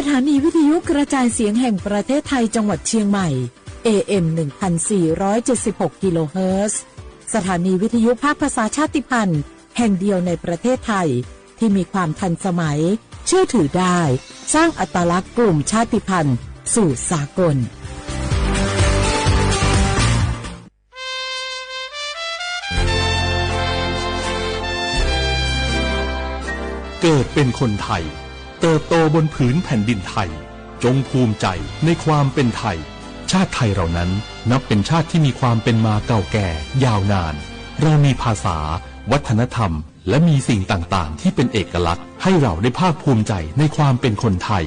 สถานีวิทยุกระจายเสียงแห่งประเทศไทยจังหวัดเชียงใหม่ AM 1476 กิโลเฮิรตซ์สถานีวิทยุภาคภาษาชาติพันธุ์แห่งเดียวในประเทศไทยที่มีความทันสมัยเชื่อถือได้สร้างอัตลักษณ์กลุ่มชาติพันธุ์สู่สากลเกิดเป็นคนไทยเติบโตบนผืนแผ่นดินไทยจงภูมิใจในความเป็นไทยชาติไทยเรานั้นนับเป็นชาติที่มีความเป็นมาเก่าแก่ยาวนานเรามีภาษาวัฒนธรรมและมีสิ่งต่างๆที่เป็นเอกลักษณ์ให้เราได้ภาคภูมิใจในความเป็นคนไทย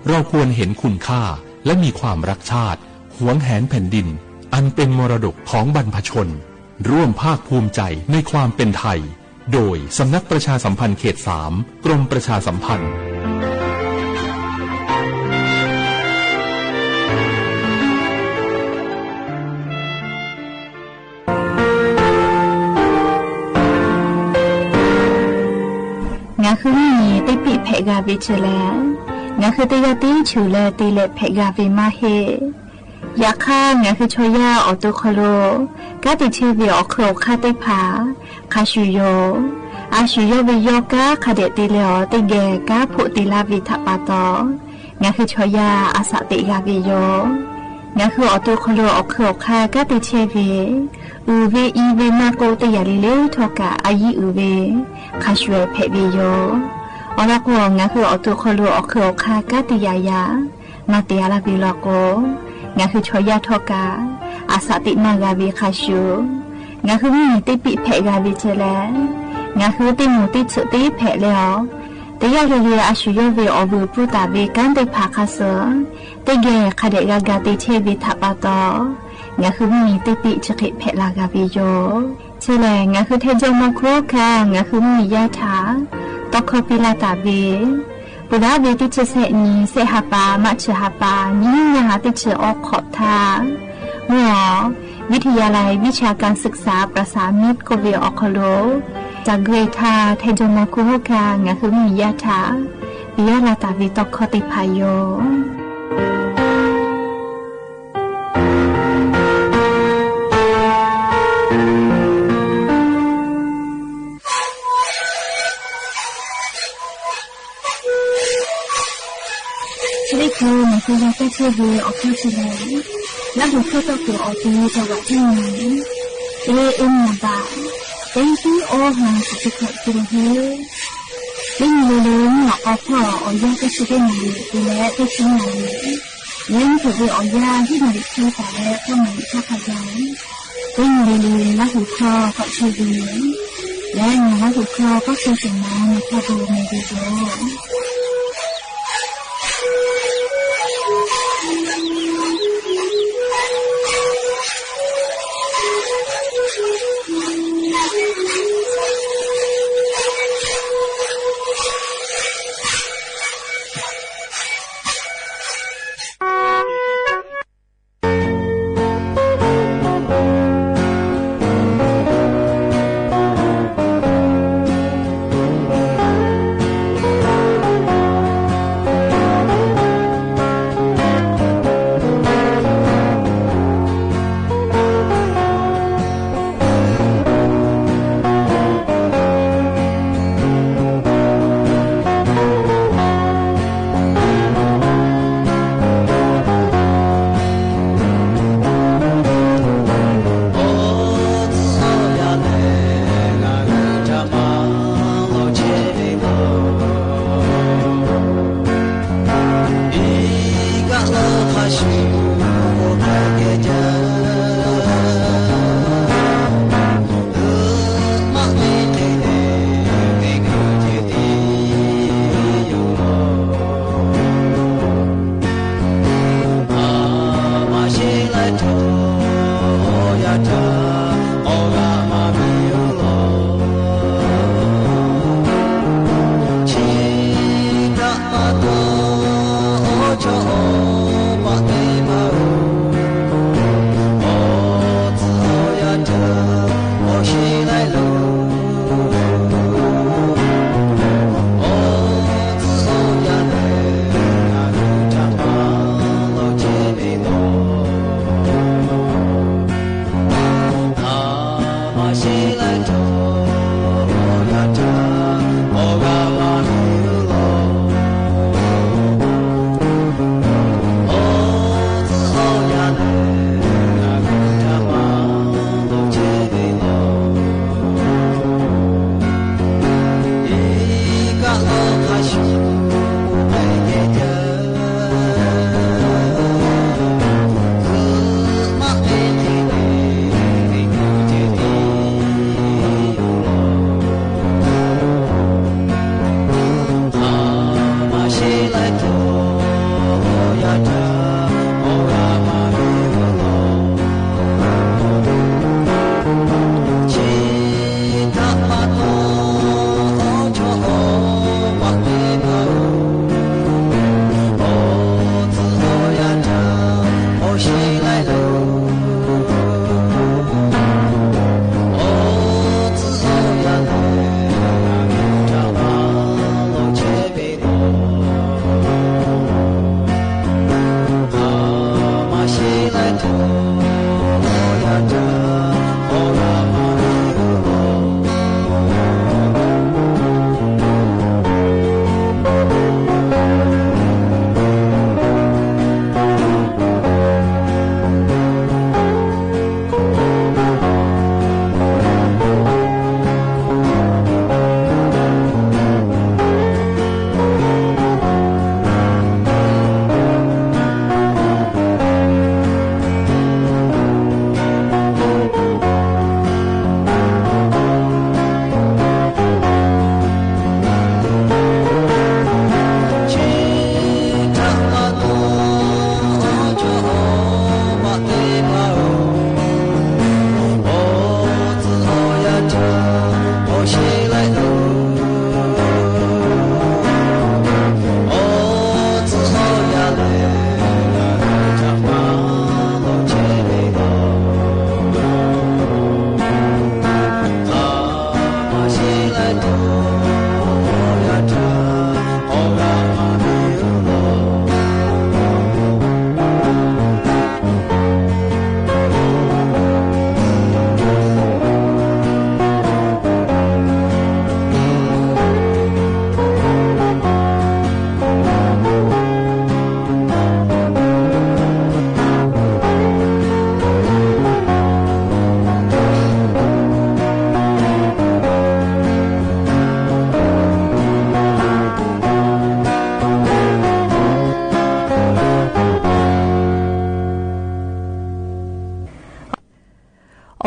เราควรเห็นคุณค่าและมีความรักชาติหวงแหนแผ่นดินอันเป็นมรดกของบรรพชนร่วมภาคภูมิใจในความเป็นไทยโดยสำนักประชาสัมพันธ์เขต 3 กรมประชาสัมพันธ์งาคือมีติปิเพกาวิเชลงาคือติยติชูเลติเลเพกาวิมาเฮยาค่างาคือชอยาออตุคโลกาติเชวิออโครคาติผาคาชูโยอาชูโยวิโยกาคาเดติเลอติเกกาพุติลาวิทัปปาตองาคือชอยาอาสติกาวิโยงาคือออตุคโลออโครคากาติเชวิอูเวอีเวมาโกติยาลิเลทอกาอายิอูเวคาชเวเพบิโยอลาโกงาคือออตุคโลออโครคากาติยายานาติยาลาบิลาโกงาคือชอยาทอกาอาสตินากาวิคาชูงาคือมีติปิเพกาวิเจเลงาคือติมูติสุติเพเลอติยาเรียอาชูโยเวอบูปุตาเวกันติภาคาเสติเกคาเดกากาติเชวิทัปปาตองาคือมีติปิจคิเพลากาวิโยเชเลงาคือเทจมโครคางาคือมียะถาตอคปิลาตาเวปุราเวติเชเสนีเสหปามัชหปานิยาติเชออกขอบทาหมอวิทยาลัยวิชาการศึกษาประสานมิตรโกเวออคโลจากเกรธาเทจมโครคางาคือมียะถาปิยาลาตาวิตอคติพายโยคือในคือเราจะเชื่อวีออกที่เฉลยและหัวข้อตัวคือออกที่จังหวัดที่ไหนเอ็มนาบาเป็นที่โอหังสุดที่สุดเลยเป็นเลยหลักออกพ่อออยาก็ชื่อได้ไหนดูแลได้ชื่อไหนเลี้ยงถือวีออยาที่มันชื่อแต่แล้วก็มันชอบขยันเป็นเลยและหัวข้อก็ชื่อวีและในหัวข้อก็ชื่อสิ่งนั้นพอดูในวิดีโอ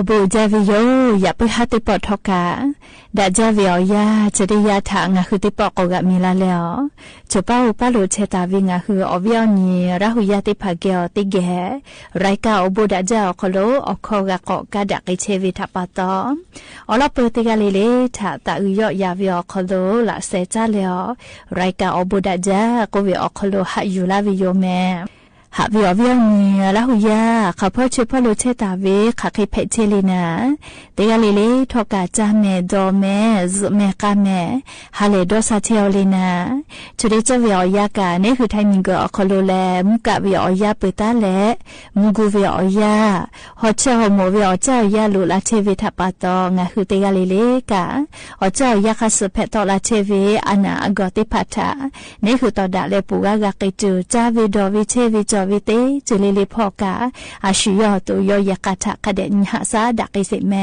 บูเจวิโยอย่าไปหัดติปอทอกาดาเจวิโอยาจะได้ยาทางคือติปอกกะมีลาแล้วจะป้าอุปาโลเชตาวิงคืออวิโอนีราหุยาติภาเกอติเกไรกาอบูดาเจอคโลอคอกะกอกะดักเชวิทัปปะตออลาเปติกาเลเลทาตาอุยอยาวิโอคโลละเซจาเลอไรกาอบูดาเจกวิโอคโลหะยูลาวิโยเมหาวิอวิอนีละหุยาข้าพ่อช่วยพ่อรู้เชตาเวข้าเคยเพจลีนะเตกาเลเลทอกาจาเมดอเมซุเมกาเมฮาเลดอซาเทียวลีนะจุดที่จะวิอยากาเนี่ยคือไทยมิงก็อคโลเลมุกะวิอยาเปตาเลมุกูวิอยาฮอเจ้าโมวิอเจ้ายาลุลาเชวิทัปปะตองะคือเตกาเลเลกาฮอเจ้ายาคาสเพตอลาเชวิอานาอกอติปัตาเนี่ยคือตอดาเลปูกากะกิจูจาวิดอวิเชวิจวิเตจุลิลิพอกาอาชิยอตุโยยากาทะคเดนิหาซาดักอิเสแม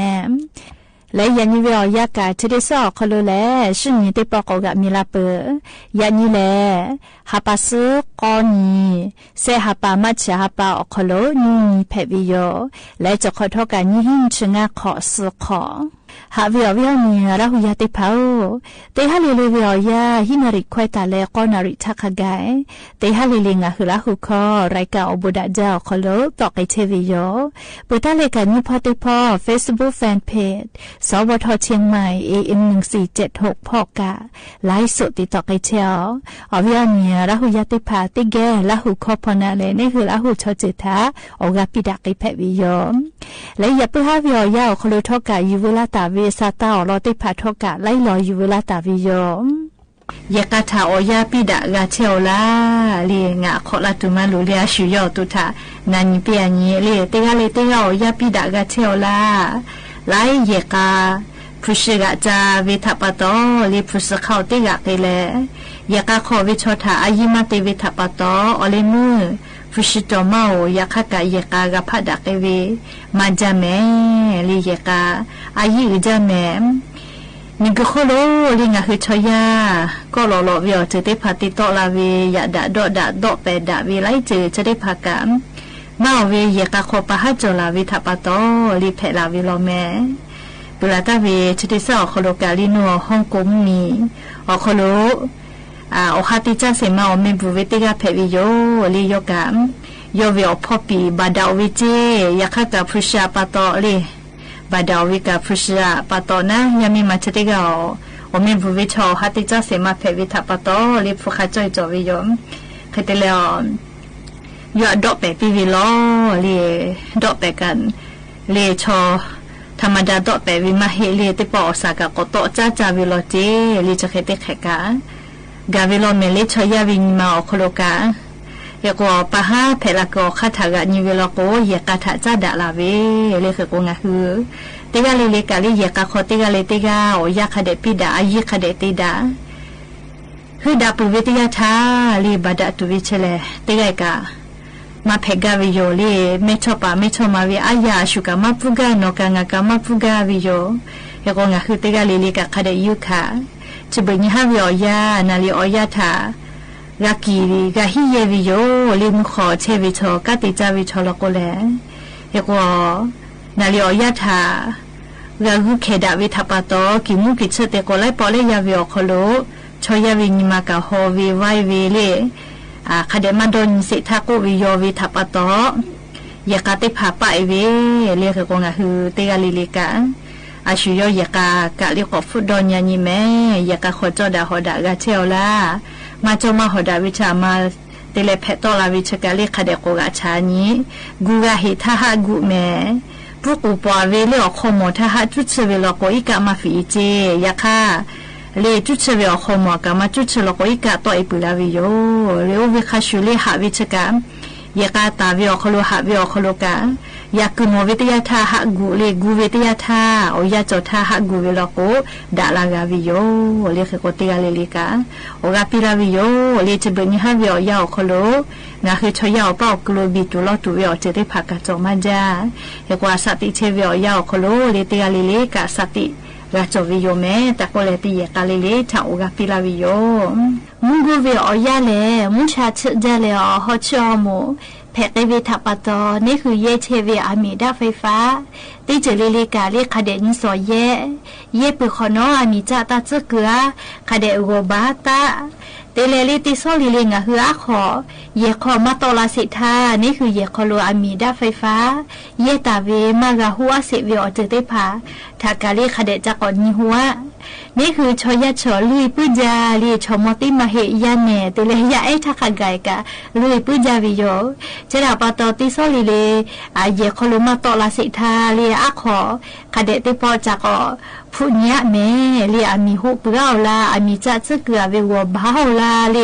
และยันยิเวอยากาจุดิสอคโลเลชุนิติปอกกะมิลาเปยันยิเลฮาปาสุกอนีเซฮาปามัชฮาปาอคโลนีเพวิโยและจะขอทอกานิหินชงาขอสุขอหาวิอวิอนีราหุยาติพาวเตฮาลิเลวิอยาฮินาริควตาเลกอนาริทักกายเตฮาลิลิงะหุลาหุคอไรกาอบุดาจาคโลตอกไอเชวิโยปุตาเลกานิพอติพอ Facebook Fan Page สวทเชียงใหม่ AM 1476พอกาไลฟ์สดติดต่อไอเชลอวิอนีราหุยาติพาติเกลาหุคอพนาเลนี่คือลาหุชอจิตาออกาปิดักไอเพวิโยและอย่าเพิ่งหาวิอยาคโลทอกายูเวลาตาเวซาตาอลอติพาทอกะไลลอยูเวลาตาวิโยยากาทาโอยาปิดะกาเชลลาเลียงะขอลาตุมาลุเลียชุยอตุทานันเปียนีเลียเตกาเลเตกาโอยาปิดะกาเชลลาไลเยกาพุชกะจาเวทัปตอลิพุสเข้าเตกะเตเลยากาขอวิชทาอายิมาเตเวทัปตออเลมือพุชิโตมาโอยากะยากากะพัดะเกเวมาจาเมลียกาอายิอุจาเม นี่ก็โลลิงาคือชอยาก็หล่อๆวิวจะได้พาติโตลาวียาดาดอเปดาวีไลจะได้พากามมาวียกะโคปะฮัจลาวิทัปโตลิเพลาวิโลเมเวลาตาวีจะได้สอโคโลกาลินัวฮ่องกงมีอโคโลโอฮาติจ้าเสมาอเมบุเวติกาเพวิโยลิโยกามโยวิโอพอปีบาดาวิเจยาคากาพุชาปะโตลิบาดาวิกาพุชาปะโตนะยามีมาจะได้กาอเมบุเวชอฮาติจ้าเสมาเพวิทัปโตลิฟุคาจอยจอวิโยเคเตเลอยอดดอกไปปีวิโลลิดอกไปกันเลชอธรรมดาดอกไปวิมาเฮลิติปอสากากโตจ้าวิโลเจลิจะเคเตแขกากาวิโลเมลิชอยาวินมาอโคโลกายกว่าปะฮาเพลากอคาถากานิเวลโกเยกาถาจ้าดาลาเวเลขกงาฮือติกาเลกาลิเยกาโคติกาเลติกาโอยาคาเดปิดาอายิคาเดติดาคือดาปุวิทยาทาลีบาดาตุวิเชเลติกากามาเพกาวิโยลีไม่ชอบไม่ชอบมาวิอายาชุกามาพุกาโนกางากามาพุกาวิโยยกงาคือติกาเลกาคาเดยุคาจะเป็นยี่ห้าวิโอยานาลีโอยาทากากีกาฮิเยวิโยลิมขอเชวิโชกาติจาวิโชลโกเลยกว่านาลีโอยาทากากุเคดาวิทัปโตกิมุกิเชเตโกไลปอเลยาวิโอโคโลชอยาวินิมากาโฮวิไววิเลคาเดมาดนสิทากุวิโยวิทัปโตยากาติผาปะเวเรียกกงาฮือเตกาลิลิกาอาชุโยยากากะลิกอฟุดอนยานิเมยากาขอจอดาฮอดากาเชลลามาจมาฮอดาวิชามาเตเลเพตอลาวิชกาลิคาเดโกกาชานีกูกาฮิทาฮากุเมปุกุปวาเวเลอคโมทาฮาจุเชเวลโกอิกามาฟิเจยาคาเลจุเชเวลคโมกามาจุเชลโกอิกาโตอิปุลาวิโยเลโอวิคาชุเลหาวิชกายากาตาวิโอคโลหาวิโอคโลกายากุโมวิทยาทาหะกุเลกุวิทยาทาโอยาจอทาหะกุเวลโกดาลากาวิโยเลขโกติกาเลลิกาโอกาปิราวิโยเลจะเป็นยี่ห้าวิโอยาโคโลงาคือชอยาเป้ากลูบิตุลอตุวิโอจะได้ผักกะจอมาจ้าเฮกว่าสติเชวิโอยาโคโลเลติกาเลเลกาสติราจวิโยเมตะโกเลติเยกาเลเลทาโอกาปิราวิโยมุงกุวิโอยาเลมุชาชะจาเลอฮอชอโมเพเตวิทัปโตนี่คือเยเชวิอามีดาไฟฟ้าติเจลิลิกาลิคาเดนิโซเยปุคโนอามีจาตาซึเกะคาเดอุโกบาตาเตเลลิติโซลิลิงะฮืออาขอเยขอมาโตลาสิทานี่คือเยขอโลอามีดาไฟฟ้าเยตาเวมากะหัวเสวิอเจเตพาทากาลิคาเดจักอนิหัวนี่คือชอยะชอลุยปุจาลีชมติมาเฮยาเนเตเลยยาเอทักไกกะลุยปุจาวิโยเจดาปตติโซลิเลอาเยคลุมาโตลาสิทาลีอะขอคาเดติปอจากอพุญญะเมลีอามีหุปราวลาอามีจัดซึเกะเววบาวลาเล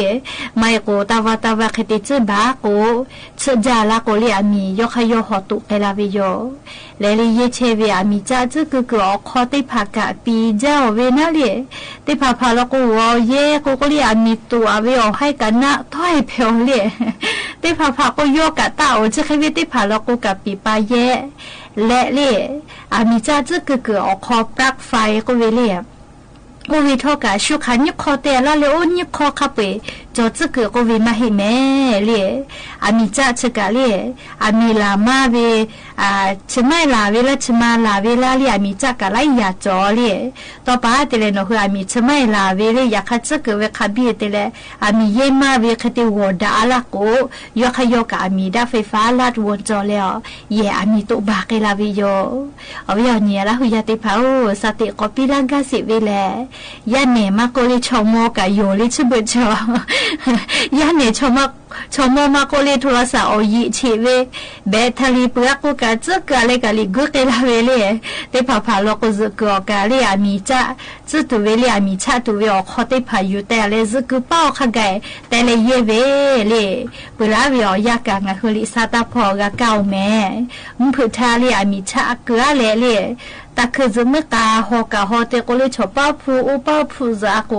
ไมโกตาวตาวคติซึบาโกซึจาลาโกลีอามียคยอหอตุเกลาวิโยเลลีเยเชเวอามีจัดซึเกะอขอติภากะปีเจ้าเวนาเลติพาพาแล้วก็วอเย่ก็เรียมีตัวเวอให้กันนะถ้อยเพียวเล่ติพาก็โยกะตาโอจะให้ติพาแล้วก็กับปีปาเย่และเล่อามีจ้าจะเกิดออกคอปลั๊กไฟก็เวเล่ก็วิทอกะชุขันยุคอเตละเลโอยุคอขับไปจอจะเกิดก็วิมาให้แม่เล่อามีจ้าจะกะเล่อามีลามาเวชไม่ลาเวละชมาลาเวละเล่อามีจ้ากะไลยาจอเล่ต่อไปเตเลนคืออามีชไม่ลาเวเล่อยากขัดจะเกิดเวคาบีเตเลอามีเยมาเวคติวดาละโกยกขยกะอามีดาไฟฟ้าลาดวนจอแล้วเยอามีตุบาเกลาวิโยเอาไว้เอาเนี่ยละหุยาติพาสติกอปิลังกาสิเวเลยาเนมาโกลิชอมกะโยลิชบุชอยาเนชอมมาโกลิโทรศัพท์อยิเชเวแบตเตอรี่เปลือกกะจะกะเลกะลิกุเกลาเวเลเตพาพาโลกซึกกะเลอามีจะซึตุเวเลอามีชะตุเวอขอเตพาอยู่แต่เลซึกเป้าขะไกแต่เลเยเวเลเปลาเวอยากะงะคือลิซาตาพอกะเก่าแม่มุพุทาเลอามีชะกะเลตะคือซึมกาฮอกะฮอเตโกลิชอป้าพูอุป้าพูซาโก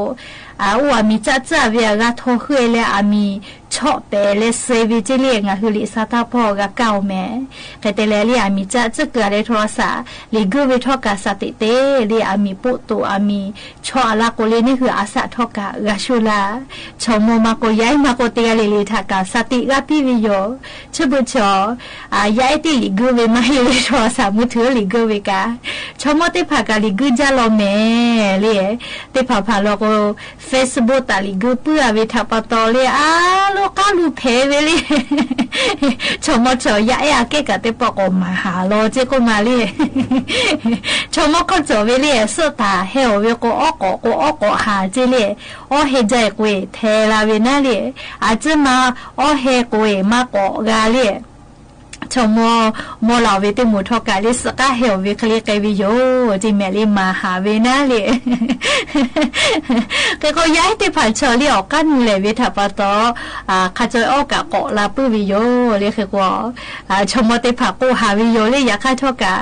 อามีจ้าเวียกาโทเฮเลอามีช ชอบเปเลเซวิจิเลียงคือลิซาตาพ่อกะเก่าแม่แต่แต่แล้วลิอามีจะเกิดในโทรศัพท์ลิกูวิทอกะสติเตลิอามีปุตุอามีชอลาโกเลนี่คืออาสะทอกะกะชุลาชอมมาโกย้ายมาโกเตียลิทากะสติกะปิวิโยชบุชอย้ายติลิกูวิมาให้โทรศัพท์มือถือลิกูวิกะชอมติพากะลิกูจาโลแม่ลิติพาพาโลโก Facebook ตาลิกูเปื้อวิทาปตอลิโลกาลูเพเวลิชมชอยะเกกะเตปอกอมาหาโลเจกุมาลิชมก็จเวลิสตาเฮวเวโกออกหาเจลิโอเฮใจกวยเทลาเวนาลิอาจมาโอเฮกวยมากอกาลิชมโมลาเวติมุทอกาลิสกาเฮวเวคลีเกวิโยจิเมลิมาหาเวนาลิก็ย้ายติผ่านเชอรี่ออกกันเลยวิทาปตอขจอยออกกะเกาะลาปื้วิโยเรียกคือว่าชมติผ่ากูหาวิโยเลยอยากข้าทอกะ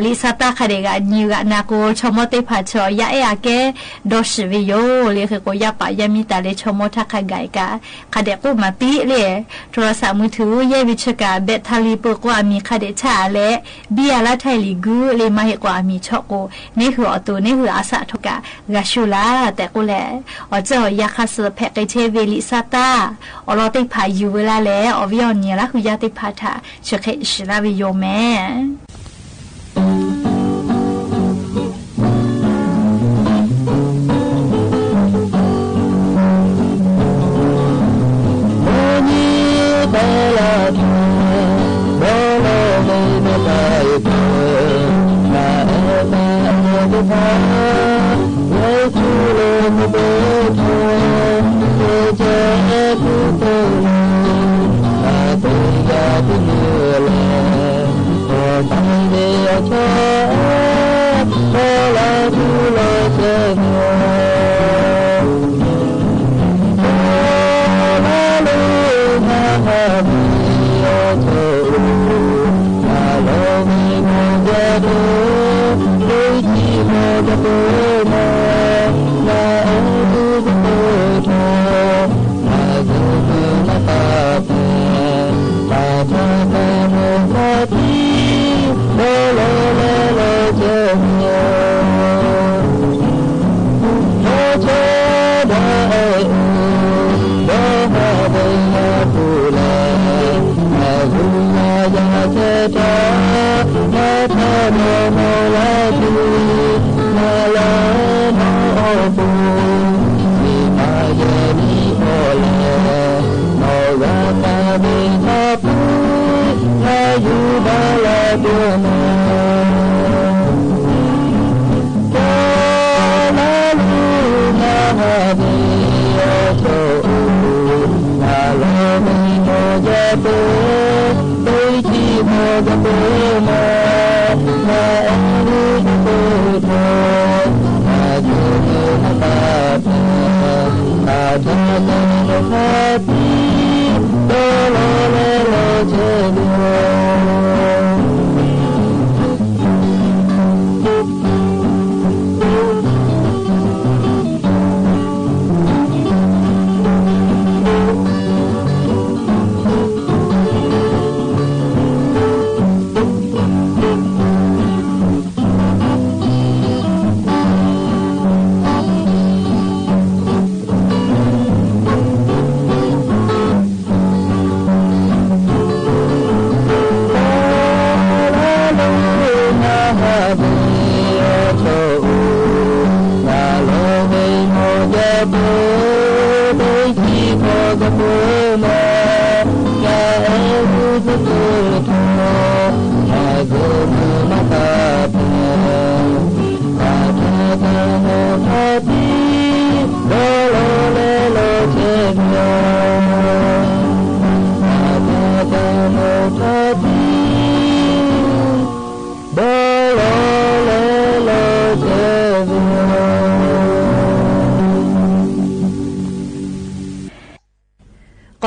ลิซาตาคาเดกะนิวกะนาโกชมติผ่าเชอยะเกดอชวิโยเรียกคือว่ายาปะยามิตาเลชมทักขไกกะคาเดกูมาปิเลยโทรศัพท์มือถือเยวิชกะเบทาลีปกว่ามีคาเดชาและเบียละไทลิกูเลยมาเหกว่ามีชอโกนี่คืออตัวนี่คืออาสะทกะกะชูลาแต่กูแลเจ้ายาคาสแพกเชเวลิซาตาเราติพาอยู่เวลาแล้ววิออนเนี่ยละคือยาติพาทาเชเคชิลาวิโยแม่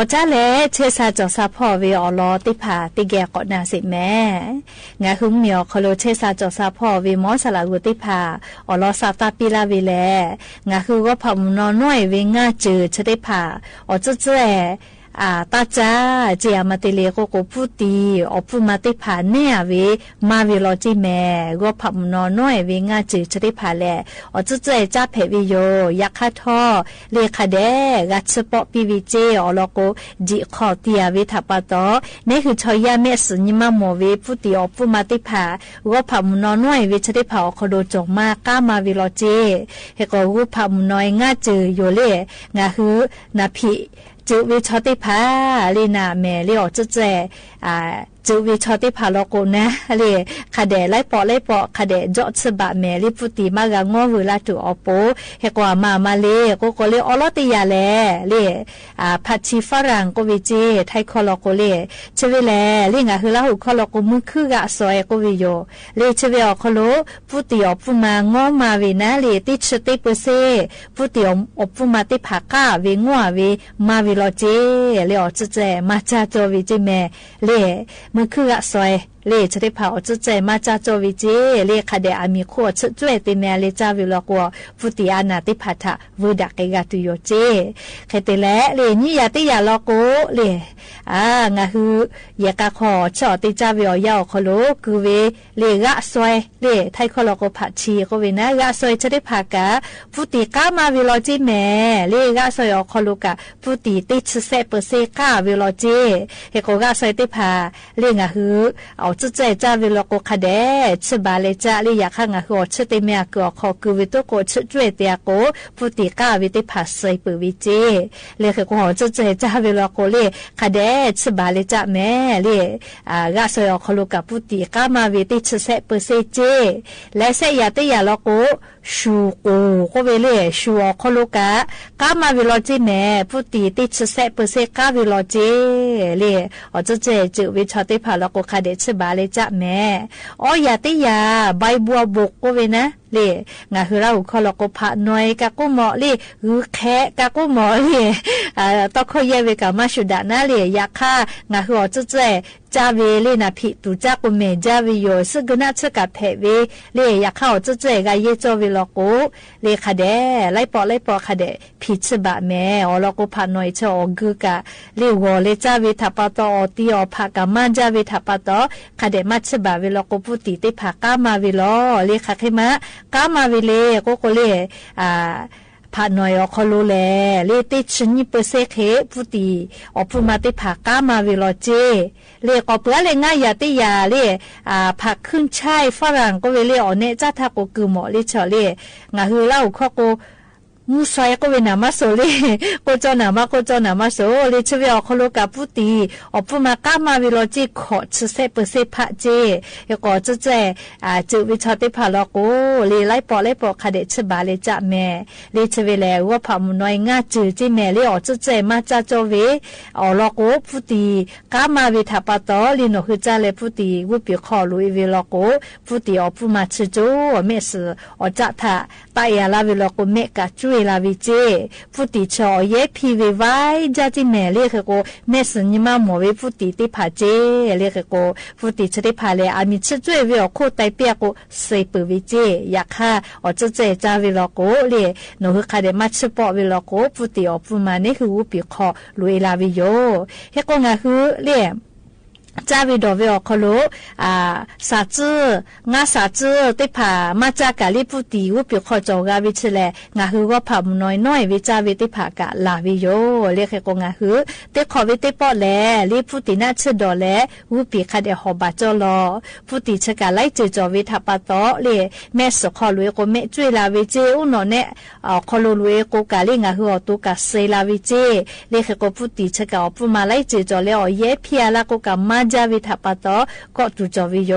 ก็จ้าแลเชซาจอซาพ่อเวอลอติผาติแกก็นาสิแม่งาคุ้มเหมียวคโลเชซาจอซาพ่อเวมอสลากุติผาอลอซาตาปิลาเวแลงาคือก็พำนอน้อยเวงาจือชะติผาอจุเจ ตาจ้าเจียมาติเลโกโกพูตีอปูมาติผาเนี่ยเวมาเวลอจิแม่ก็ผับนอนน้อยเวงาจือจะได้ผาแลจุดใจจ้าเพวิโยยักษ์ท่อเลขาเดกัดสปอปีวิเจอลโกจิขอเตียเวทับปะตอนี่คือชอยาเมสนิมาโมเวพูตีอปูมาติผาก็ผับนอนน้อยเวจะได้ผาคอโดจงมากก้ามาเวลอเจเฮก็กูผับน้อยงาจือโยเลงาฮือนาพิจูวิชอติพาลีนาแม่ลีออกจะแจจูวิชอติพาโลโกนะลีคาเดไลปอคาเดจอดสบะแม่ลีพุติมากะงอเวลาตุอโปเฮกว่ามาเลก็ลีออลติยาแลลีพัชชิฝรั่งก็วิเจไทยคอโลโกลีเชเวแลลีงาฮือลาหุคอโลโกมุคือกะซอยก็วิโยลีเชเวอคโลพุติอปุมางอมาเวนะลีติชติเปเซพุติอปุมาติภากะเวงัวเวมาเวลอเจลีออจะแจมาจาโจวิเจแม่ลีมือคือกะซอยเลจะได้เผาจุดใจมาจาโจวิเจเลคาเดอามีขวดช่วยติแม่เลจาวิลกัวฟุติอานาติพัทะวูดักเกกาตุโยเจเคเตและเลนี่ยาติยาลโกเลงาฮือยากะขอชอติจาวิอยาวคโลคือเวเลกะซอยเลไทยคโลโกผัดชีก็เวนะกะซอยจะได้ผากะฟุติกามาวิลจิแม่เลกะซอยอคโลกะฟุติติชเซเปเซกาวิลจิเฮโกกะซอยติพาเลงาฮือเอาจุดใจจ้าวิลโกคาเดชบาเลจ้าลิยาข้างหัวชเตเมียก็ขอคือวิตุโกชจวยเตียโกพุติกาวิติภาษาปุวิเจเลขก็หัวจุดใจจ้าวิลโกเลคาเดชบาเลจ้าแม่เลกาสอยอคลุกับพุติกามาวิติชเซเปเซเจและเสยาติยาลโกชูโกก็เวเลชูอคลุกะกามาวิลจิแม่พุติติชเซเปเซกาวิลจิเลอจุดใจจุวิชติภาลโกคาเดชบาเลจ้าแม่อยาติยาใบบัวบกก็เวนะเลงาคือเราขอลกพะน้อยกะกุหมอเลหือแคะกะกุหมอเลตอคอยเวกะมาชุดานะเลยาค่างาคือจุดใจจาเวเลนะพิตุจักเมจาวิโยสึกนะชะกะเพเวเลยาค่าจุดใจกะเยจอเวลโกเลคาเดไลปอคาเดพิชบะแม่ลกพะน้อยชอกือกะเลวเลจาเวทัปตอติอภากะมันจาเวทัปตอคาเดมัชบะเวลโกปุติติภากามาเวลเลคาเคมะกามาวิเลโกเลผาหน่อยอคอลูแลเลติชนิเปเซเคพุติอปุมาติผากามาวิโลเจเลกอเปเลง่ายยาติยาเลผักขึ้นช่ายฝรั่งก็เวเลอเนจ้าทาโกกือหมอเลเฉเลงาฮือเล่าข้อโกมูซอยก็เวนามาโซเลโกจอนามาโซเลชเวอคโลกาปุติอปุมากามาวิโลจิขอชเซเปเซพะเจยก็จะเจจุวิชอติพาลโกเลไลปอคาเดชบาเลจะแม่เลชเวแลว่าพามุน้อยงาจืจิแม่เลอจะเจมาจาโจเวลโกปุติกามาวิทัปตอลิโนคือจาเลปุติวุปิขอลุยเวลโกปุติอปุมาชโจเมสอจะทาตายาลาเวลโกเมกะจุลาวิเจพุติชอเยพีเวไวจาจิแม่เรียกโกเมสนิมาหมอเวพุติติผาเจเรียกโกพุติชติผาเลอามิชจวยเวโคไตเปียโกเซปวิเจยาค่าจะเจจาเวลโกเลโนคือคาเดมัชปอเวลโกพุติอปุมานี่คืออุปิขอลุยลาวิโยเฮโกงาคือเลจาวิดอเวอคโลสาจืงาสาจืติผามาจากาลิปุติวุปิขอจอกาวิชแลงาฮือว่าผาน้อยวิจาวิติผากะลาวิโยเรียกกงาฮือติขอวิติปอแลลิปุตินาชดอแลวุปิคาเดหอบาจอลอปุติชกาไลจืจอวิทัปตอเลแม่สขอลุยโกเมจุยลาวิเจอุนอเนคอลุลุยโกกาลิงาฮือตุกาเซลาวิเจเรียกกปุติชกาปุมาไลจืจอเลอเยพิอาลาโกกามาจาวิทัปตอก็ตุจอวิโย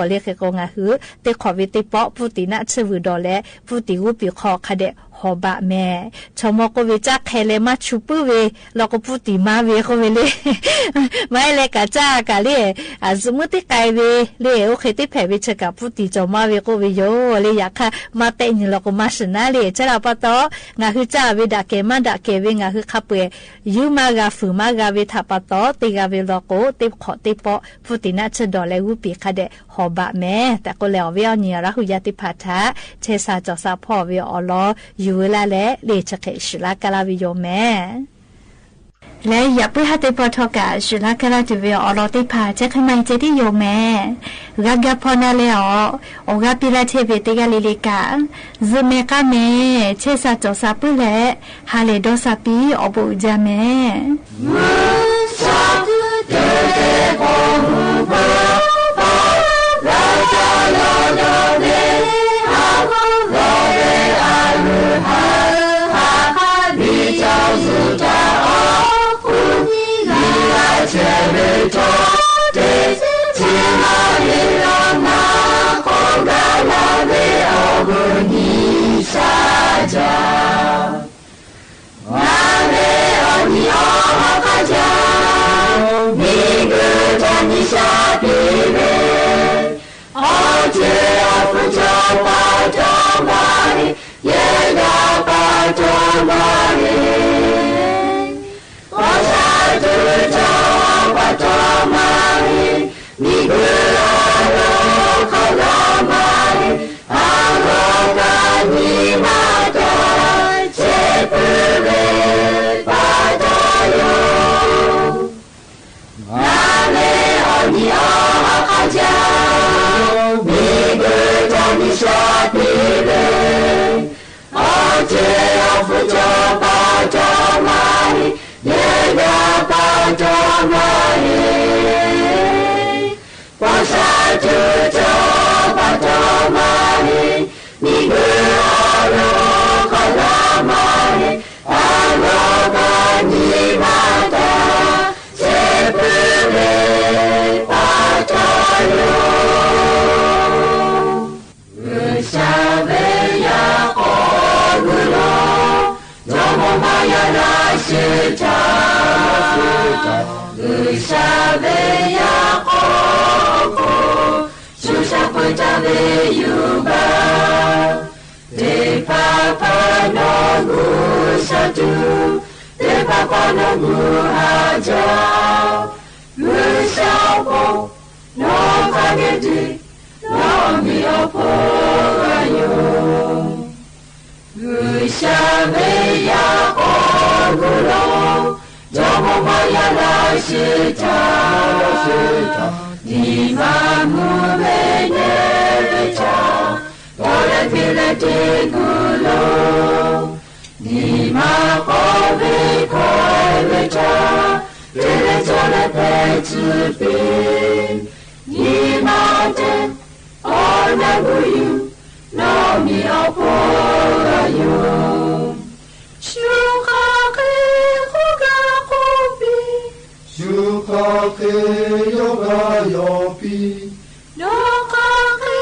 เรียกกงาฮือติขอวิติปอปุตินาชวดอแลปุติวุปิขอคาเดหอบะแม่ชมก็วิจักเคเลมาชุปเวแล้วก็พูดติมาเวก็เวเลไม่เลยกะจ้ากะเลสมมุติไกเวเลโอเคติแผ่วิชกะพูดติจอมาเวก็เวโยเลยอยากค่ะมาเตนี่แล้วก็มาชนะเลยจะเราปะตองาคือจ้าเวดาเกมาดาเกเวงาคือขับเวยูมากาฝืมากาเวทัปะตอติกาเวแล้วก็ติขอติปอพูดติน่าจะดอเลวุปีคาเดหอบะแม่แต่ก็แล้วเวอเนี่ยรักหุยาติพัทธะเชซาจอซาพ่อเวอลอยูลาและเลชะเคชลากาลาวิโยแม่ และอย่าไปหาเตปทอกาสุลากาลาตุเวอลอติพาจะขมายเจติโยแม่รักพอนาเลอโอกาปิลาเทเวเตกาลิลิกาซเมกาเมเชซาจอซาปุเลฮาเลโดซาปีอบุจาเมมุซาตุเตเตโกมุปะปะราจาโลโดเดฮาโกโลเดอาลุฮาฮาบิจาสุตา切贝托的吉拉里拉那空嘎拉贝奥布尼沙加，那贝奥尼奥哈卡加，尼格扎尼沙比贝，奥杰奥夫扎巴扎巴里，耶达巴扎巴里，我沙杜扎。Patomari, Niguraro, Kalamari, Aroka, Nimata, Chepure, Patayo. Nane, Oni, Ahakaja, Nigurta, Nishapire, Oche, Afuja, Patomari, Yeda, Patomari. Pasatujo patomari, niguraro kalamari, aroga nimata, sepure patayo. Ushabeya kogulo, domo maya rashita, Ushabeya Yuga de papa no gusatu de papa no guhaja gusapo no kageti no mi oporayo gusame ya ogulo jomo maya rashita Divamu venerecha, tore pilete gulo. Dima kove kovecha, tele tole pechupi. Dima te, ona guyu, no mi oporayo. Shukake huga kopi. Shukake yoga yopi, Nokake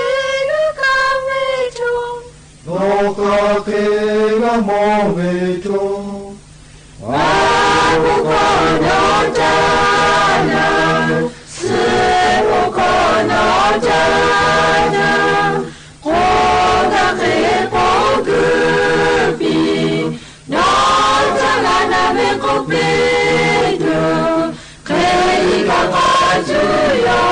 yoga meto, nokake namo meto. Wabukono jana, sebukono jana, kogake kogupi, nojagana mekopedo. Kajuyo,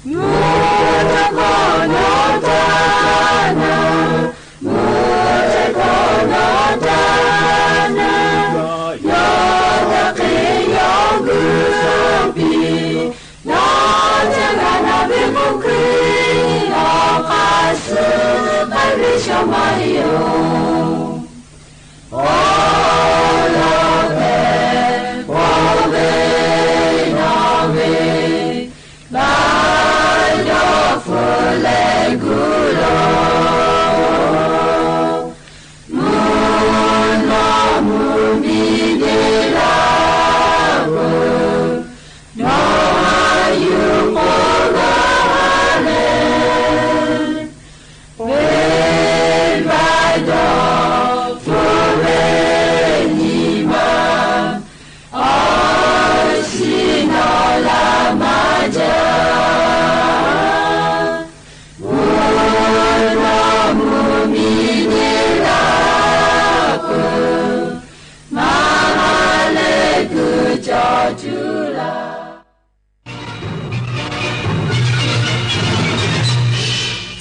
mute kono dana, yoga ke yogubi, no jagana bimukri, okasu karisho mayo.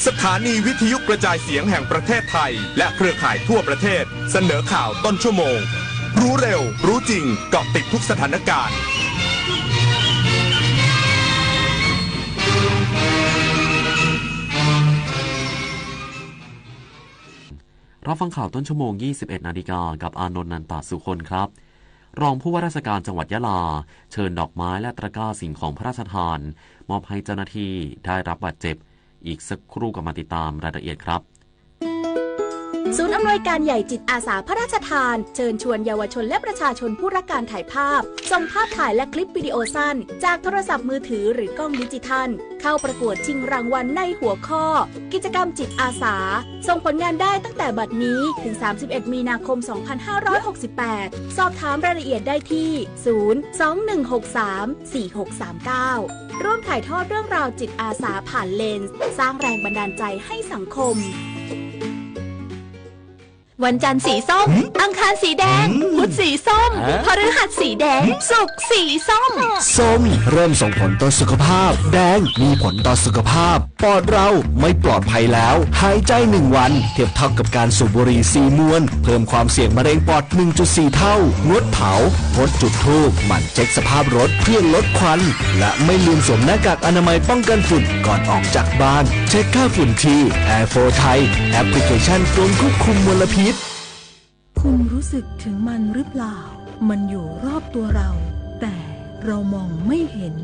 สถานีวิทยุกระจายเสียงแห่งประเทศไทยและเครือข่ายทั่วประเทศเสนอข่าวต้นชั่วโมงร รู้เร็วรู้จริงเกาะติดทุกสถานการณ์รับฟังข่าวต้นชั่วโมง 21 นาฬิกากับอานนท์ นันตสุคนครับรองผู้ว่าราชการจังหวัดยะลาเชิญดอกไม้และตะกร้าสิ่งของพระราชทานมอบให้เจ้าหน้าที่ได้รับบาดเจ็บอีกสักครู่ก็มาติดตามรายละเอียดครับศูนย์อำนวยการใหญ่จิตอาสาพระราชทานเชิญชวนเยาวชนและประชาชนผู้รักการถ่ายภาพส่งภาพถ่ายและคลิปวิดีโอสั้นจากโทรศัพท์มือถือหรือกล้องดิจิทัลเข้าประกวดชิงรางวัลในหัวข้อกิจกรรมจิตอาสาส่งผลงานได้ตั้งแต่บัดนี้ถึง31มีนาคม2568สอบถามรายละเอียดได้ที่021634639ร่วมถ่ายทอดเรื่องราวจิตอาสาผ่านเลนส์สร้างแรงบันดาลใจให้สังคมวันจันทร์สีส้มอังคารสีแดงพุธสีส้มพฤหัสสีแดงศุกร์สีส้มส้มเริ่มส่งผลต่อสุขภาพแดงมีผลต่อสุขภาพปอดเราไม่ปลอดภัยแล้วหายใจ1วันเทียบเท่ากับการสูบบุหรี่4มวนเพิ่มความเสี่ยงมะเร็งปอด 1.4 เท่างดเผางดจุดธูปหมั่นเช็คสภาพรถเพื่อลดควันและไม่ลืมสวมหน้ากากอนามัยป้องกันฝุ่นก่อนออกจากบ้านเช็คค่าฝุ่นที่ Air4 Thai แอปพลิเคชันกรมควบคุมมลพิษคุณรู้สึกถึงมันหรือเปล่ามันอยู่รอบตัวเราแต่เรามองไม่เห็น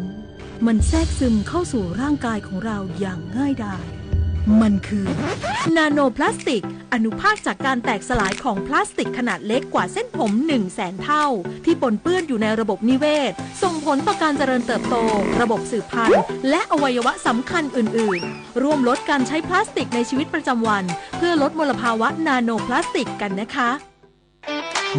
มันแทรกซึมเข้าสู่ร่างกายของเราอย่างง่ายดายมันคือนาโนพลาสติกอนุภาคจากการแตกสลายของพลาสติกขนาดเล็กกว่าเส้นผม 100,000 เท่าที่ปนเปื้อนอยู่ในระบบนิเวศส่งผลต่อการเจริญเติบโตระบบสืบพันธุ์และอวัยวะสำคัญอื่นๆร่วมลดการใช้พลาสติกในชีวิตประจำวันเพื่อลดมลภาวะนาโนพลาสติกกันนะคะ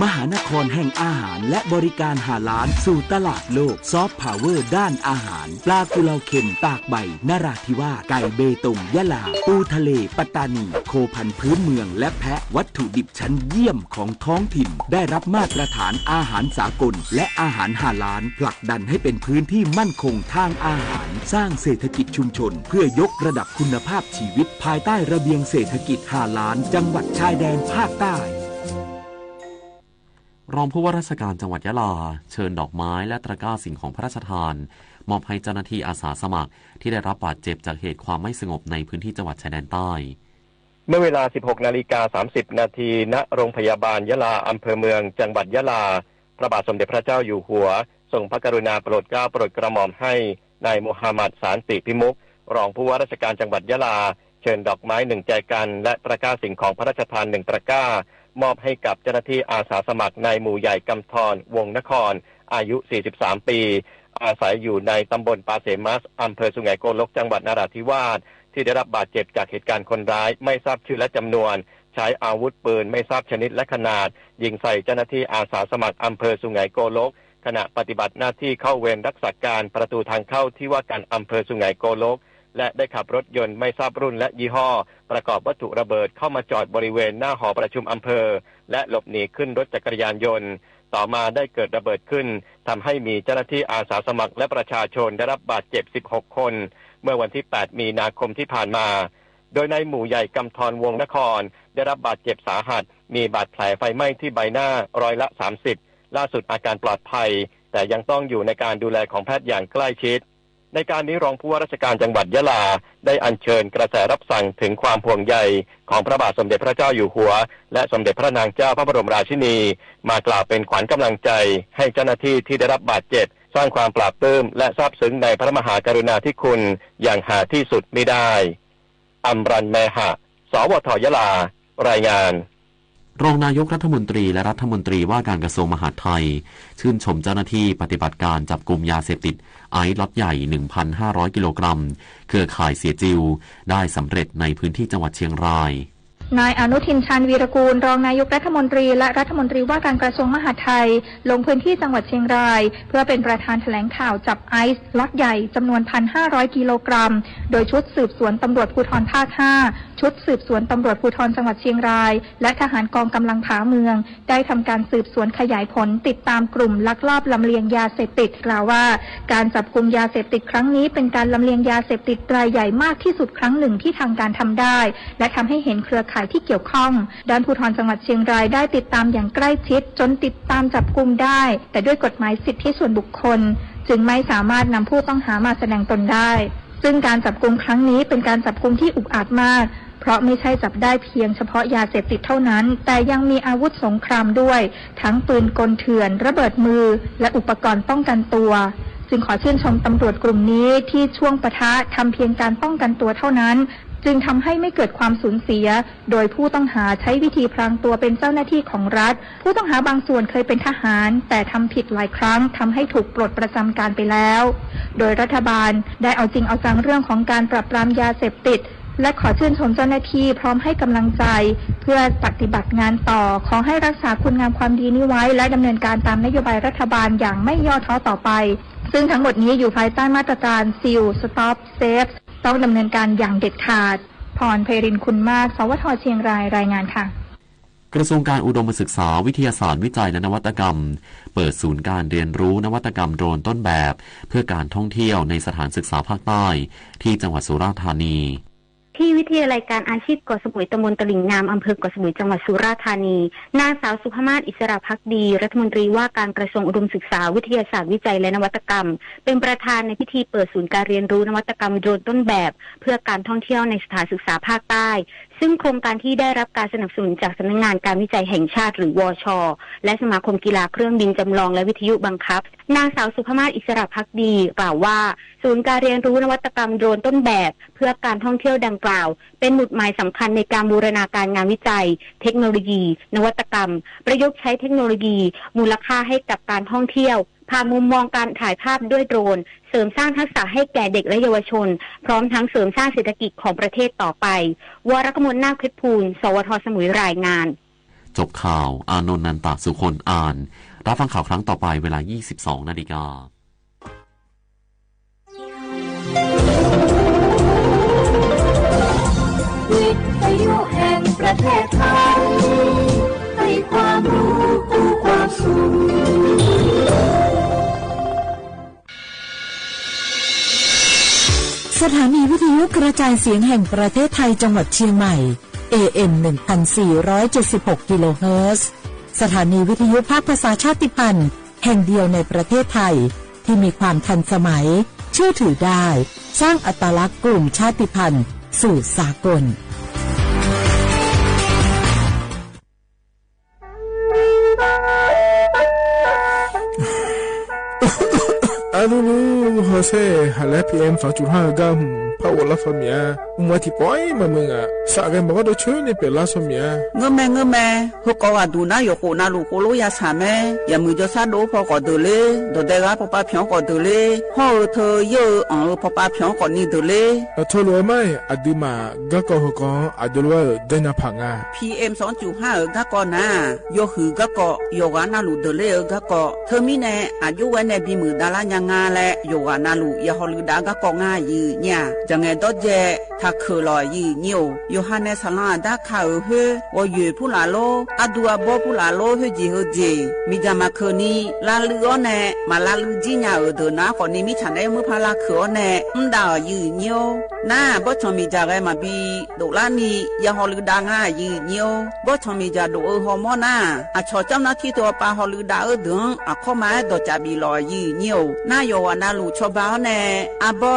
มหานครแห่งอาหารและบริการหาร้านสู่ตลาดโลกซอฟต์พาวเวอร์ด้านอาหารปลากุเลาเค็มตากใบนราธิวาสไก่เบตงยะลาปูทะเลปัตตานีโคพันธุ์พื้นเมืองและแพะวัตถุดิบชั้นเยี่ยมของท้องถิ่นได้รับมาตรฐานอาหารสากลและอาหารหาร้านผลักดันให้เป็นพื้นที่มั่นคงทางอาหารสร้างเศรษฐกิจชุมชนเพื่อยกระดับคุณภาพชีวิตภายใต้ระเบียงเศรษฐกิจหาร้านจังหวัดชายแดนภาคใต้รองผู้ว่าราชการจังหวัดยะลาเชิญดอกไม้และตะกร้าสิ่งของพระราชทานมอบให้เจ้าหน้าที่อาสาสมัครที่ได้รับบาดเจ็บจากเหตุความไม่สงบในพื้นที่จังหวัดชายแดนใต้เมื่อเวลา 16:30 น.ณโรงพยาบาลยะลาอำเภอเมืองจังหวัดยะลาพระบาทสมเด็จพระเจ้าอยู่หัวทรงพระกรุณาโปรดเกล้าโปรดกระหม่อมให้นายมูฮัมหมัดสานติพิมุขรองผู้ว่าราชการจังหวัดยะลาเชิญดอกไม้1ใจกันและตะกร้าสิ่งของพระราชทาน1ตะกร้ามอบให้กับเจ้าหน้าที่อาสาสมัครนายหมู่ใหญ่กำธรวงนครอายุ43ปีอาศัยอยู่ในตำบลปาเสมัสอำเภอสุไหงโกลกจังหวัดนราธิวาสที่ได้รับบาดเจ็บจากเหตุการณ์คนร้ายไม่ทราบชื่อและจำนวนใช้อาวุธปืนไม่ทราบชนิดและขนาดยิงใส่เจ้าหน้าที่อาสาสมัครอำเภอสุไหงโกลกขณะปฏิบัติหน้าที่เข้าเวรรักษาการประตูทางเข้าที่ว่าการอำเภอสุไหงโกลกและได้ขับรถยนต์ไม่ทราบรุ่นและยี่ห้อประกอบวัตถุระเบิดเข้ามาจอดบริเวณหน้าหอประชุมอำเภอและหลบหนีขึ้นรถจักรยานยนต์ต่อมาได้เกิดระเบิดขึ้นทำให้มีเจ้าหน้าที่อาสาสมัครและประชาชนได้รับบาดเจ็บ16คนเมื่อวันที่8มีนาคมที่ผ่านมาโดยนายหมู่ใหญ่กำธรวงนครได้รับบาดเจ็บสาหัสมีบาดแผลไฟไหม้ที่ใบหน้า30%ล่าสุดอาการปลอดภัยแต่ยังต้องอยู่ในการดูแลของแพทย์อย่างใกล้ชิดในการนี้รองผู้ว่าราชการจังหวัดยะลาได้อัญเชิญกระแสรับสั่งถึงความห่วงใยของพระบาทสมเด็จพระเจ้าอยู่หัวและสมเด็จพระนางเจ้าพระบรมราชินีมากล่าวเป็นขวัญกำลังใจให้เจ้าหน้าที่ที่ได้รับบาดเจ็บสร้างความปลาบปลื้มและซาบซึ้งในพระมหากรุณาธิคุณอย่างหาที่สุดมิได้อัมรันแมหะสวทยะลารายงานรองนายกรัฐมนตรีและรัฐมนตรีว่าการกระทรวงมหาดไทยชื่นชมเจ้าหน้าที่ปฏิบัติการจับกุมยาเสพติดไอซ์ล็อตใหญ่ 1,500 กิโลกรัมเครือข่ายเสียจิวได้สำเร็จในพื้นที่จังหวัดเชียงรายนายอนุทินชาญวีรกูลรองนายกรัฐมนตรีและรัฐมนตรีว่าการกระทรวงมหาดไทยลงพื้นที่จังหวัดเชียงรายเพื่อเป็นประธานแถลงข่าวจับไอซ์ล็อตใหญ่จำนวน 1,500 กิโลกรัมโดยชุดสืบสวนตำรวจภูธรภาค 5ชุดสืบสวนตำรวจภูธรจังหวัดเชียงรายและทหารกองกำลังผาเมืองได้ทำการสืบสวนขยายผลติดตามกลุ่มลักลอบลำเลียงยาเสพติดกล่าวว่าการจับกุมยาเสพติดครั้งนี้เป็นการลำเลียงยาเสพติดรายใหญ่มากที่สุดครั้งหนึ่งที่ทางการทำได้และทำให้เห็นเครือข่าย ายที่เกี่ยวข้องด้านภูธรจังหวัดเชียงรายได้ติดตามอย่างใกล้ชิดจนติดตามจับกุมได้แต่ด้วยกฎหมายสิทธิส่วนบุคคลจึงไม่สามารถนำผู้ต้องหามาแสดงตนได้ซึ่งการจับกุมครั้งนี้เป็นการจับกุมที่อุกอาจมากเพราะไม่ใช่จับได้เพียงเฉพาะยาเสพติดเท่านั้นแต่ยังมีอาวุธสงครามด้วยทั้งปืนกลเถื่อนระเบิดมือและอุปกรณ์ป้องกันตัวจึงขอชื่นชมตำรวจกลุ่มนี้ที่ช่วงปะทะทำเพียงการป้องกันตัวเท่านั้นจึงทำให้ไม่เกิดความสูญเสียโดยผู้ต้องหาใช้วิธีพรางตัวเป็นเจ้าหน้าที่ของรัฐผู้ต้องหาบางส่วนเคยเป็นทหารแต่ทำผิดหลายครั้งทำให้ถูกปลดประจำการไปแล้วโดยรัฐบาลได้เอาจริงเอาจังเรื่องของการปราบปรามยาเสพติดและขอชื่นชมเจ้าหน้าที่พร้อมให้กำลังใจเพื่อปฏิบัติงานต่อขอให้รักษาคุณงามความดีนี้ไว้และดำเนินการตามนโยบายรัฐบาลอย่างไม่ย่อท้อต่อไปซึ่งทั้งหมดนี้อยู่ภายใต้มาตรการซีลสต็อปเซฟต้องดำเนินการอย่างเด็ดขาดพรไพรินทร์คุณมากสวทเชียงรายรายงานค่ะกระทรวงการอุดมศึกษาวิทยาศาสตร์วิจัยและนวัตกรรมเปิดศูนย์การเรียนรู้นวัตกรรมโดรนต้นแบบเพื่อการท่องเที่ยวในสถานศึกษาภาคใต้ที่จังหวัดสุราษฎร์ธานีที่วิทยาลัยการอาชีพเกาะสมุยตำบลตลิ่งงามอำเภอเกาะสมุยจังหวัดสุราษฎร์ธานีนางสาวสุภมาศอิสระภักดีรัฐมนตรีว่าการกระทรวงอุดมศึกษาวิทยาศาสตร์วิจัยและนวัตกรรมเป็นประธานในพิธีเปิดศูนย์การเรียนรู้นวัตกรรมโดรนต้นแบบเพื่อการท่องเที่ยวในสถานศึกษาภาคใต้ซึ่งโครงการที่ได้รับการสนับสนุนจากสำนักงานการวิจัยแห่งชาติหรือวช.และสมาคมกีฬาเครื่องบินจำลองและวิทยุบังคับนางสาวสุภมาศอิสระภักดีกล่าวว่าศูนย์การเรียนรู้นวัตกรรมโดรนต้นแบบเพื่อการท่องเที่ยวดังกล่าวเป็นหมุดหมายสำคัญในการบูรณาการงานวิจัยเทคโนโลยีนวัตกรรมประยุกต์ใช้เทคโนโลยีมูลค่าให้กับการท่องเที่ยวผ่านมุมมองการถ่ายภาพด้วยโดรนเสริมสร้างทักษะให้แก่เด็กและเยาวชนพร้อมทั้งเสริมสร้างเศรษฐกิจของประเทศต่อไปวรกมลนาคเพชรพูนสวทสมุยรายงานจบข่าวอานนท์นันตสุคนอ่านรับฟังข่าวครั้งต่อไปเวลา 22:00 น.วิทยุแห่งประเทศไทยให้ความรู้คู่ความสุขสถานีวิทยุกระจายเสียงแห่งประเทศไทยจังหวัดเชียงใหม่ AM 1476 กิโลเฮิรตซ์สถานีวิทยุภาคภาษาชาติพันธุ์แห่งเดียวในประเทศไทยที่มีความทันสมัยเชื่อถือได้สร้างอัตลักษณ์กลุ่มชาติพันธุ์สู่สากลAlulu Jose hala PM 2.5 gam pa wala famia umati poi mamenga sa ga mo do chune pe la somia ngame ho ko ga du na yo ko na lu ko lo ya sa me ya mu jo sa do pho ko do le do de ga papa phyon ko do le ho tho yo papa phyon ko ni do le tho lo mai adima ga ko ho ko adulwa de na phanga PM 2.5 ga ko na yo hu ga ko yo ga na lu do le ga ko tho mi ne ayu wa ne bi mu da la nya nga le yo ga na lu ya ho lu da ga ko nga yi nya jang e do je tha khu lo yi nyo Yohane sala da kha he wo yue pu la lo adua bo pu la lo he ji ho ji mi ja ma kho ni la lu o ne ma la lu ji nya o do na ko ni mi chan ne mu pha la kho ne nda yi nyo na bo chon mi ja ga ma bi do la ni ya ho lu da nga yi nyo bo chon mi ja do ho mo na a cho cham na thi to pa ho lu da o do a kho ma do cha bi lo yi nyo na yo wa na lu cho ba ne a bo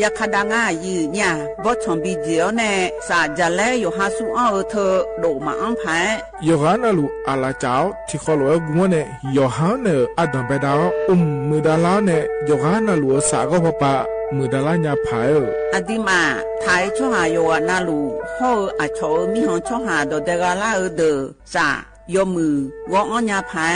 ya kha da nga yi nya bo chon bi ji o ne sa ja le yo ha su a o tho do ma an pha yo ga na lu ala chao thi kho lo gu ne yo ha ne adam be da mu da la ne yo ga na lu sa go pa mu da la nya pha adima thai cho ha yo na lu ho a cho mi hon cho ha do de ga la de sa yo mu wo on nya pha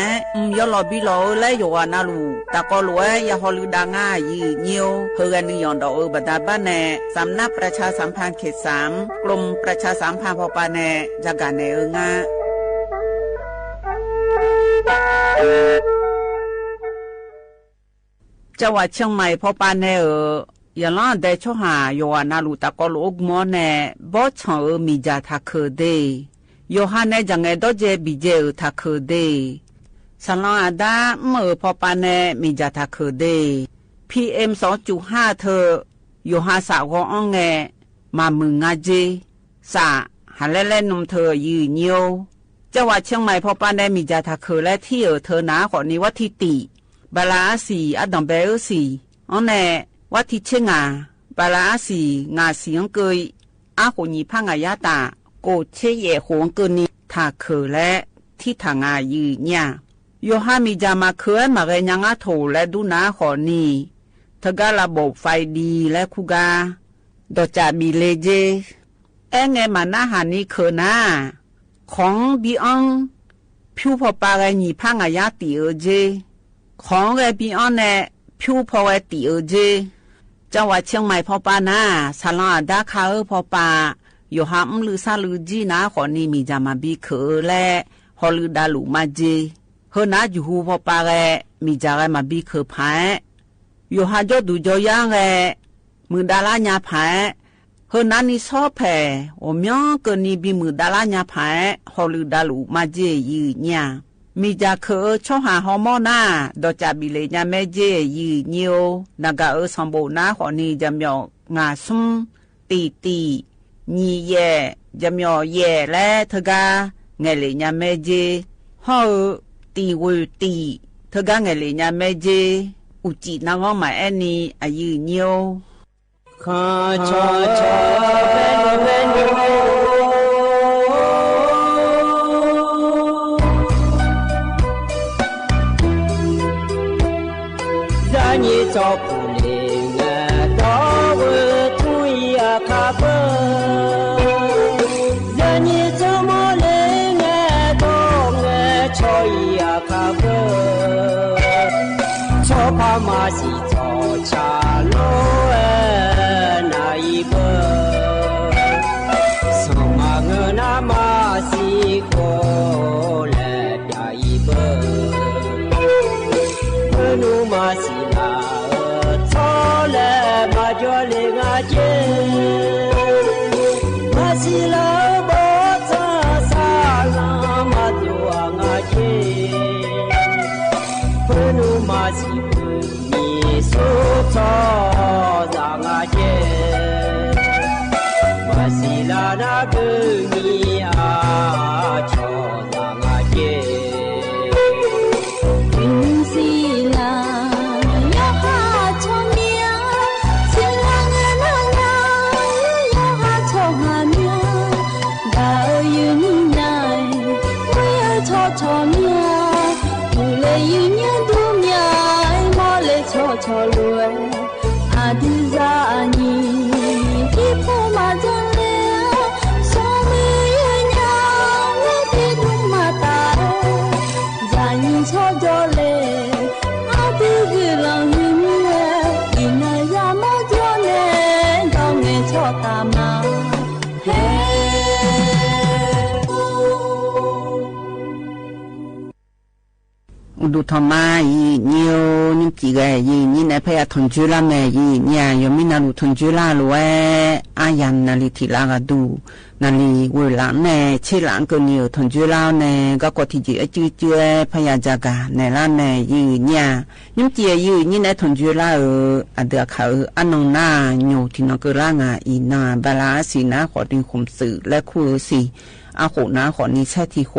yo lo bi lo le yo na lu ta ko lo ya ho lu da nga yi nyo ho ga ni yon do ba da ba ne สำนักประชาสัมพันธ์เขต3กรมประชาสัมพันธ์พปาแนจักกะเนงาจังหวัดเชียงใหม่พปาแนยะลาได้ชหาโยนาลูตะกอลอกมอแนบ่ชอมีจาทะเคเดโยฮาเนจังไงดอเจบิเจทะเคเดสลาดาเมอพปาแนมีจาทะเคเด PM 2.5 เธอโยฮาสาวองแงมามึงงาเจสาห หันเล่นนมเธอยืนเยียวจังหวัดเชียงใหม่พอปานได้มีจาทาเคอและที่เธอหนาขอนี้วัดทิติบาลาสีอดอมเบลสีอันแน่วัดทิเชงาบาลาสีงาเสียงเกยอาโหนีพังอายาตาโกเชเยหวงเกินนี้ทาเคอและที่ทางายืนเนี่ยโยฮามีจามาเคยมาเรียนยังอาโถและดูนาขอนี้เธอก็ระบบไฟดีและคูกาดอจาบีเลเจไงมาหน้าหานี้เคอหน้าของบีอังผิวพอปาไงหนีพังอายาตีเจของไงบีอังเนี่ยผิวพอไงตีเจจังหวัดเชียงใหม่พอปานาสาลาดาคาพอปาอยู่หามลือซาลือจีนาขอนี้มีจามาบีเคอและฮอลือดาลุมาเจเฮนาอยู่หูพอปาแกมีจาไงมาบีเคอพายอยู่หาจอดูจอยังแกมือดาลาญาพายเฮนานี่ชอบแผ่โอมยองเกินนี่บีมือดาลาญาพายฮอลือดาลุมาเจยืเนี่ยมีจาเคอชอหาฮอมอนาดอจาบิเลญาแม่เจยืเนียวนากาสมบูนาขอนี้จำยองาซุมตีนีเย่จำยอเย่และเธอกาไงเลยญาแม่เจฮอตีวตีเธอกาไงเลยญาแม่เจอุจินางอมาแอนี่อายืเนียวข้าชอเป็น你找不灵啊，到我土呀卡不，让你怎么灵啊，到我草呀卡不，草怕马西找茶路啊那一个，什么我那马西过来呀一个，我努马西。จอเลงาเจมาสิลาบอซาซาลามาตัวงาเจเพิ่นูมาสิมีสุทอซางาเจมาสิลานาเกมีอาชอซางาเจอินสิลายาฮาชอเนีย错命，不来有年多命，莫来错错路，阿弟咋你，地铺马真嘞，上没有娘，我地都马大，咋你错着嘞，阿弟个人有命，一那呀莫着嘞，当年错大妈，嘿。ดูทำไมเนี่ยนี่จีเกยนี่ในพยาทนจุลาเมยเนี่ยยมินาลุทนจุลาลุเออายันนาลิทิลากาดูนาลีเวลาเนเชลังก็เนี่ยทนจุลาเนก็กติจีจื้อพยาจากาในร้านเนเนี่ยนี่จีนี่ในทนจุลาอเดือเขาอันนงนาอยู่ที่นกร่างอีนาบาลาสีนาขอดินขมสื่อและคู่สีอาโขนาขอนี้ใช่ที่โค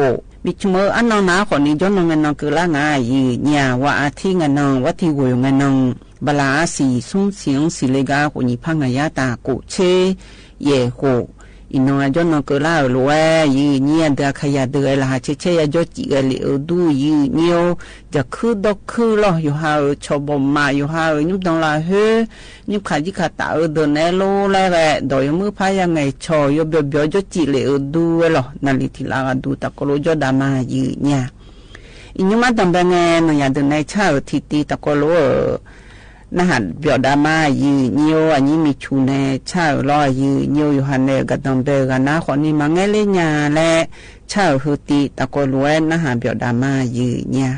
บิชมืออันนองนาขอนี้ย้อนนองเงินนองเกล้างายเนี่ยว่าอาทิเงินนองวัดที่วงเงินนองบลาสีสุ่มเสียงสิเลกาขอนี้พังยาตาโกเชเยโคอินองย้อนนองเกล้าลวยเนี่ยเดือขยะเดือละเชเชยจจิเอลิดูเนี่ยจะคือดอกคือหรออยู่หาชอบมาอยู่หายุบดองละเฮยุบขาจิขาตาเดินแนโลแล้วแหละดอยมือพายังไงชอยบเบียวจจิเลดูหรอนาลิทิลาดูตะโกโลจดามาเนี่ยอินุมาตังเบงเงินอย่าเดินในชาทิติตะโกโลนะฮะเบียวดามาเนี่ยอันนี้มีชูเนชาลอยเนี่ยอยู่หันเนกัตังเบกันนะคนนี้มาเงเลญาและชาฮือติตะโกโลนะฮะเบียวดามาเนี่ย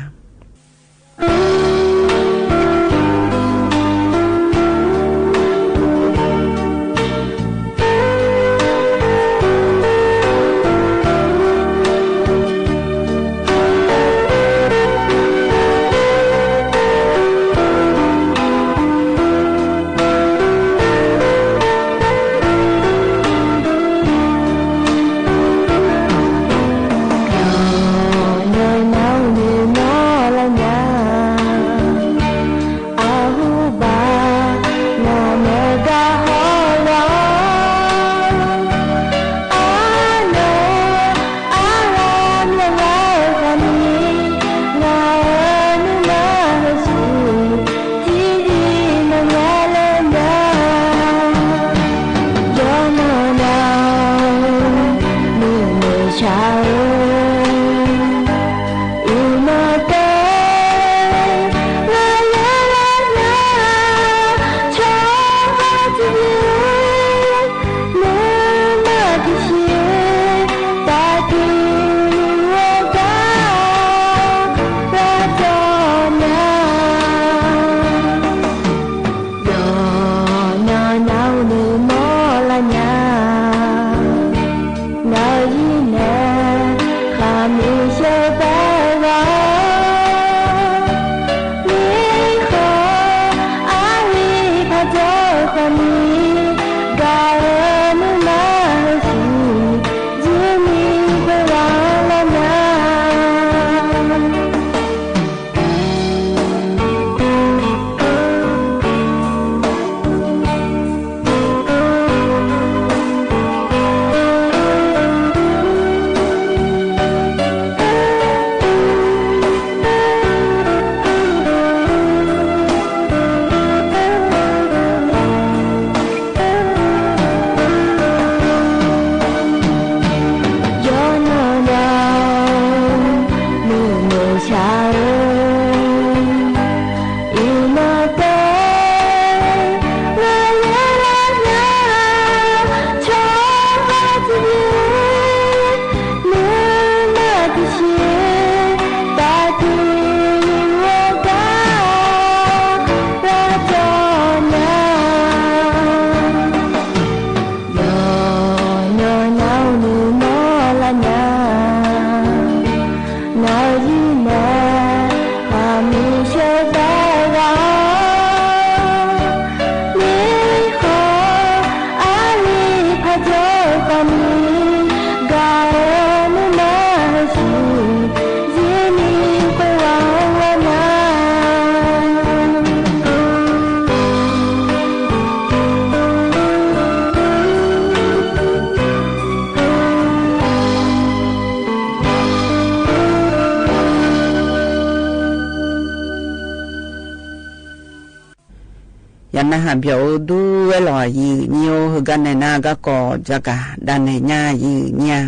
ยันนะหาเบียวดูเวลายืนโยคือกันในนาก็ก่อจะกะดันในหน้ายืนเนี่ย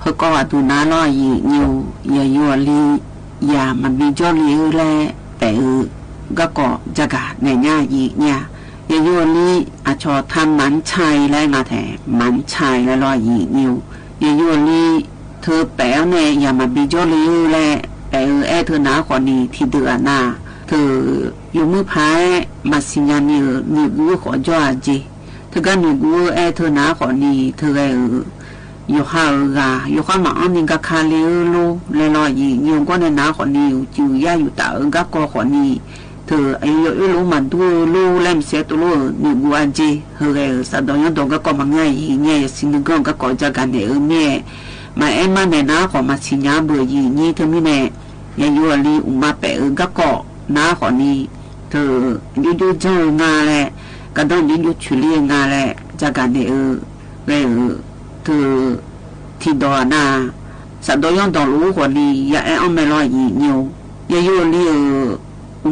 คือก็ว่าดูน้าลอยยืนโยอย่ายัวลีอย่ามันมีจ้อลีแลแต่ก็ก่อจะกะในหน้ายืนเนี่ยอย่ายัวลีอาชอทำมันชัยและนาแถมันชัยและลอยยืนโยอย่ายัวลีเธอแป๋วเนี่ยอย่ามันมีจ้อลีแลแต่เธอหน้าคนนี้ที่เดือหน้าเธออยู่มือพายมาสิญญาณนี่กูขอจ้าจีเธอก็นี่กูเธอหน้าคนนี้เธออยู่ข้าวอยู่ข้าวหมาอันนี้ก็คาเลี้ยวลูเลยลอยอยู่ก็ในหน้าคนนี้อยู่ย่าอยู่ตาก็กอคนนี้เธออายุรู้มันดูลูเล่มเสียตัวลูนี่กูอันจีเฮ้ยสัตว์ยังโดนก็มาง่ายเนี่ยสิ่งก็ก่อจะกันเนี่ยเนี่ยมามาในหน้าของมาสิญญาเบื่อนี่เธอไม่แน่ยังอยู่ลีมาเปก็ก่อน้าคนนี้เธออยู่เจองานแหละก็ต้องอยู่ชุลีงานแหละจากการเนี่ยเธอที่ดอนาสัตว์ยังต้องรู้คนนี้อย่าเอาไม่ลอยอยู่อย่าอยู่ลี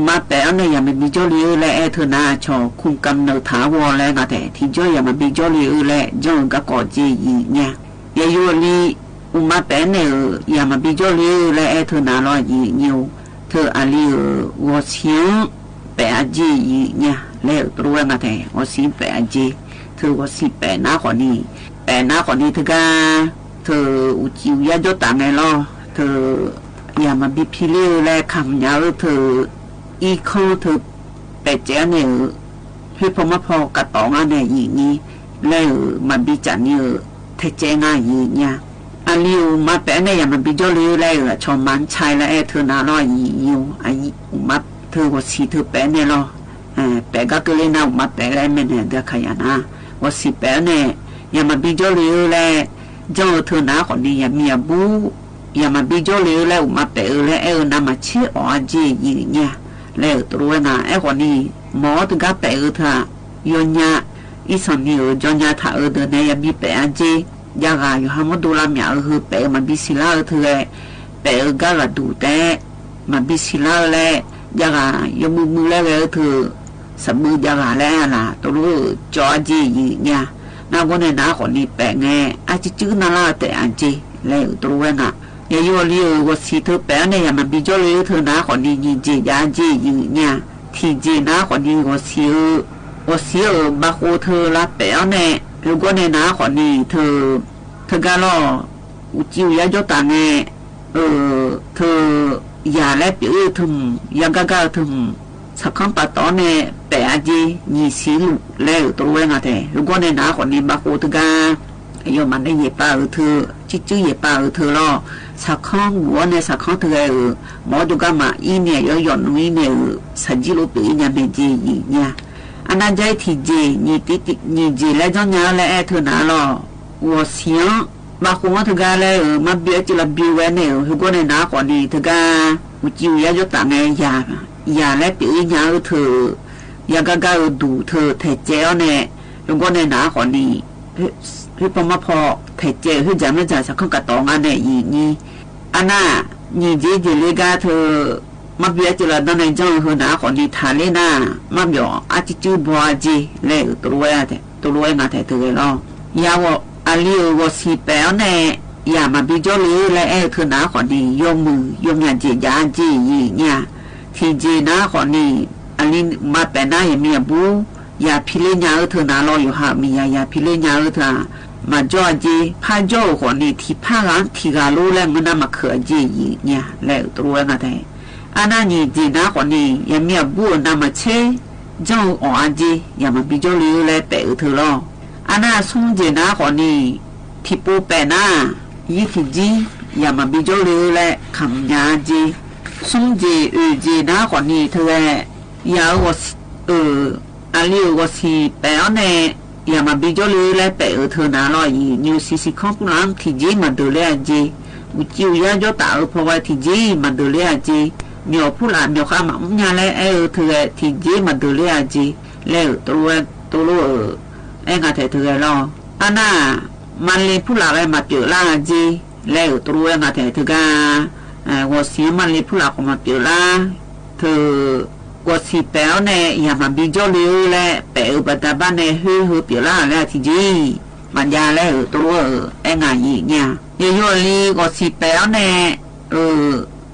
มาแปะเนี่ยอย่ามันมีเจ้าลีและเธอหน้าชอคุมกำเนิดถาวรแล้วนะแต่ที่เจ้าอย่ามันมีเจ้าลีและเจ้าก็ก่อจีเนี่ยอย่าอยู่ลีมาแปะเนี่ยอย่ามันมีเจ้าลีและเธอหน้าลอยอยู่เธออาลี我想แปะจีเนี่ยแล้วตัวนะแต่我想แปะจีเธอ我想แปะหน้าคนนี้แปะหน้าคนนี้เธอก็เธออุจิวยาโยตังไงล่ะเธออย่ามาบิพิเลและคำยาวเธออีกข้อเธอแปะเจ้าเนี่ยพี่พมาพอกระตองอันเนี่ยอย่างนี้แล้วมาบิจันเนี่ยเธอเจ้าง่ายเนี่ยอาลีมาแปะเนี่ยอย่ามาบิจอลีแล้วชมมันชายและเธอน่าร้อยอยู่ไอ้มาเธอว่าสีเธอแปะเนี่ยล่ะแปะก็เลยน่ามาแปะแล้วไม่เนี่ยเดี๋ยวขยันนะว่าสีแปะเนี่ยอย่ามาบิจอลีแล้วเจ้าเธอหน้าคนนี้อย่ามีบูอย่ามาบิจอลีแล้วมาแปะแล้วน่ามาเชื่ออ๋อจีเนี่ยแล้วตัวน่ะคนนี้หมอถึงก็แปะเธอยนยาอีสานนี่จนยาถ้าเดินเนี่ยอย่ามีแปะจียากอยู่ห้ามดูลำยาเปมันบิสิลาเธอเปก็ระดูแต่มันบิสิลาแล้วยากยมือแล้วเธอสมือยากแล้วล่ะตัวจอจีเนี่ยน่าก็ในหน้าคนนี้แปะไงอาจจะจื้อน่าละแต่อันจีแล้วตัวน่ะ也有理由我洗头白呢，也蛮比较理由头拿好的年纪年纪有呢，体检拿好的我洗耳把火头拉白呢，如果你拿好的头干了，我就也就当呢，头也来表头也个头。สักครั้งปัดตอนเนี่ยแปะจีนี่สีลุแล้วตัวเองอะไร如果你拿คนนี้มาโคตรกาโยมันได้เย็บป้าเธอจิ๊เย็บป้าเธอล่อสักครั้งหัวเนี่ยสักครั้งเธอหมอดูกามาอีเนี่ยย้อนนุ่ยเนี่ยสัจจิลุปีเนี่ยเป็นจีเนี่ยอันนั้นใจที่จีนี่ตินี่จีแล้วจังเนี่ยแล้วเธอหนาล่อ我想มาโคตรกาแล้วมาเบี้ยจีละบิวเนี่ย如果你拿คนนี้เธอกา我就也就当ไงยาอย่าและปีญาเธอยากกะดูเธอเทเจอเนี่ย如果你拿คนนี้คือพอมาพอเทเจคือจะไม่จ่ายสักข้อกระตองอันเนี่ยอีนี่อันน่ะนี่เจเลยกาเธอมาเบียจิละตอนในจังเธอ拿คนนี้ทาเลน่ะมาเบียอาจิจูบัวจีเลยตัวเองอะเธอเลยเนาะยาวอาลีวสีเปลเนี่ยอย่ามาบิจลีและเธอ拿คนนี้ยงมือยงงานจียาจีอีเนี่ยที่เจน่าคนนี้อันนี้มาเป็นน้าอย่างมีบูอย่าพิเลญาเธอน่ารออยู่หามีอย่าพิเลญาเธอมาจ่อเจพาจ่อคนนี้ที่พาหลังที่กาลูแล้วมันน่ามาเขือเจอีเนี่ยแล้วตัวนั่นแหละอันนั้นนี่เจน่าคนนี้อย่างมีบูน่ามาเชจ่ออ่อนเจอย่ามาบิจลีและเปเธอรออันนั้นส่งเจน่าคนนี้ที่ปูเป็นน้ายี่สิบจีอย่ามาบิจลีและคำยาเจส่งเจเจน่าคนนี้เธอยาว่าอันนี้ว่าสิเปล่าเนี่ยอย่ามาบิจลีและเปเธอน่ารออีนิวซีคอมพลังที่เจมาดูแลเจวิจิวยาจตาเพราะว่าที่เจมาดูแลเจมีผู้หลานมีข้ามาอุ้มยาและเธอที่เจมาดูแลเจแล้วตัวเอ็งอะไรเธอรออันน่ะมันเลยผู้หลานมาเจอล่าเจแล้วตัวเอ็งอะไรเธอว่าเสียมันเลยผู้หลานมาเจอล่าเธอว่าสิเปล่าเนี่ยอย่ามาบิจลีและเปล่าบัดบ้านเนี่ยฮือเปล่าแล้วที่จีมันยาแล้วตัวเอ็งอะไรเนี่ยโยลีว่าสิเปล่าเนี่ย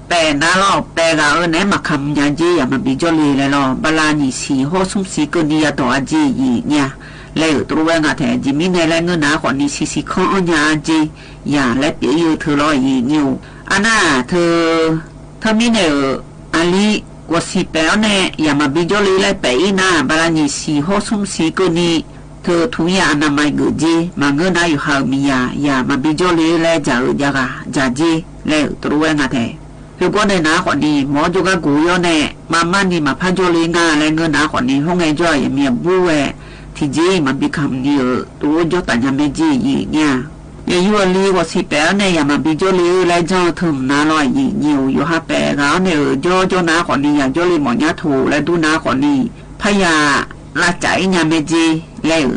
แปะน่าล่อแปะเราเนี่ยมาคำยาจีอย่ามาบิจลีเลยล่ะบาลานี่สีหัวสุ่มสีก็นี่ตัวจีเนี่ยแล้วตัวเอ็งอะไรจีมีเนี่ยแล้วเงินหนาคนนี้สีข้อญาจีอย่าและเปลี่ยนเธอรออีนิวอันน่ะเธอมีเนี่ยอันนี้ว่าสิเปล่าเนี่ยอย่ามาบิจลีและไปน่ะบาลานี่สีหัวสุ่มสีก็นี่เธอทุกอย่างน่ะไม่กุจีมาเงินน่ะอยู่หามีอย่ามาบิจลีและจ่าจีแล้วตัวเองอะไร如果你拿คนนี้หมอจุกกูยอเนี่ยมันนี่มาพันจลีงาและเงิน拿คนนี้ห้องไอ้จ่อยมีบัวที่จีมันบิคำนี้ตัวจตันยังไม่จีเนี่ยอยู่ลีว่าสิเปล่าเนี่ยอย่ามาบิจลีและจ่อถึงน่ารอยอยู่หาแปะแล้วเนี่ยจ่อ拿คนนี้อย่าจ่อลีหมอยาถูและดู拿คนนี้พยาลาใจยังไม่จีแล้ว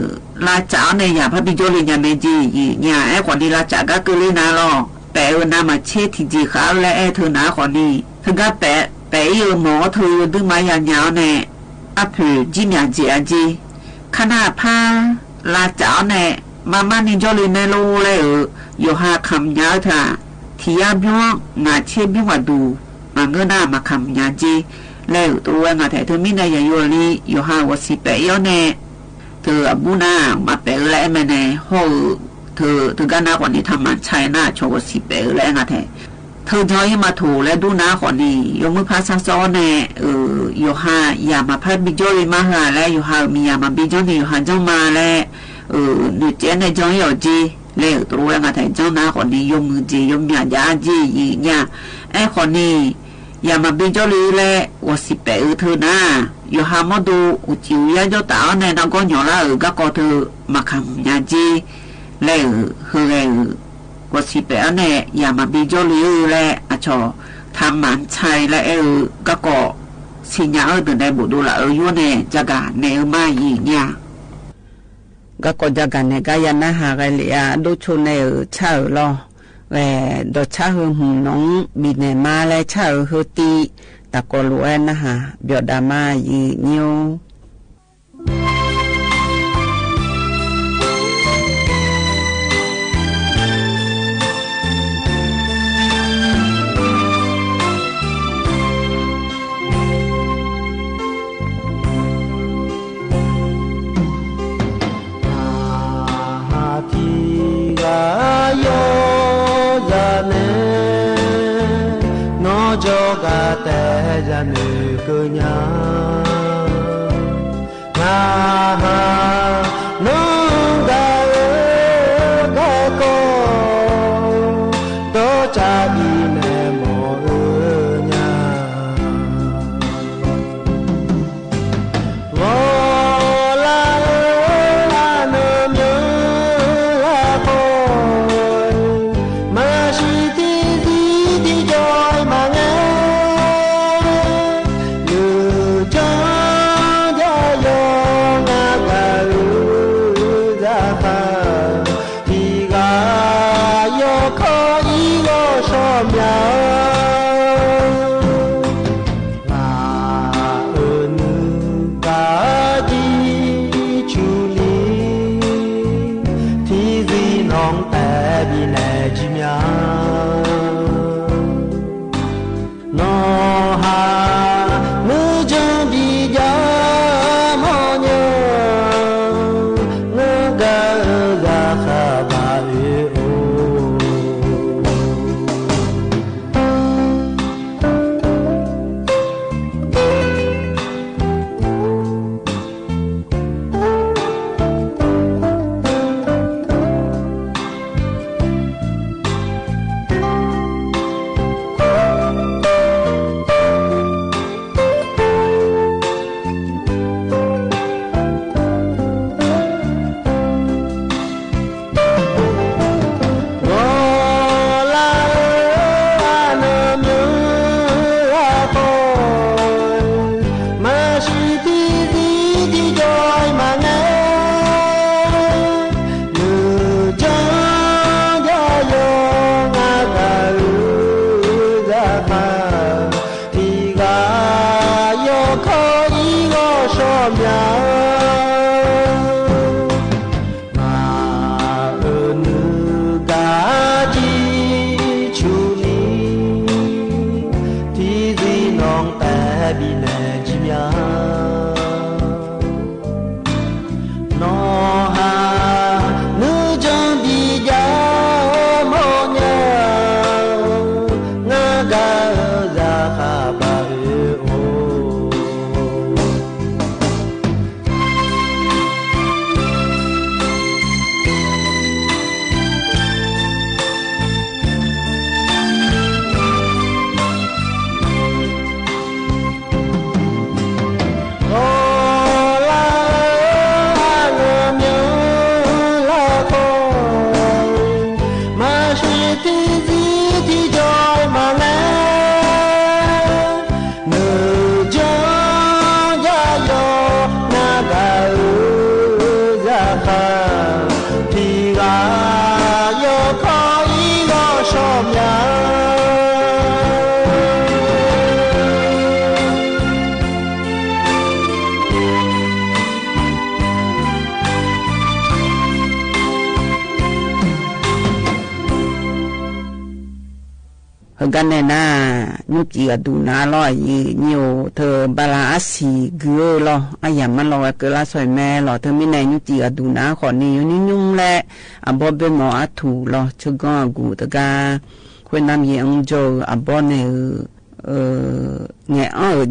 ลาจ้าเนี่ยอย่าพันบิจลียังไม่จีเนี่ยไอ้คนนี้ลาจาก็คือลีน่ารอแปะน้ามาเช็ดที่จีขาและเธอหนาคนนี้เธอก็แปะอยู่หมอเธอดึงมายาวๆเนี่ยอัพจีเมียจีขนาดผ้าลาจ้าเนี่ยมันนี่จอลีไม่รู้เลยอยู่หาคำยาวเธอที่ยาบิวงาเช็ดบิวดูมันก็น่ามาคำยาจีแล้วตัวงาแต่เธอไม่ได้ยังอยู่ลีอยู่หาว่าสิแปะอยู่เนี่ยเธอบุญนามาแปะแล้วแม่เนี่ยโหเธอก็น่าคนนี้ทำมันใช่น่าโชว์สิเปอแล้วนะแท้เธอจอยมาถูและดูน้าคนนี้ยกมือพัดซ้อนเนี่ยอยู่หาอย่ามาพัดบิจลีมาหาแล้วอยู่หามีอย่ามาบิจลีอยู่หาจ้องมาแล้วดูเจนในจ้องอยู่จีแล้วตัวนะแท้จ้องน้าคนนี้ยกมือจียกมียาจีเนี่ยไอ้คนนี้อย่ามาบิจลีแล้วว่าสิเปอเธอหน้าอยู่หามาดูอุจิวยาเจ้าตาเนี่ยน้องก็หย่อละก็เธอมาคำยาจีแล้วว่าสิเปล่าเนี่ยอย่ามาบิจลีและชอทำมันใช่และก็สิญญาตื่นได้บุดูละอยู่เนี่ยจักรเนี่ยมาอีเนี่ยก็จักรเนี่ยก็ยันนะหากันเลยดูชุนเนี่ยเช่าลอดเช่าหูน้องบินเนี่ยมาและเช่าหูตีตะกลัวนะฮะเบียดามาอีนิว cho cả té ra nữ cơ nhà nga ha nung ga ga cô đó cha đi nè mò nhà vô la nơ nhớ la cô mà chỉ đi rồi mà nghe như cho ra yo nga ga ra pha thì ga yo khó ý lo so nhau là ơn cả chi chú lý thì gì nong té bị lệ chi nhau nó ha nữ chân đi ra mò nhớ ngơ ga ra khá bà ôกันเนี่ยนะยุจีก็ดูน่าร้อยอยู่เธอบาลาสีเกลือหรอไอ้ยามันรอเกลือสวยแม่หรอเธอไม่แน่ยุจีก็ดูน่าขอนี่อยู่นี่ยุ่งแหละอ่ะบ่เป็นหมออัถูหรอชะก้อกูตะกาคนน้ำยังโจอ่ะบ่เนี่ยไง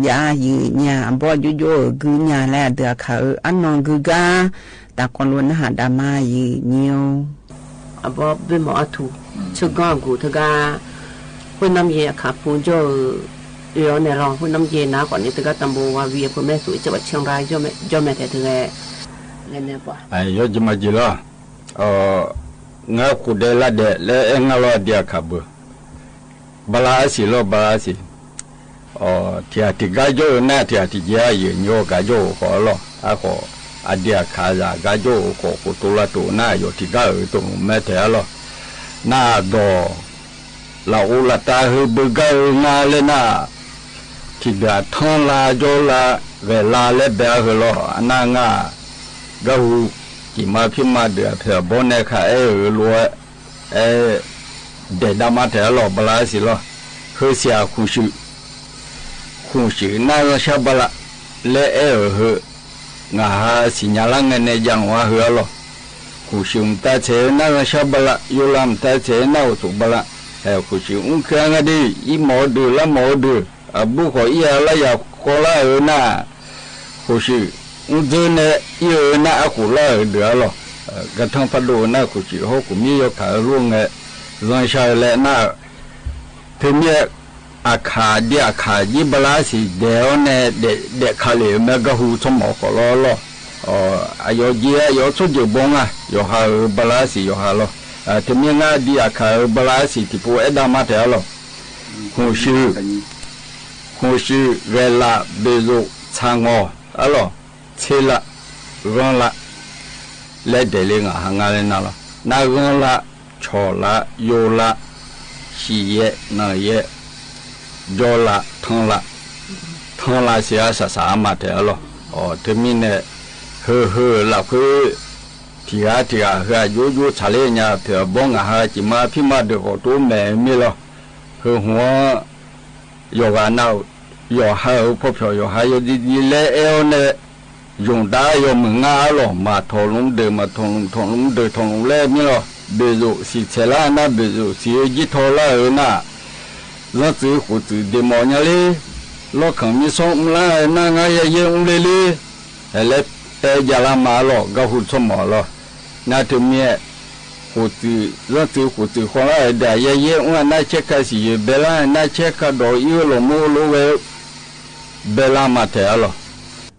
ยาอยู่เนี่ยอ่ะบ่อยู่กูเนี่ยแหละเดือเขาอันนองกูกาตาคนล้วนหาดามาอยู่เนี่ยอ่ะบ่เป็นหมออัถูชะก้อกูตะกาคนน้ำเย็นขับพูนโจเดี๋ยวเนี่ยรอคนน้ำเย็นนะก่อนนี้ตะกัตำบูว่าเวียคนแม่สวยจังหวัดเชียงรายเจ้าแม่แต่เธอเนี่ยป่ะไอ้ยอดมาจีละงาขุดเดละเดและเอ็งละเดียขับบลาสิโลบลาสิที่อาทิกาโยน่าที่อาทิเจียยืนโยกาโยขอละขออาเดียขาจากาโยขอกุตุละตัวน่าโยที่กาตรงแม่แต่ละน่าดอla ula ta hu bugal na le na ti da thon la jo la ve la le ba ho lo ana nga ga hu ki ma phi ma de the bo ne kha lo de da ma the lo bla si lo hu sia khu shi na lo sha bala le hu nga ha si nya la ne jang wa hu lo khu shi ta che na lo sha bala yu lam ta che na tu bala ku shi un ka nga di i mo du la mo du abu ko iya la ya ko la na ku shi un de ne i na ku la de lo ga thang pa do na ku shi ho ku mi yo ka lu nge zon sha le na te mi akha di akha ji bala si de ne de kha le me ga hu so mo ko lo ayo ji ayo so je bon yo ha bala si yo ha lo te mi nga di akha bala si tipo eda ma te lo ku shi re la bezo chango alo chela ron la le de le nga hanga le na lo na ron la cho la yo la shi ye na ye jo la thong la sia sa sa ma te lo te mi ne he la ku tia ha yo cha le nya te bong ha ji ma phi ma de ko to me mi lo he ho yo ga na yo ha po phyo yo ha yo di le e o ne dùng đá yo mừng ngã lo mà thò lúng de mà thong lúng de thong lúng le mi lo be zo si chela na be zo si ji tho la na lo zi hu zi de mo nya le lo khang mi so la na nga ye ye un le le te ja la ma lo ga hu so mo lo na te mi hu zi lo zi hu zi ho la da ye ye un na che ka si ye be la na che ka do yu lo mo lo we be la ma te lo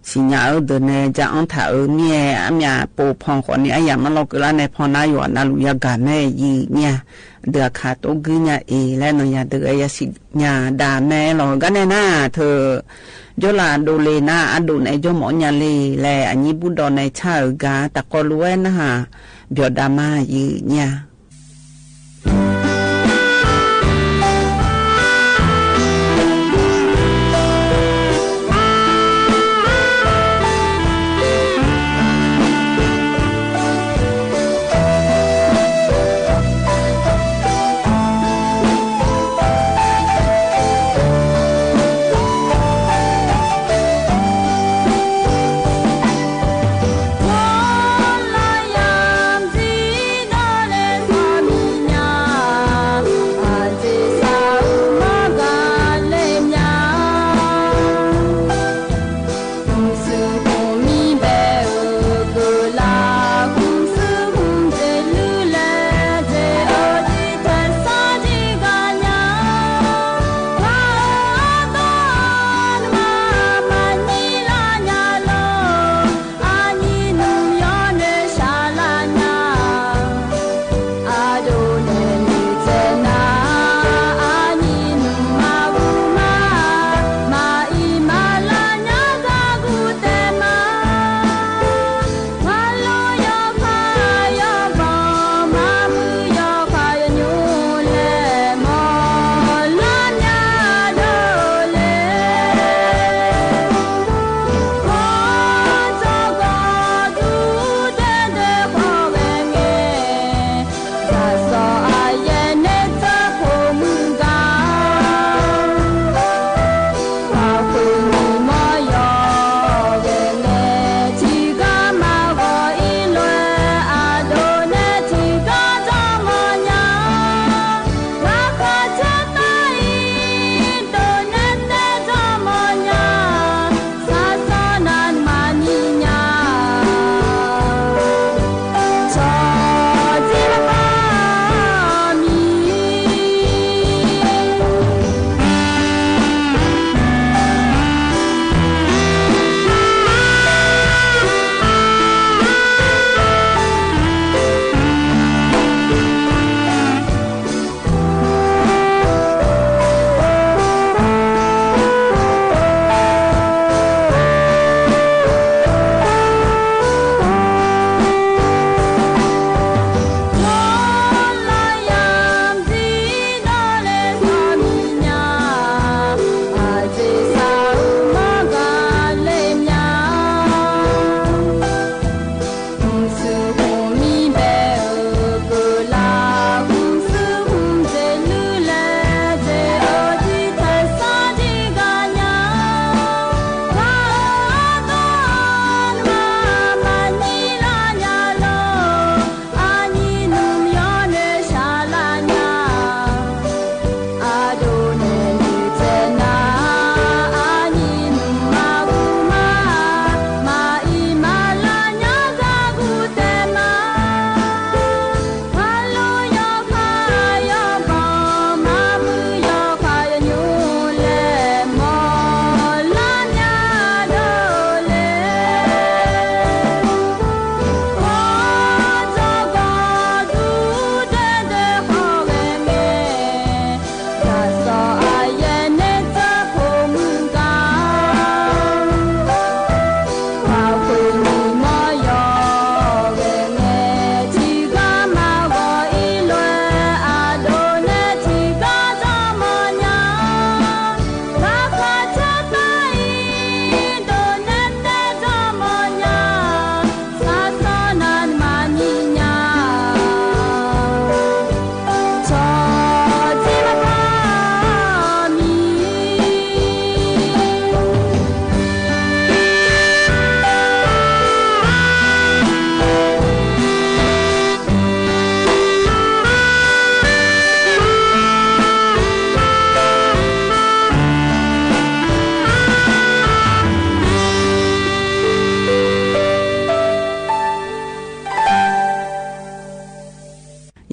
สิญาเดินจะอันถ่าเนี่ยอามีปูพองคนนี้ไอ้ยามันเราก็แล้วในพอนาอยู่นาลุยากันแม่ยีเนี่ยเดือขาดตัวกืเนี่ยและนอยาเดือยาสิญาด่าแม่เราก็แน่น่าเธอยลาดูเลน่าอดุในยหมอยาลีแลอันนี้บุดอนในชาเอกาตะกอล้วนนะฮะเบียดามายีเนี่ย我来养鸡那嘞。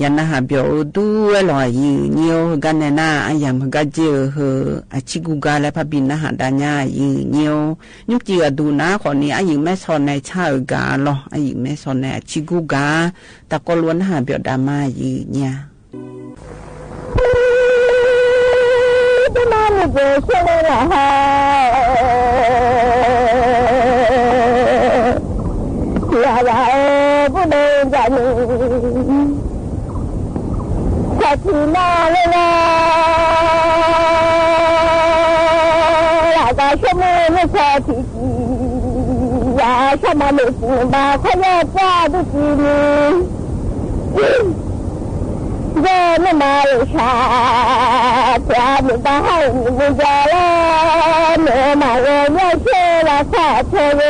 ยันนะหาเบียวดูลอยยืเนียวกันแน่น่าอายามก็เจอเฮอชิกุกาและพะบินนะหาดาญายืเนียวยุกจีอดูนะขอนี้อายิงแม่ซอนในชาอกาลออายิงแม่ซอนในชิกุกาตะก็ล้วนหาเบียวดามายืเนี่ยจะมาไม่เจอใช่ไหมล่ะฮะอย่าอย่าผู้เดินจากนี้จะที่หน้าเลยนะหลักการชั่วโมงไม่พอที่อย่าชอบมาไม่จริงมาเขาแยกจ้าด้วยจริงเดินไม่มาเลยชาจะไม่ได้ให้ไม่จะแล้วเมื่อมาเรื่องไม่เชื่อละข้าเธอไม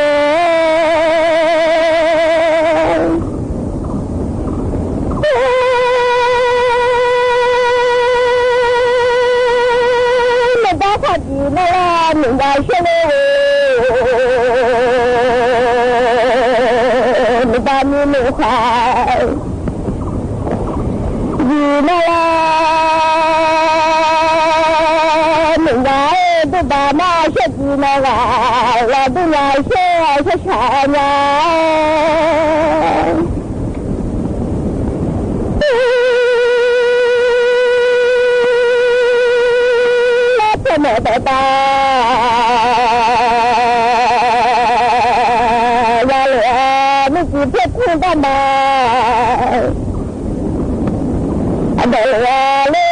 ่ได้พอดีนะล่ะไม่ได้เชื่อเลยไม่ได้มีมือขวาอยู่นะล่ะไม่ได้ดูบ้ามาเชื่อดีนะล่ะเราดูยายเชื่อช้าๆนะแม่ตาตาอย่าเลยไม่กี่เพื่อนคุณตามาเดี๋ยวเลย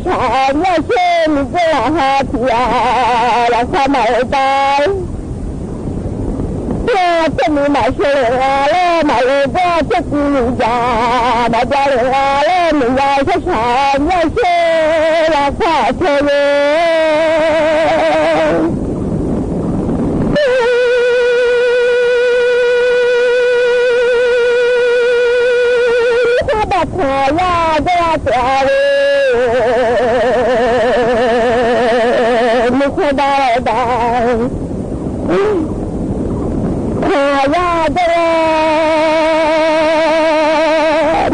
ช้าๆเนี่ยเชื่อมีเจ้าหาที่รักษาไม่ได้จะมีหมายเชื่อแล้วหมายเลยก็จะกินยาหมายจะเลยแล้วมียาช้าๆเนี่ยเชื่อรักษาเธอถ้าแบบหายาจะจะไม่เคยได้หายาเด้อ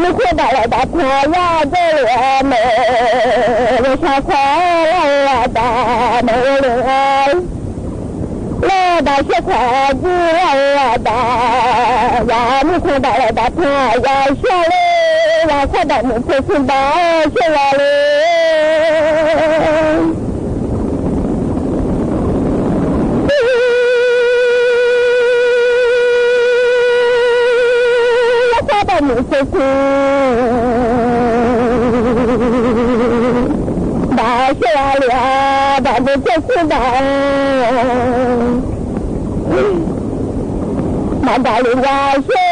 ไม่เคยได้แบบหายาเด้อเมื่อชาควาละดาเมื่อเลยละดาชาควาจีละดายาไม่เคยได้แบบหายาเชื่อเลยว่าเขาได้ไม่เคยคุณบ้าเชื่อเลยไม่ใช่คือบ้าเชื่อเลยบ้าไม่ใช่คือบ้ามาได้เลยว่าเชื่อ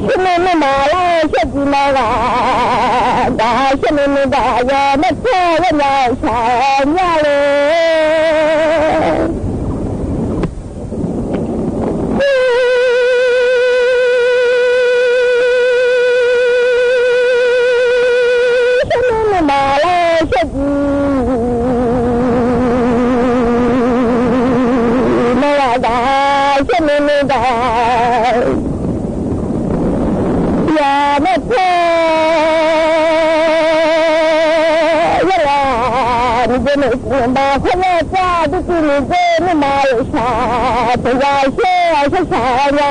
ฉันไม่มาแล้วฉันจะมาได้ฉันไม่ได้ยังไม่เชื่อว่าเราใช่เลยอย่าไม่เพ้อเวลาไม่จะไม่เชื่อมาคนแรกจ้าที่กินเจไม่มาเลยชาแต่ยายเชื่อช้าๆนะ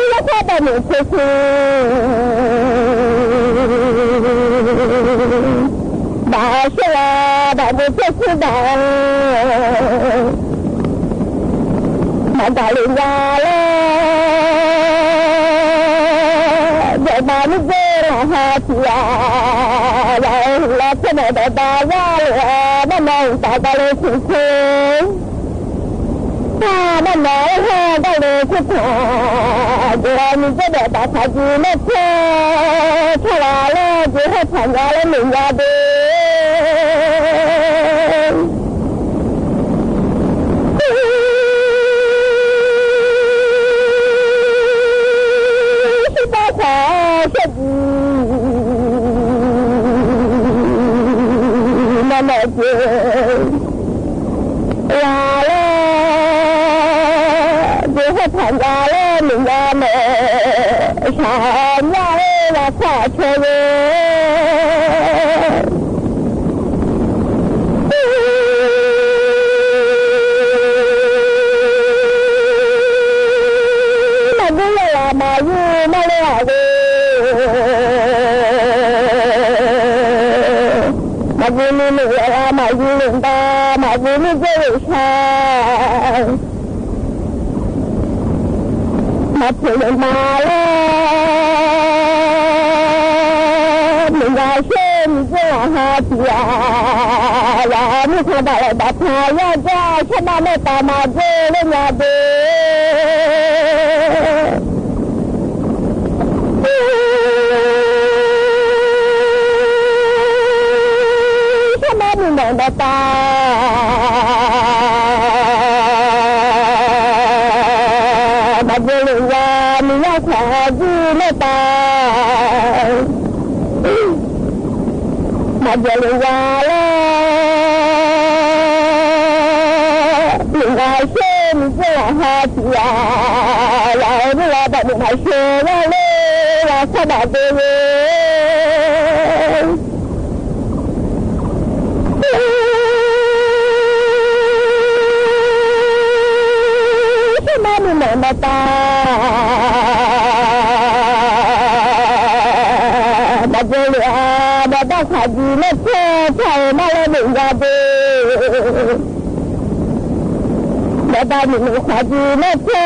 แล้วถ้าแต่หนูคือบ้าเชื่อบ้าไม่เชื่อคือบ้ามาได้เลยยาเลยเดี๋ยวมาไม่เจอหาที่เราแล้วจะไม่ได้บ้าว่าเลยบ้านน้องตาตาเลยคุ้นคุ้นบ้านน้องแค่ได้เลยคุ้นคุ้นเดี๋ยวมีจะได้บ้าทาจีไม่เชื่อถ้าเราเล่นจะให้ผ่านยาแล้วหนึ่งยาดีฉัน呀嘞，最后参加了人家们参加了跨车人。mà phụ nữ mà lên mình ra xem cái là hà chìa là mình không phải là đặt hà ra cho ba mẹ ta mà dê lên nhà dê cho ba mình đừng đặt ta khả dư mê ta mà giờ lùi ra lùi ra xem cái là hà chìa lại mới là bạn mình hãy xe ra là sao bạn về sao mà mình mẹ ta đã khả gì nó xe chạy mà lên đỉnh ra đi đã ta mình khả gì nó xe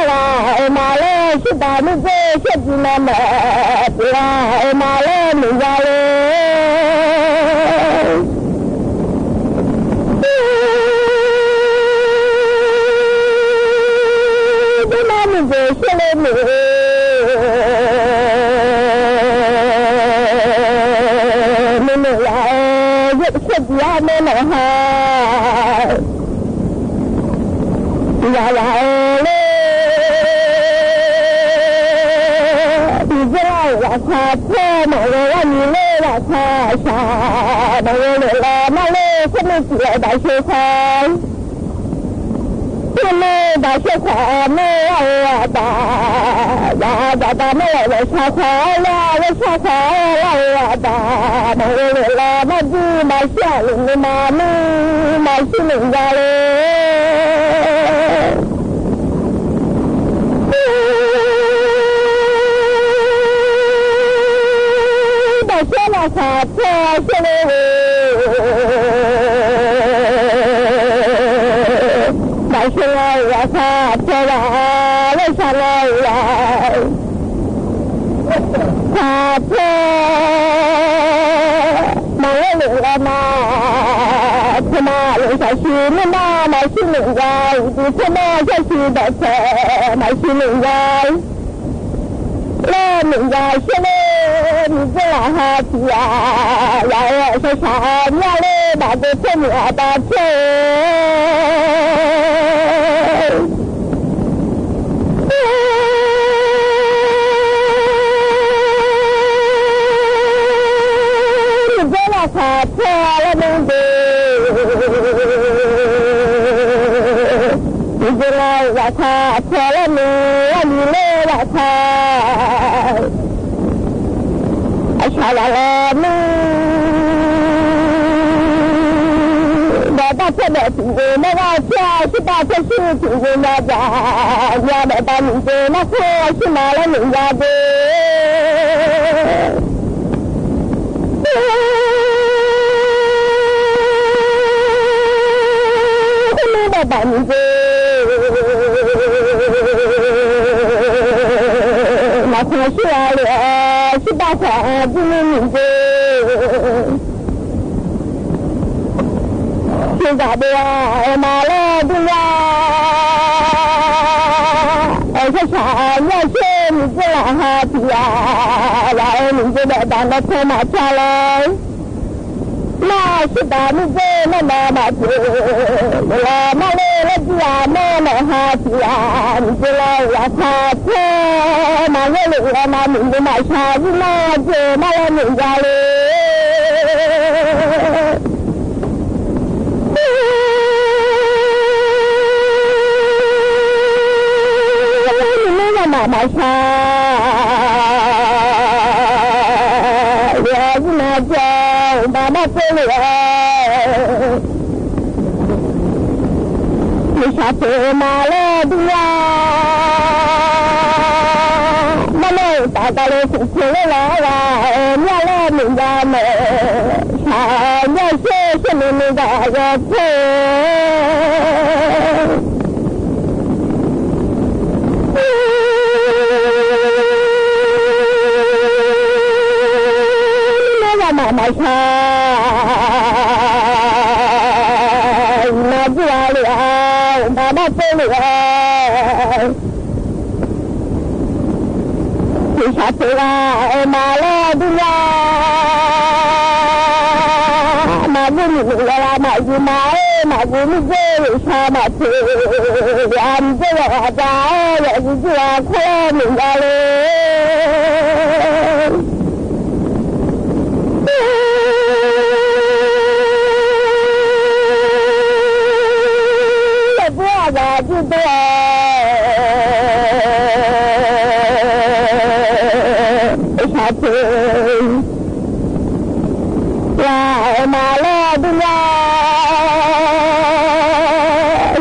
lại mà lên chứ ta mới dê chết gì mà mẹ lại mà lên đỉnh ra lên thế mà mình về xe lên nữa ya me lo ha ya la le di ra la tha che mo lo la ni le la tha sha mo lo la ma le se me ti la dai che kha me dai che kha me ya da me la sha kha la sha kha la da mo lo la ma di ma sha lu ma mi ma shi lu ga le da che la kha che che le da che la kha che la le sha la kha che mà lựa là mà thế mà lựa sai suy nên mà suy lựa ra thì thế mà sai suy đã sẽ mà suy lựa ra lên lựa ra sẽ lên cái là hà chìa lại sẽ xả nhà lên bà cứ thế nữa bà khả theo là mình đi bây giờ là khả theo là mình lê là khả sao là mình đã ta sẽ để chị về nó ra cha chứ ta sẽ sư chị về nhà nhà để ta mình về nó khô chứ mà là mình ra về bạn mà không xưa nữa chứ ta phải đi mình chứ cả đứa mà lên đi ra ở cái xã nhà trên mình cứ là hà thì là mình cứ để bạn nó thêm mà cha lên mà chứ ta mình về mà là mà lên là mà hà thì mình cứ là hà thế mà cái lượng là mình cứ mà cha chứ mà về mà lên mình ra lên ชาเรียกมาเจ้าบ้านเปลี่ยมิชาเตมาเลดียามาเลตาตาเลสุขเลลาวาเนี่ยเลมิยาเมชาเนี่ยเชื่อเชื่อมิดาเยเพ่มาชามาจัวเลียวมาเปลี่ยที่ชาติว่ามาเลดุยามาบุญมีเวลามาอยู่มาบุญเจชามาเทียมเจ้าจ้าอย่าอยู่จัวแค่หนึ่งเลยจุดเดียวชาติว่ามาแล้วดุยา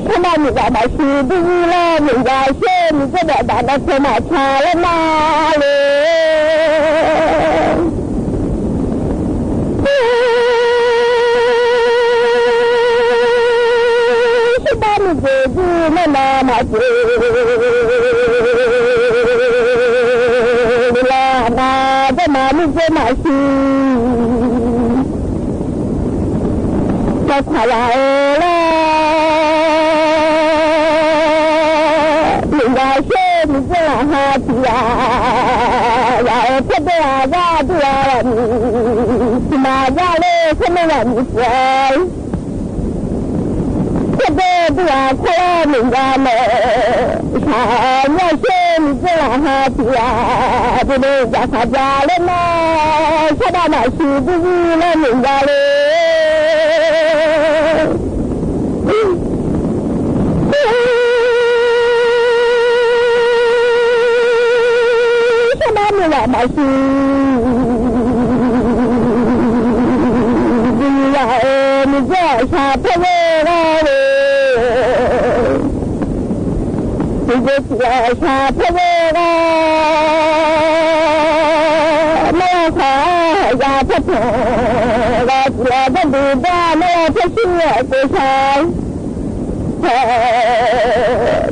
ขณะนี้ก็มาชีดีแล้วมียาเชื่อมีก็แบบนั้นเธอมาชาแล้วมาเลยมามาเจลานาจะมาไม่เจมาชีจะขยายแล้วมียาเชื่อมีเจ้าหาที่ยาอยากจะได้ยาด้วยมายาเลยฉันไม่อยากมีใจจะได้ด้วยคนหนึ่งกันเลยชาเนี่ยเชื่อมีเจ้าหาที่ยาจะได้อยากขยายเลยนะฉันได้มาชีดีแล้วหนึ่งกันเลยฉันได้มีอะไรมาชีดีแล้วมีเจ้าชาเพลที่จะเสียชาเพลไม่ขอยาพระเถรเราเสียบันดีได้ไม่พระเชื่อตัวชาย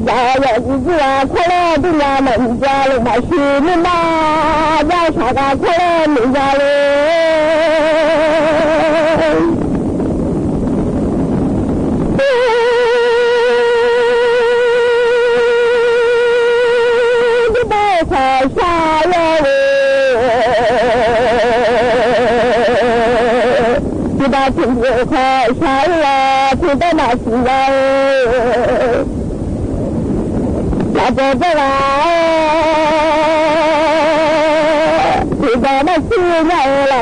ได้อยากจะเสียคนละดุยาเหมือนจะลงมาชีนี่มาได้ชาการคนละหนึ่งยาเลยชาเลที่ได้ถึงเรื่องขอชาเลที่ได้มาสิ่งใดอยากจะได้ที่ได้มาสิ่งใดละ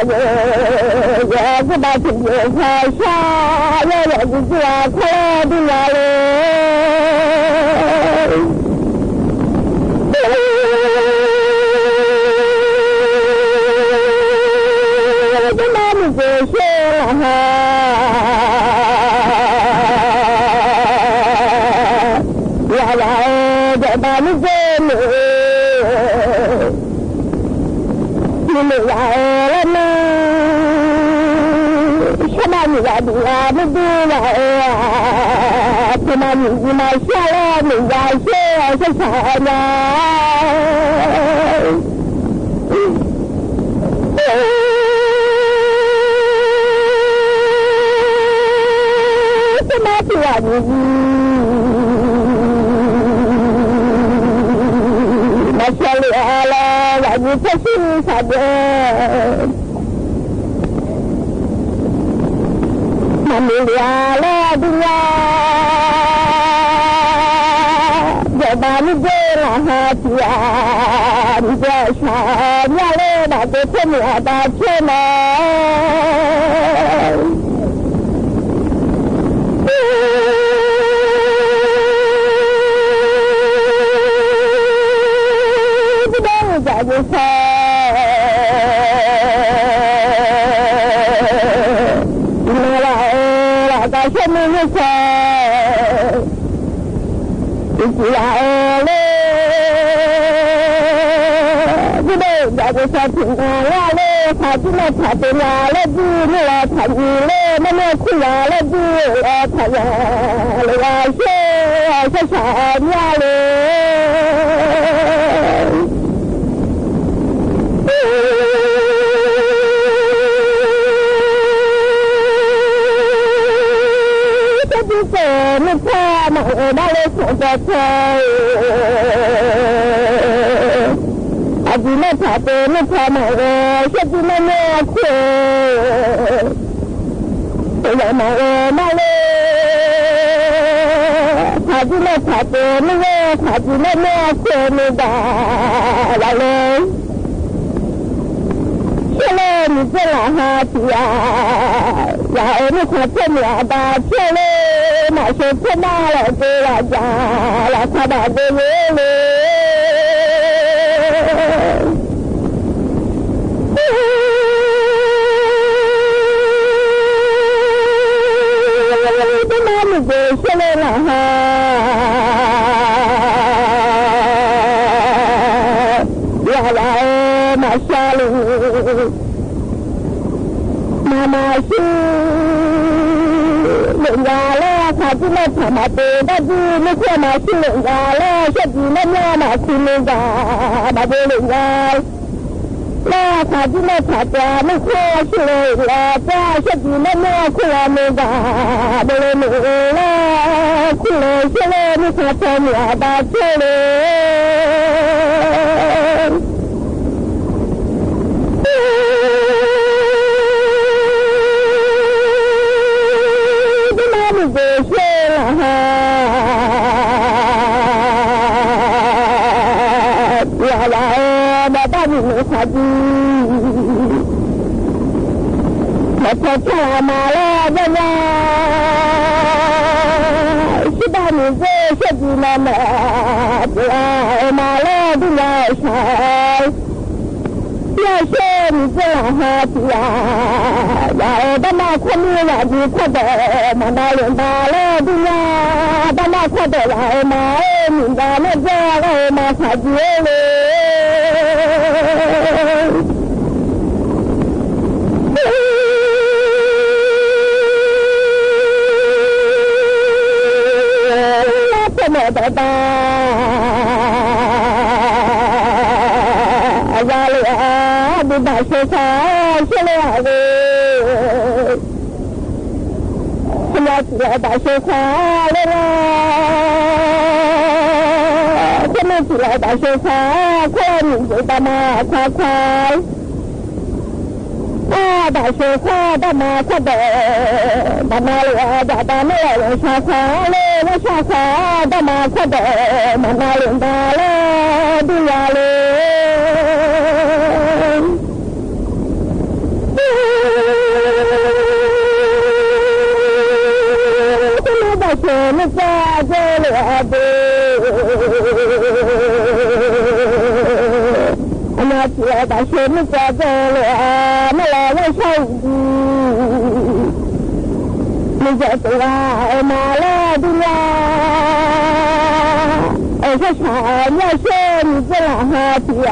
อยากจะได้ถึงเรื่องขอชาเลอยากจะเจอคนดีเลยบ้านเจนที่ไม่ไหวแล้วนะฉันไม่อยากดูไม่ดูเลยที่มันอยู่ในเชื่อแล้วไม่อยากเชื่อฉันนะฉันไม่อยากดูมาเฉลี่ยแล้วอย่างนี้จะชื่อสัตว์มันมียาแล้วดุยาเดี๋ยวบ้านเจราหาที่ยาเจ้าชายยาเล่ดาเจ้าเมียดาเชื่อไหม车，自己来嘞，你们那个小平安呀嘞，他今天他的呀嘞，你来他你嘞，那么苦呀嘞，你来他呀嘞呀些啥呀嘞。你看嘛，那里坐着车，阿弟那他的你看嘛，小弟那那苦，对呀嘛，那里，他弟那他的那个，他弟那那苦那个，来嘞。现在你这老哈子呀，然后你看这面的，这嘞。马上出马了，给我家了，他把这人嘞，这妈咪就下来了哈，呀呀，马下里，妈妈是。人家嘞，他今天他妈的，他今天他妈是人家嘞，小弟那妈妈是人家，那不人家。嘞，他今天他家那可是人家，小弟那妈可人家，不人家嘞，可人些嘞，你看这面的这嘞。他的，他他妈了，人家是把你这小弟妈妈，妈了的来晒，要说你这老哈子呀，要把那块米呀，你快点，妈妈领大了的呀，把那快点来妈，你家那这来妈才接嘞。爸爸，呀嘞，你把手擦起来嘞，我起来把手擦来了，我们起来把手擦，快你就把妈擦擦。大手花大马快的，大马里大大马人沙花嘞，我沙花大马快的，马马领大嘞，对呀嘞。我们把手们抓着了的。我起来把手们抓走了，那来我手机，你这对啊，马来的呀，说啥要说你这老哈子呀，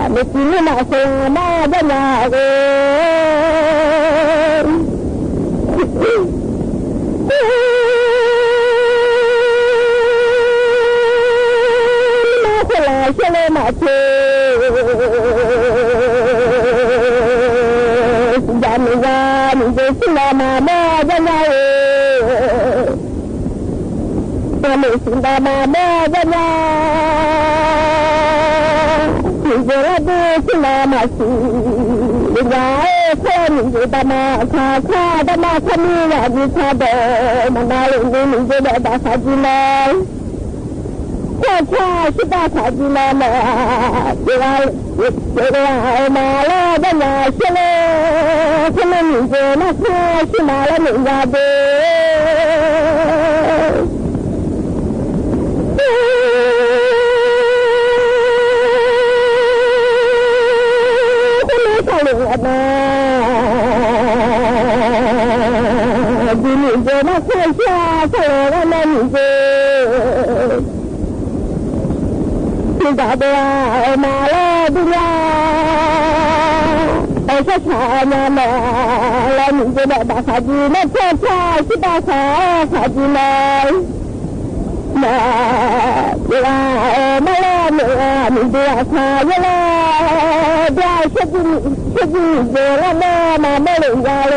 你今天那什么的那个，拿回来下来马车。你就是那妈妈的那人，我没听到妈妈的那，你这那不是那么是，人家看你就大妈看大妈看你呀，你看的妈妈领着你就来打啥子呢？我看是打啥子呢嘛？这个马了的那些嘞。他们民族那可是拿了人家的，他们上了嘛，比民族那看下看了那你就知道的马拉的呀我说啥呢嘛了你就把卡机那看看是把卡机来那对吧马拉你对啊卡呀啦对啊设计有了嘛没人家了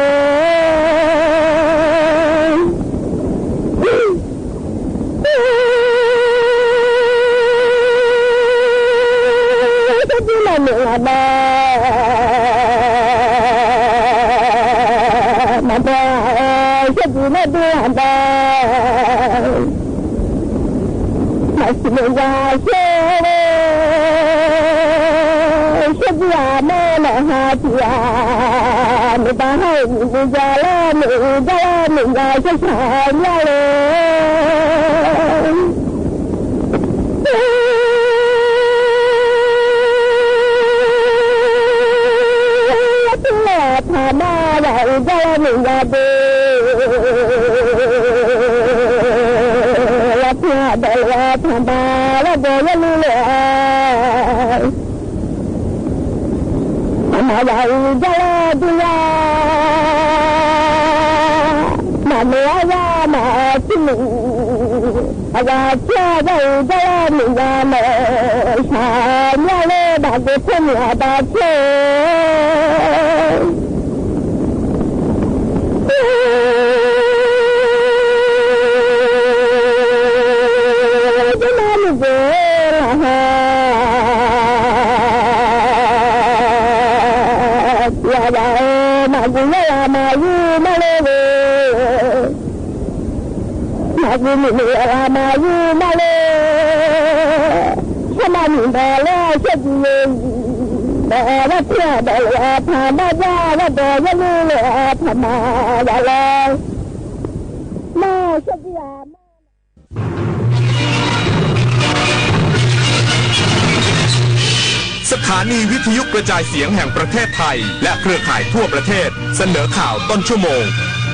สถานีวิทยุกระจายเสียงแห่งประเทศไทยและเครือข่ายทั่วประเทศเสนอข่าวต้นชั่วโมง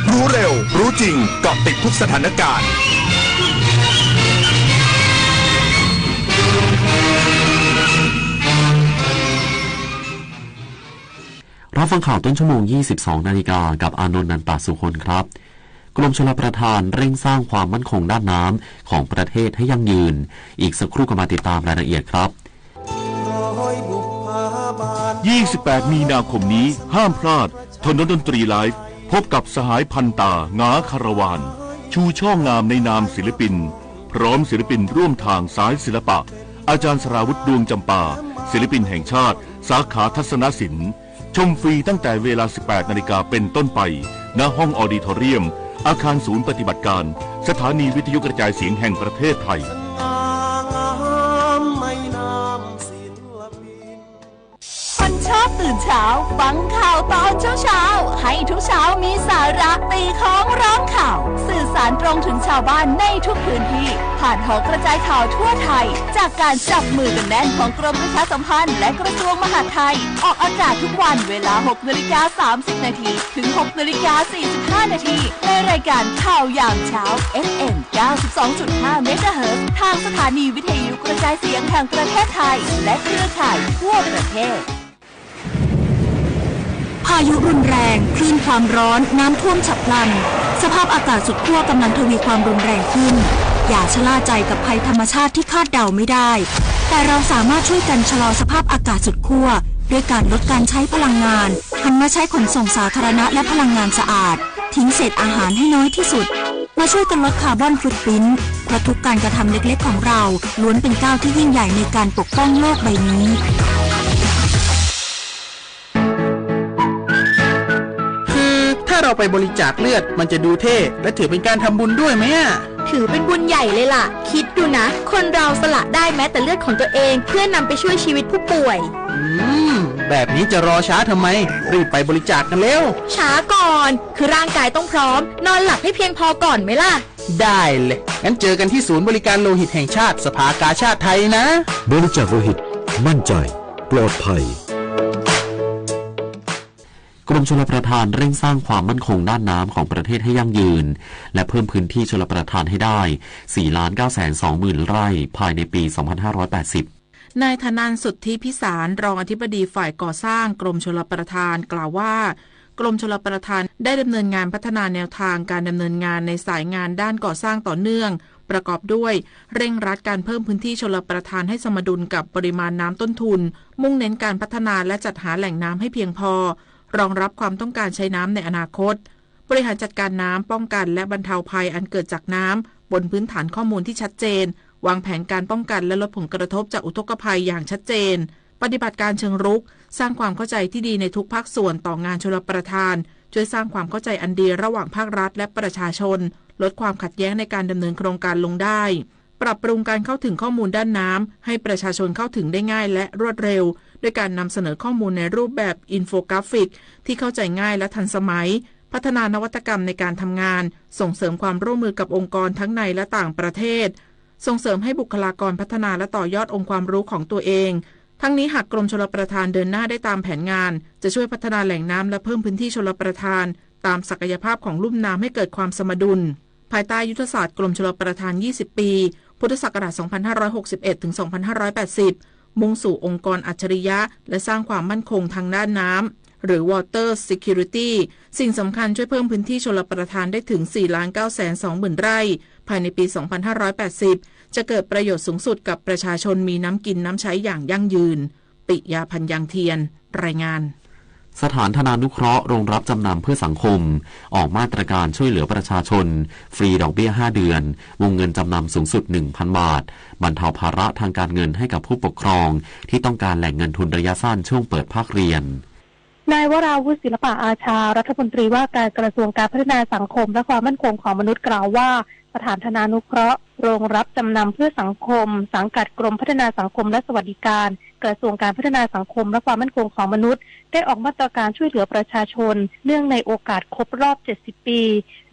รู้เร็วรู้จริงเกาะติดทุกสถานการณ์รับฟังข่าวต้นชั่วโมง 22 นาฬิกากับอานนท์ นันตสุคนครับกรมชลประทานเร่งสร้างความมั่นคงด้านน้ำของประเทศให้ยั่งยืนอีกสักครู่ก็มาติดตามรายละเอียดครับ28 มีนาคมนี้ห้ามพลาดถนนดนตรีไลฟ์พบกับสหายพันตางาคารวานชูช่องงามในนามศิลปินพร้อมศิลปินร่วมทางสายศิลปะอาจารย์สราวุธดวงจำปาศิลปินแห่งชาติสาขาทัศนศิลป์ชมฟรีตั้งแต่เวลา 18 นาฬิกาเป็นต้นไปณห้องออดิทอเรียมอาคารศูนย์ปฏิบัติการสถานีวิทยุกระจายเสียงแห่งประเทศไทยคนชอบตื่นเช้าฟังข่าวตอนเช้าให้ทุกเช้ามีสาระตีของร้องข่าวสื่อสารตรงถึงชาวบ้านในทุกพื้นที่ผ่านหอกระจายข่าวทั่วไทยจากการจับมือกันแน่นของกรมประชาสัมพันธ์และกระทรวงมหาดไทยออกอากาศทุกวันเวลา 6:30 น.ถึง 6:45 น.ในรายการข่าวยามเช้า FM 92.5 เมกะเฮิรตซ์ทางสถานีวิทยุกระจายเสียงแห่งประเทศไทยและเครือข่ายทั่วประเทศพายุรุนแรงคลื่นความร้อนน้ำท่วมฉับพลันสภาพอากาศสุดขั้วกำลังทวีความรุนแรงขึ้นอย่าชะล่าใจกับภัยธรรมชาติที่คาดเดาไม่ได้แต่เราสามารถช่วยกันชะลอสภาพอากาศสุดขั้วด้วยการลดการใช้พลังงานหันมาใช้ขนส่งสาธารณะและพลังงานสะอาดทิ้งเศษอาหารให้น้อยที่สุดมาช่วยกันลดคาร์บอนฟุตพริ้นท์เพราะทุกการกระทำเล็กๆของเราล้วนเป็นก้าวที่ยิ่งใหญ่ในการปกป้องโลกใบนี้ถ้าเราไปบริจาคเลือดมันจะดูเท่และถือเป็นการทำบุญด้วยไหมถือเป็นบุญใหญ่เลยล่ะคิดดูนะคนเราสละได้แม้แต่เลือดของตัวเองเพื่อนำไปช่วยชีวิตผู้ป่วยแบบนี้จะรอช้าทำไมรีบไปบริจาคกันเร็วช้าก่อนคือร่างกายต้องพร้อมนอนหลับให้เพียงพอก่อนไหมล่ะได้เลยงั้นเจอกันที่ศูนย์บริการโลหิตแห่งชาติสภากาชาดไทยนะบริจาคโลหิตมั่นใจปลอดภัย กรมชลประทานเร่งสร้างความมั่นคงด้านน้ำของประเทศให้ยั่งยืนและเพิ่มพื้นที่ชลประทานให้ได้ 4,920,000 ไร่ภายในปี 2580 นายธนันท์ สุทธิพิสารรองอธิบดีฝ่ายก่อสร้างกรมชลประทานกล่าวว่ากรมชลประทานได้ดำเนินงานพัฒนาแนวทางการดำเนินงานในสายงานด้านก่อสร้างต่อเนื่องประกอบด้วยเร่งรัดการเพิ่มพื้นที่ชลประทานให้สมดุลกับปริมาณน้ำต้นทุนมุ่งเน้นการพัฒนาและจัดหาแหล่งน้ำให้เพียงพอรองรับความต้องการใช้น้ำในอนาคตบริหารจัดการน้ำป้องกันและบรรเทาภัยอันเกิดจากน้ำบนพื้นฐานข้อมูลที่ชัดเจนวางแผนการป้องกันและลดผลกระทบจากอุทกภัยอย่างชัดเจนปฏิบัติการเชิงรุกสร้างความเข้าใจที่ดีในทุกภาคส่วนต่องานชลประทานช่วยสร้างความเข้าใจอันดีระหว่างภาครัฐและประชาชนลดความขัดแย้งในการดำเนินโครงการลงได้ปรับปรุงการเข้าถึงข้อมูลด้านน้ำให้ประชาชนเข้าถึงได้ง่ายและรวดเร็วด้วยการนำเสนอข้อมูลในรูปแบบอินโฟกราฟิกที่เข้าใจง่ายและทันสมัยพัฒนานวัตกรรมในการทำงานส่งเสริมความร่วมมือกับองค์กรทั้งในและต่างประเทศส่งเสริมให้บุคลากรพัฒนาและต่อยอดองค์ความรู้ของตัวเองทั้งนี้หากกรมชลประทานเดินหน้าได้ตามแผนงานจะช่วยพัฒนาแหล่งน้ำและเพิ่มพื้นที่ชลประทานตามศักยภาพของลุ่มน้ำให้เกิดความสมดุลภายใต้ยุทธศาสตร์กรมชลประทาน20ปีพุทธศักราช 2561 ถึง 2580 มุ่งสู่องค์กรอัจฉริยะและสร้างความมั่นคงทางด้านน้ำหรือ Water Security สิ่งสำคัญช่วยเพิ่มพื้นที่ชลประทานได้ถึง 4,920,000 ไร่ภายในปี 2580 จะเกิดประโยชน์สูงสุดกับประชาชนมีน้ำกินน้ำใช้อย่างยั่งยืนปิยาพันธ์ยังเทียนรายงานสถานธนานุเคราะห์โรงรับจำนำเพื่อสังคมออกมาตรการช่วยเหลือประชาชนฟรีดอกเบี้ย5เดือนวงเงินจำนำสูงสุด 1,000 บาทบรรเทาภาระทางการเงินให้กับผู้ปกครองที่ต้องการแหล่งเงินทุนระยะสั้นช่วงเปิดภาคเรียนนายวราวุฒิศิลปะอาชารัฐมนตรีว่าการกระทรวงการพัฒนาสังคมและความมั่นคงของมนุษย์กล่าวว่าสถานธนานุเคราะห์โรงรับจำนำเพื่อสังคมสังกัดกรมพัฒนาสังคมและสวัสดิการกระทรวงการพัฒนาสังคมและความมั่นคงของมนุษย์ได้ออกมาตรการช่วยเหลือประชาชนเนื่องในโอกาสครบรอบ70ปี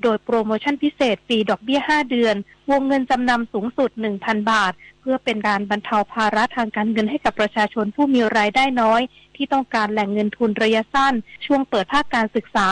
โดยโปรโมชั่นพิเศษฟรีดอกเบี้ย5เดือนวงเงินจำนำสูงสุด 1,000 บาทเพื่อเป็นการบรรเทาภาระทางการเงินให้กับประชาชนผู้มีรายได้น้อยที่ต้องการแหล่งเงินทุนระยะสั้นช่วงเปิดภาคการศึกษา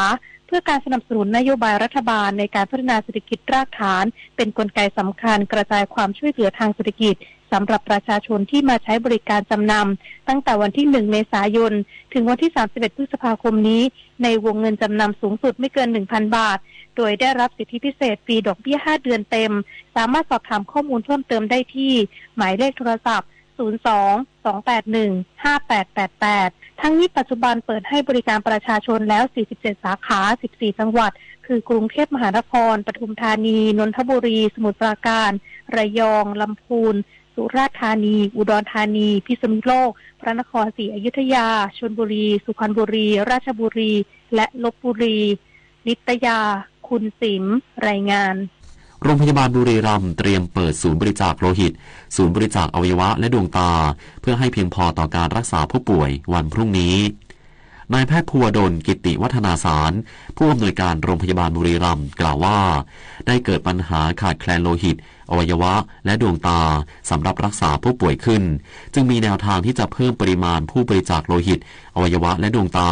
เพื่อการสนับสนุนนโยบายรัฐบาลในการพัฒนาเศรษฐกิจรากฐานเป็นกลไกสำคัญกระจายความช่วยเหลือทางเศรษฐกิจสำหรับประชาชนที่มาใช้บริการจำนำตั้งแต่วันที่1เมษายนถึงวันที่31พฤษภาคมนี้ในวงเงินจำนำสูงสุดไม่เกิน 1,000 บาทโดยได้รับสิทธิพิเศษฟรีดอกเบี้ย5เดือนเต็มสามารถสอบถามข้อมูลเพิ่มเติมได้ที่หมายเลขโทรศัพท์02-281-5888 ทั้งนี้ปัจจุบันเปิดให้บริการประชาชนแล้ว47สาขา14จังหวัดคือกรุงเทพมหานครปทุมธานีนนทบุรีสมุทรปราการระยองลำพูนสุราษฎร์ธานีอุดรธานีพิษณุโลกพระนครศรีอยุธยาชลบุรีสุพรรณบุรีราชบุรีและลพบุรีนิตยาคุณสิมรายงานโรงพยาบาลบุรีรัมย์เตรียมเปิดศูนย์บริจาคโลหิตศูนย์บริจาคอวัยวะและดวงตาเพื่อให้เพียงพอต่อการรักษาผู้ป่วยวันพรุ่งนี้นายแพทย์ภูวดลกิติวัฒนาสารผู้อำนวยการโรงพยาบาลบุรีรัมย์กล่าวว่าได้เกิดปัญหาขาดแคลนโลหิตอวัยวะและดวงตาสำหรับรักษาผู้ป่วยขึ้นจึงมีแนวทางที่จะเพิ่มปริมาณผู้บริจาคโลหิตอวัยวะและดวงตา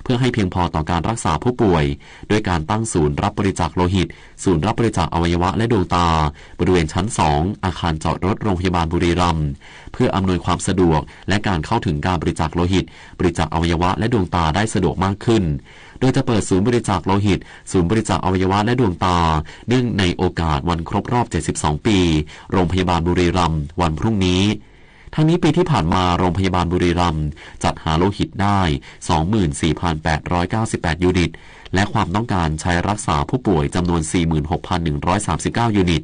เพื่อให้เพียงพอต่อการรักษาผู้ป่วยด้วยการตั้งศูนย์รับบริจาคโลหิตศูนย์รับบริจาคอวัยวะและดวงตาบริเวณชั้น2อาคารจอดรถโรงพยาบาลบุรีรัมย์เพื่ออำนวยความสะดวกและการเข้าถึงการบริจาคโลหิตบริจาคอวัยวะและดวงตาได้สะดวกมากขึ้นโดยจะเปิดศูนย์บริจาคโลหิตศูนย์บริจาคอวัยวะและดวงตาเนื่องในโอกาสวันครบรอบ72ปีโรงพยาบาลบุรีรัมย์วันพรุ่งนี้ทั้งนี้ปีที่ผ่านมาโรงพยาบาลบุรีรัมย์จัดหาโลหิตได้ 24,898 ยูนิตและความต้องการใช้รักษาผู้ป่วยจำนวน 46,139 ยูนิต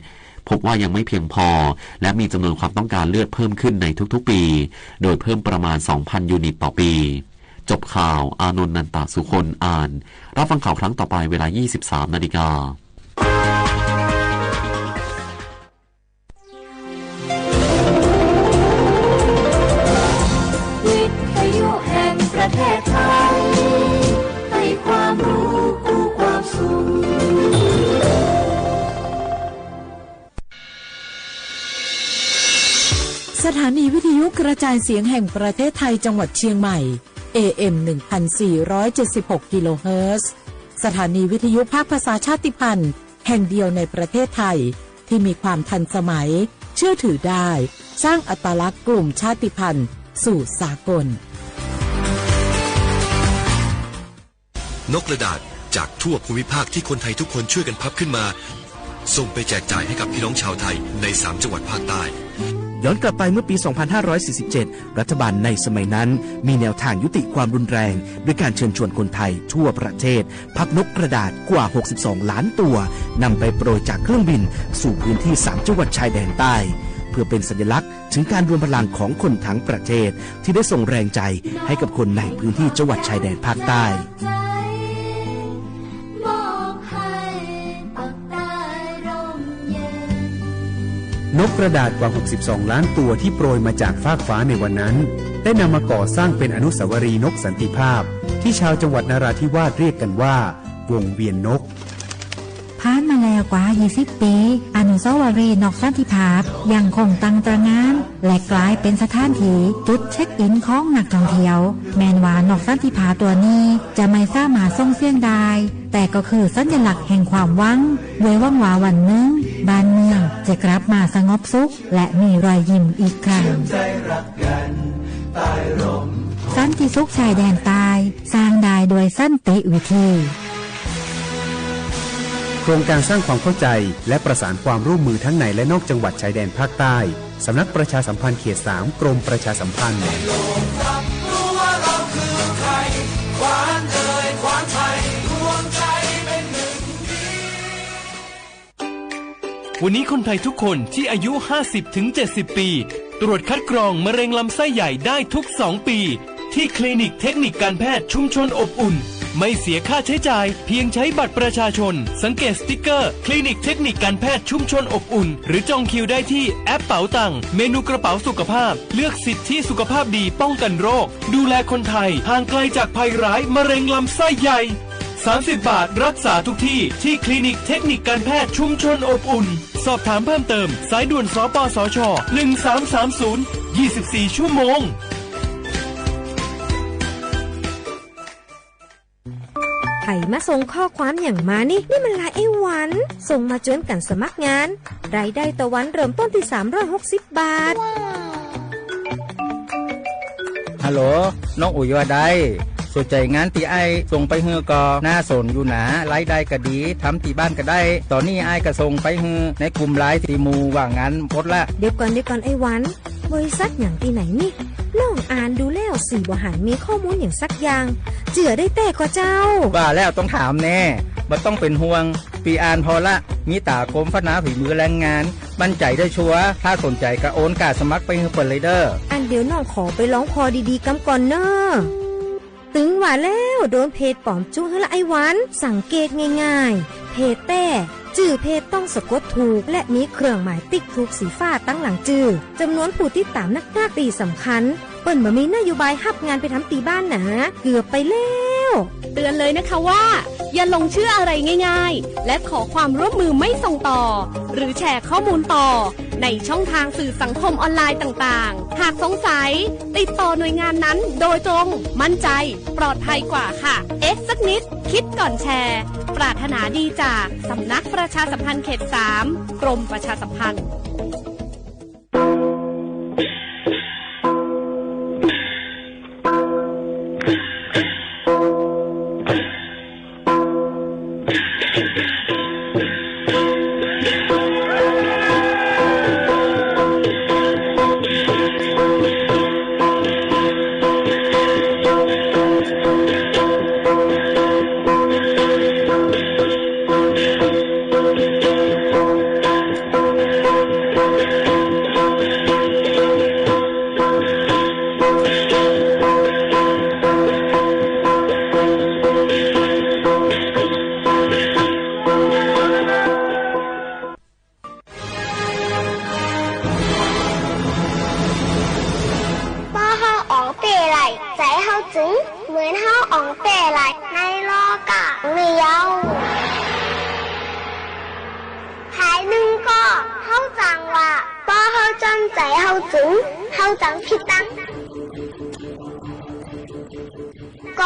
พบว่ายังไม่เพียงพอและมีจำนวนความต้องการเลือดเพิ่มขึ้นในทุกๆปีโดยเพิ่มประมาณ 2,000 ยูนิตต่อปีจบข่าวอานนท์นันตสุคนอ่านรับฟังข่าวครั้งต่อไปเวลา 23 นาฬิกาวิทยุแห่งประเทศไทยให้ความรู้คู่ความสุขสถานีวิทยุกระจายเสียงแห่งประเทศไทยจังหวัดเชียงใหม่ AM 1476 กิโลเฮิรตซ์สถานีวิทยุภาคภาษาชาติพันธุ์แห่งเดียวในประเทศไทยที่มีความทันสมัยเชื่อถือได้สร้างอัตลักษณ์กลุ่มชาติพันธุ์สู่สากลนกกระดาษจากทั่วภูมิภาคที่คนไทยทุกคนช่วยกันพับขึ้นมาส่งไปแจกจ่ายให้กับพี่น้องชาวไทยใน3จังหวัดภาคใต้ย้อนกลับไปเมื่อปี 2547 รัฐบาลในสมัยนั้นมีแนวทางยุติความรุนแรงด้วยการเชิญชวนคนไทยทั่วประเทศพับนกกระดาษกว่า62ล้านตัวนำไปโปรยจากเครื่องบินสู่พื้นที่3จังหวัดชายแดนใต้เพื่อเป็นสัญลักษณ์ถึงการรวมพลังของคนทั้งประเทศที่ได้ส่งแรงใจให้กับคนในพื้นที่จังหวัดชายแดนภาคใต้นกกระดาษกว่า62ล้านตัวที่โปรยมาจากฟากฟ้าในวันนั้นได้นำมาก่อสร้างเป็นอนุสาวรีย์นกสันติภาพที่ชาวจังหวัดนราธิวาสเรียกกันว่าวงเวียนนกผ่านมาแล้วกว่า20ปีอนุสาวรีย์นกสันติภาพยังคงตั้งตระหง่านและกลายเป็นสถานที่จุดเช็คอินของนักท่องเที่ยวแม้ว่านกสันติภาพตัวนี้จะไม่สามารถส่งเสียงได้แต่ก็คือสัญลักษณ์แห่งความหวังไว้หวังว่าวันหนึ่งบ้านเมืองจะกลับมาสงบสุขและมีรอยยิ้มอีกครั้งสันติสุขชายแดนใต้สร้างได้โดยสันติวิธีโครงการสร้างความเข้าใจและประสานความร่วมมือทั้งในและนอกจังหวัดชายแดนภาคใต้สำนักประชาสัมพันธ์เขต3กรมประชาสัมพันธ์วันนี้คนไทยทุกคนที่อายุ 50-70 ปีตรวจคัดกรองมะเร็งลำไส้ใหญ่ได้ทุก2ปีที่คลินิกเทคนิคการแพทย์ชุมชนอบอุ่นไม่เสียค่าใช้จ่ายเพียงใช้บัตรประชาชนสังเกตสติ๊กเกอร์คลินิกเทคนิคการแพทย์ชุมชนอบอุ่นหรือจองคิวได้ที่แอปเป๋าตังเมนูกระเป๋าสุขภาพเลือกสิทธิสุขภาพดีป้องกันโรคดูแลคนไทยห่างไกลจากภัยร้ายมะเร็งลำไส้ใหญ่30 บาทรักษาทุกที่ที่คลินิกเทคนิคการแพทย์ชุมชนอบอุ่นสอบถามเพิ่มเติมสายด่วนสปสช1330 24 ชั่วโมงไผ่มาส่งข้อความอย่างมานี่มันลายไอ้หวันส่งมาจนกันสมัครงานรายได้ต่อวันเริ่มต้นที่360 บาทฮัลโหลน้องอุ๋ยว่าได้สนใจงานที่ไอ้ส่งไปเฮือก็น่าสนอยู่นะรายได้ก็ดีทำที่บ้านก็ได้ตอนนี้ไอ้ก็ส่งไปเฮือในกลุ่มไลน์ที่มูว่างงานพดละเดี๋ยวก่อนไอ้หวันบริษัทอย่างที่ไหนนี่น้องอ่านดูแล้วสีบ่หันมีข้อมูลอย่างสักอย่างเจือได้แต่ก็เจ้าว่าแล้วต้องถามแน่บ่ต้องเป็นห่วงปีอ่านพอละมีตากรมพัฒนาฝีมือแรงงานมั่นใจได้ชัวร์ถ้าสนใจก็โอนกาสมัครไปเฮือเปิดเลยเด้ออันเดี๋ยวน้องขอไปร้องคอดีๆกำก่อนเนอะตึงว่าแล้วโดนเพจปลอมจุ้งให้ละไอ้หวันสังเกตง่ายๆเพจแต่ชื่อเพจต้องสะกดถูกและมีเครื่องหมายติ๊กถูกสีฟ้าตั้งหลังชื่อจำนวนผู้ติดตามนักตีสำคัญเปิ้นบ่มีนโยบายฮับงานไปทำตีบ้านนะเกือบไปแล้วเตือนเลยนะคะว่าอย่าลงชื่ออะไรง่ายๆและขอความร่วมมือไม่ส่งต่อหรือแชร์ข้อมูลต่อในช่องทางสื่อสังคมออนไลน์ต่างๆหากสงสัยติดต่อหน่วยงานนั้นโดยตรงมั่นใจปลอดภัยกว่าค่ะสักนิดคิดก่อนแชร์ปรารถนาดีจากสำนักประชาสัมพันธ์เขต3กรมประชาสัมพันธ์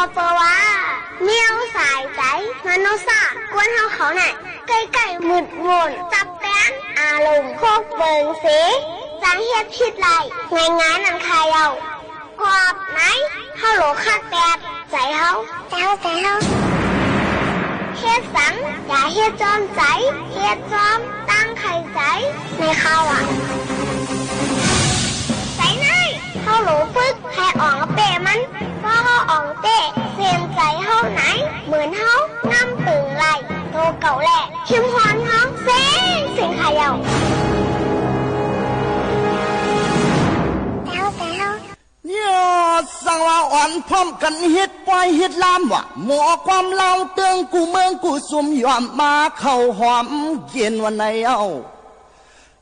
ก็เปว่าเมียวสายใจมโนซากวนเฮาเขาไหนใกล้ๆหมุดหมุนจับแป้นอารมณ์โคกเบิงสีจังเฮ็ดผิดไรง่ายๆนั่นใครเอากรอบไหนเฮาโหลคักแปดใจเฮาเฮ็ดสังอย่าเฮ็ดจอมใจเฮ็ดจอมตั้งไข่ใจในข้าวอ่ะใจไหนเฮาโหลปึกให้อ่องเปมันก็เฮาอ่องเตะเสียนใจเฮาไหนเหมือนเฮางำตึงไหลโตเก่าแหละชิมฮอนเฮาเสียงขายาวยอดสังว่าอ่อนพร้อมกันฮิตปล่อยฮิตลามวะหมอความเล่าเตืองกูเมืองกูสุ่มยอมมาเข้าหอมเย็นวันไหนเอา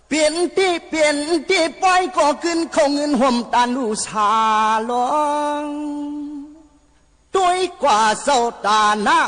เปลี่ยนที่ปล่อยก็ขึ้นเข้าเงินห่มตาลูชาลองด้วยกว่าเศร้าตาหน้า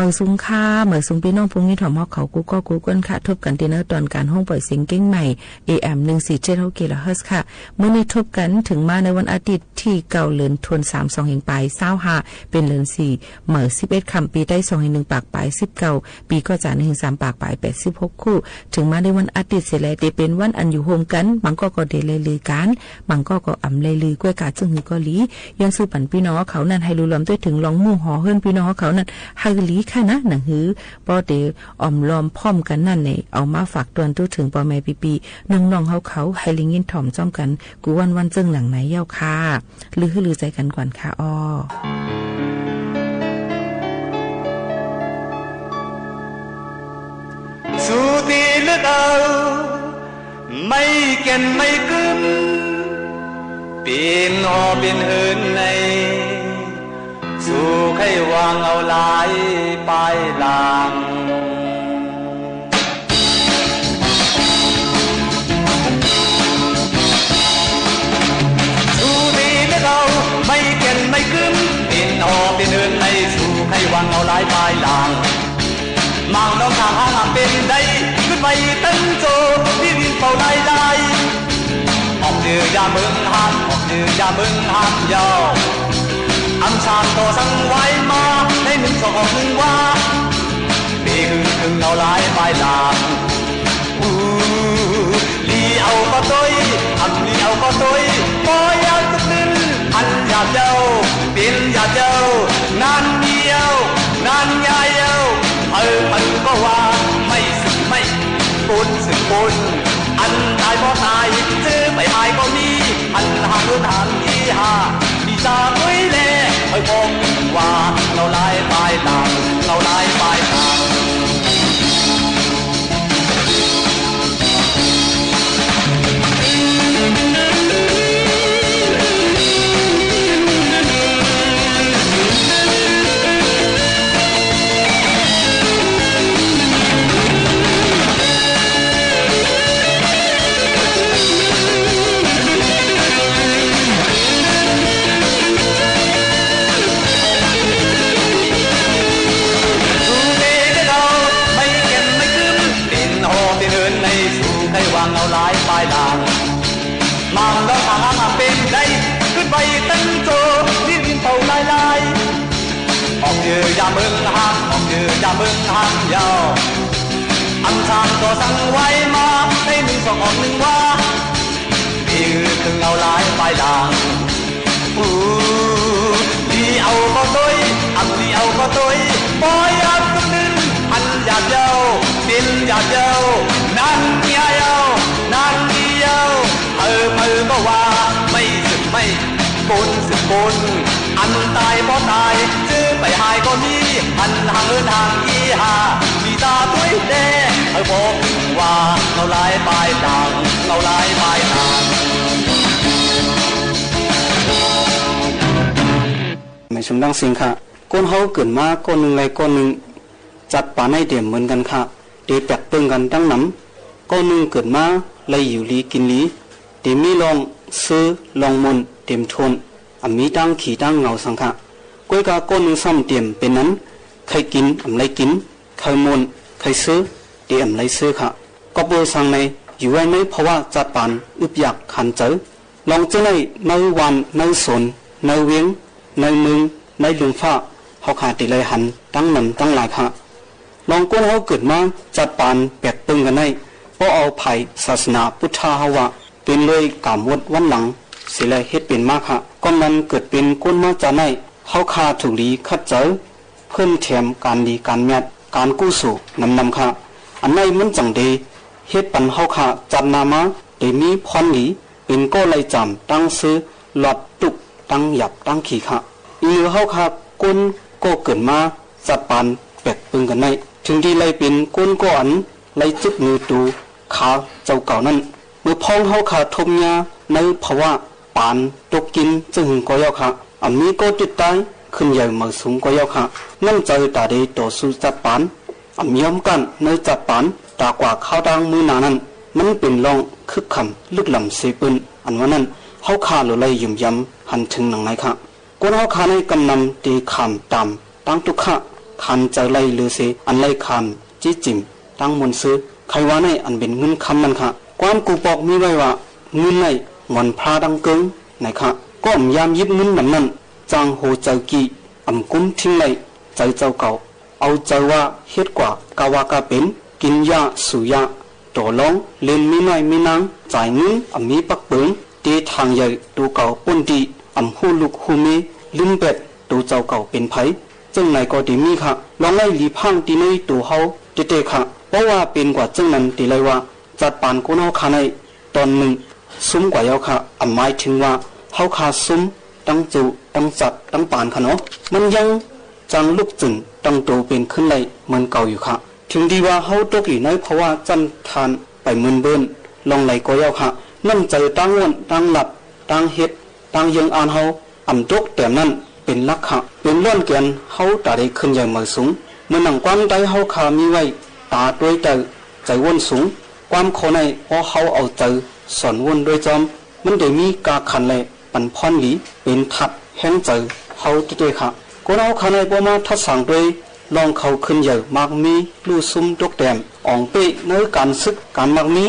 มือสูงค่าเหมือสูงพี่น้องพงนี้ถอมเขากูก็กูก้นค่ะทบกันเทเนอร์ตอนการห้องปล่อยเสียงเก้งใหม่ AM 147กิโลเฮิรตซ์ค่ะเมื่อนี้ทบกันถึงมาในวันอาทิตย์ที่เก่าเลือนทวน32แห่งปลาย25เป็นเลือน4เหมือ11คำปีได้2แห่ง1ปากปลาย19ปีก็จะ1ถึง3ปากปลาย86คู่ถึงมาในวันอาทิตย์เสร็จแล้วได้เป็นวันอันอยู่โฮมกันบางก็เดเลยลือกันบางก็อำเลยลือกล้วยกาจึงหือก็ลีย้อนสู่ปันพี่น้องเขานั้นให้รู้ล้อมด้วยถึงลองมู่หอเฮิรนพี่น้องเขานั้นให้ลีค่ะนะหนังหือบ่เดอมล้อมพร้อมกันนั่นนี่เอามาฝากตวนตู้ถึงพ่อแม่ปีๆน้องๆเขาให้ลิงยินถ่อมจ้อมกันกูวันจึงหนังไหนเย้าค่ะลือใจกันก่อนค่ะอ้อสุตีเลือดเอาไม่เก่นไม่กึมปีนหอเป็นเหินในสู่ให้วางเอาลายปลายลางสุตีเลือดเอาไม่เก่นไม่กึมปีนหอเป็นเหินในสู่ให้วางเอาลายปลายลางมังน้องทางหางเป็นได้ขึ้นไปตั้งโจที่ดินเป่าลายลายออกเดือยาเมืองหันออกเดือยาเมืองหันยาวอันชานต่อสั่งไว้มาในหนึ่งสองหนึ่งว่าปีถึงเอาลายปลายลางลีเอาก็ต้อยอันลีเอาก็ต้อยปอยยาตุกนึงอันยาเจ้าเป็นยาเจ้านานเดียวนานยายเย้าก็ว่าไม่สึกไม่ปุนสึกปุนอันตายบ่ตายซื้อไปหายก็มีอันหางรุ่นหางยี่ห้ามีตาด้วยแลบอกว่าเราลายปลายหลังเราลายปลายหลังมังก็ทางเป็นได้ขึ้นไปตั้งโจที่ดินเป่าลายลายออกเดือยาเมืองหันออกเดือยาเมืองหันยาวอันชานก็สั่งไว้มาให้หนึ่งสองออกหนึ่งว่าปีถึงเอาลายปลายลางลีเอาก็ต้อยอันลีเอาก็ต้อยปอยยาตุกนึงอันยาเจ้าเป็นยาเจ้านั่นยาเจ้านานเดียวก็ว่าไม่สึกไม่ปุนสึกปุนอันตายบ่ตายซื้อไปหายก็มีอันห่างห่างยี่ห้ามีตาด้วยแน่บอกว่าเราลายปลายทางเราลายปลายทางไม่ชมดังสิงค่ะก้นเขาเกิดมาก้นหนึ่งไรก้นหนึ่งจัดป่าในเดี่ยมเหมือนกันค่ะเดี๋ยวแปลกเปิงกันตั้งน้ำก้นหนึ่งเกิดมาเลยอยู่ลีกินลีเดี๋ยวมีลองซื้อลองมนเต็มทนมีตั้งขี่ตั้งเงาสังขะก้อยกาก้นหนึ่งซ้ำเต็มเป็นนั้นใครกินไรกินใครมนใครซื้อเดี๋ยวไรซื้อค่ะก็เบอร์สังในอยู่ไว้ไม่เพราะว่าจัดปานอึบอยากขันเจอลองเจอในในวันในสนในเวียงในมึงในลุงฟ้าเขาขาดติเลยหันตั้งนำตั้งหลายค่ะลองก้นเขาเกิดมาจัดปานแปดตึงกันได้เพราะเอาไผ่ศาสนาพุทธาว่าเป็นเลยกามวดวันหลังเสียเลยเฮ็ดเป็นมากค่ะก้อนนั้นเกิดเป็นก้นมาจาในเขาคาถูกลีคัดเจอเพิ่มแถมการดีการแมดการกู้สู่นำค่ะอันในมันจังเดเฮ็ดปันเขาคาจัดนามาเดมีพรหลีเป็นก็เลยจำตั้งซื้อหลอดตุกตั้งหยับตั้งขี่ค่ะอีเหลือเขาคาก้นก็เกิดมาจัดปานแปกปึงกันในถึงที่เลยเป็นก้นก็อันเลยจึกมือตูขาเจ้าเก่านั้นเมื่อพ้องเขาขาทมยาในภาวะปานตกกินจึงก็ยอกค่ะมีก็ติดตายขึ้นใหญ่มาสูงก็ยอกค่ะนั่นใจตาเดต่อสู้จัดปานมีย้อมกันในจัดปานตากว่าข้าวดังมือนานั้นมันเป็นรองคึกคำลึกลำเสปืนอันว่านั้นเขาขาหรือเลยยุ่มย้ำหันถึงหนังไหนค่ะก้นเขาขาในกำนำตีขำตามตั้งตุกขะ คันเจอไล่ลือเสอันไล่คำจี้จิมตั้งมนซื้อใครว่าในอันเป็นเงินคำมันค่ะความกูปอกมีไว้ว่าเงินในงอนพระดังเกิงไหนค่ะก็ยามยิบเงินนั้นนั้นจางโหเจ้ากีกุ้มทิ้งในใจเจ้าเก่าเอาใจว่าเฮ็ดกว่ากาวากาเป็นกินยาสุยาตัวร้องเล่นมีน้อยมีนางจ่ายเงินมีปักเปิงตีทางใหญ่ตัวเก่าปุ่นดีหูลูกหูเมลืมเป็ดตัวเจ้าเก่าเป็นไผจึงไหนก็ดีมีค่ะลองไล่หลีพังตีในตัวเฮาเตะค่ะเพราะว่าเป็นกว่าจึงนั้นตีเลยว่าจัดปานกุนเฮาคาในตอนหนึ่งซุ้มกว่าเยาค่ะหมายถึงว่าเฮาคาซุ้มตั้งจูตั้งจัดตั้งปานค่ะเนาะมันยังจังลูกจึงตั้งตัวเป็นขึ้นเลยเหมือนเก่าอยู่ค่ะถึงดีว่าเฮาตกอยู่ในเพราะว่าจันทานไปเมือนเบิ้นลองไหลก็เยาค่ะนั่นใจตั้งวนตั้งหลับตั้งเฮ็ดตั้งยังอ่านเฮาตกแต่นั้นเป็นลักขะเป็นล้วนแกนเฮาตาได้ขึ้นใหญ่มาสูงเมื่อหนังความใดเฮาขามีไว้ตาด้วยใจวนสูงความขอในพอเฮาเอาใจสอนวนโดยจอมมันได้มีกาขันเลยปันพรหลีเป็นทัดแห้งใจเฮาติเตค่ะก็เอาขันในบ่มาทัดสั่งด้วยลองเขาขึ้นใหญ่มากมีลู่ซุ่มตกแต้มอ่องเป้เนื้อการซึกการมากมี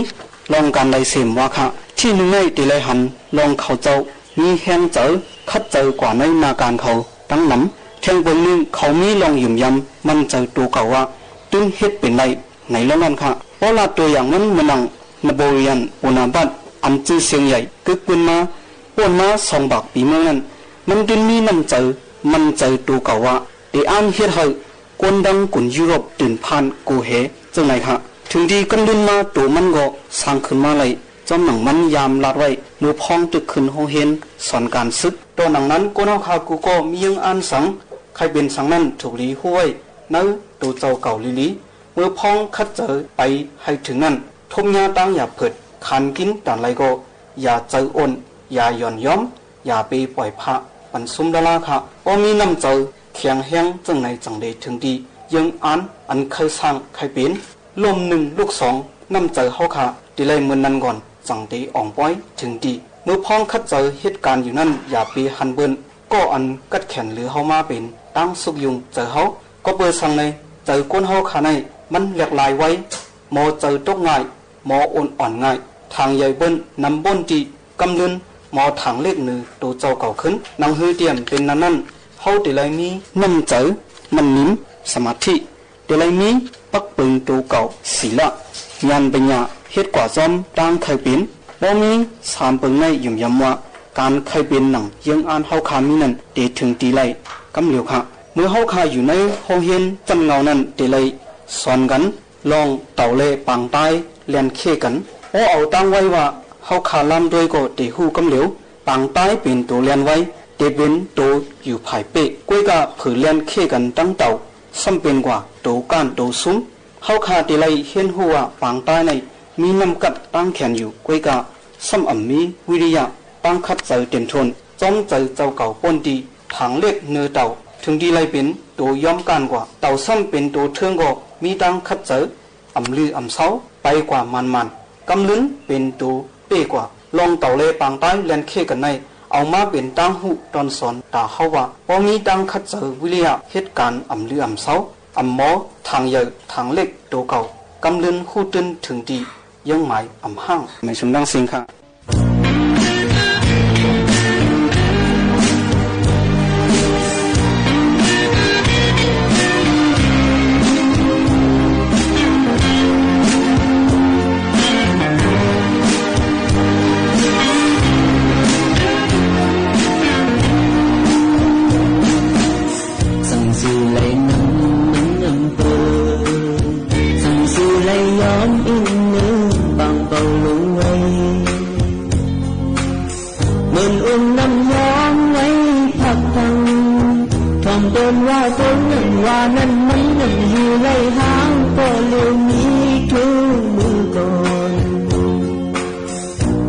ลองการไล่เสมว่าค่ะที่หนึ่งในตีไลหันลองเขาเจ้ามีแห้งเจอคัดเจอกว่าในนาการเขาตั้งน้ำเทียงเบิ้งนึงเขามีลองหยุ่มยำมันเจอตัวเก่าว่าตึ้งเฮ็ดเป็นไรไหนแล้วนั่นค่ะเพราะละตัวอย่างมันมันนังนโบเรียนอุณาบัตอันจื้อเสียงใหญ่กึกปืนมาป่วนมา2 บาทปีเมืองนั้นมันดึงมีน้ำเจอมันเจอตัวเก่าว่าได้อ่านเฮ็ดให้คนดังกุนยุโรปตื่นผ่านกูเหจังไหนค่ะถึงดีกันดึงมาตัวมันก็สร้างขึ้นมาเลยจอมหนังมันยามลาดไว้มือพองตึกขึ้นห้องเห็นสอนการซึกตัวหนังนั้นก็น้าคากูก็มียังอ่านสังใครเป็นสังนั้นถูกลีห้วยเนื้อตัวเจ้าเก่าลีมือพองคัดเจอไปให้ถึงนั้นทุ่มยาตั้งอย่าเผิดขันกินแต่ไรก็อย่าเจออ่อนอย่าหย่อนย้อมอย่าไปปล่อยพระปันซุ่มดาราค่ะก็มีน้ำเจอแข็งแห้งจังไหนจังเดถึงดียังอ่านอันเคยสร้างใครเป็นลม1 ลูก 2น้ำเจอเขาค่ะดีเลยมือนั้นก่อนจังเดอ่องป้อยถึงดีเมื่อพ้องคัดเจอเหตุการณ์อยู่นั่นอย่าไปหันเบิ้นก็อันกัดแขนหรือเฮามาเป็นตั้งสุกยุงเจอเฮาก็เปิดสั่งในเจอก้นเฮาขาในมันหลากหลายไว้หมอเจอตกง่ายหมออ่อนง่ายทางใหญ่เบิ้นนำบนตีกำลืนหมอถังเล็กหนึ่งตัวเจ้าเก่าขึ้นนางฮือเตียมเป็นนั่นเฮาตีไรมีน้ำเจอมันนิ่มสมาธิตีไรมีปักปืนตัวเก่าศีละยันเป็นยาเฮ็ดกว่าจอมตั้งเคยเป็นบ่มี3 ปึงในยุ่มยำว่าการเคยเป็นหนังยังอ่านเฮาคามีนั่นเดถึงตีไรกำเหลียวค่ะเมื่อเฮาคาอยู่ในห้องเฮียนจำเงานั้นเดเลยสอนกันลองเต่าเล่ปังใต้เลียนเคกันโอเอาตั้งไว้ว่าเฮาคาลำด้วยก็เดหูกำเหลียวปังใต้เป็นตัวเลียนไว้เดเป็นตัวอยู่ภายเป๊ะก้วยกะผือเลียนเคกันตั้งเต่าซ้ำเป็นกว่าตัวก้านตัวซุ้มเฮาคาเดเลยเห็นหัวปังใต้ในมีน้ำกัดตั้งแขนอยู่ก้วยกะซ้ำมีวิริยะตั้งคัดเจอเต็มทนจ้องเจอเจ้าเก่าป้นดีถังเล็กเนื้อเต่าถึงดีไรเป็นตัวย้อมกันกว่าเต่าซ้ำเป็นตัวเทืองก็มีตั้งคัดเจอลือเสาไปกว่ามันกำลิ้นเป็นตัวเป้กว่าลองเต่าเล่ปังใต้เล่นเคกันในเอามาเป็นตั้งหูตอนสอนตาเขาว่าพอมีตั้งคัดเจอวิริยะเหตุการณ์ลือเสาหมอทางใหญ่ทางเล็กตัวเก่ากำลิ้นหูตึนถึงดียังหมายห้างไม่ชมดังสิงค่ะว่านั้นมันยังอยู่ในหางก็เลยมีทุกมือก่อน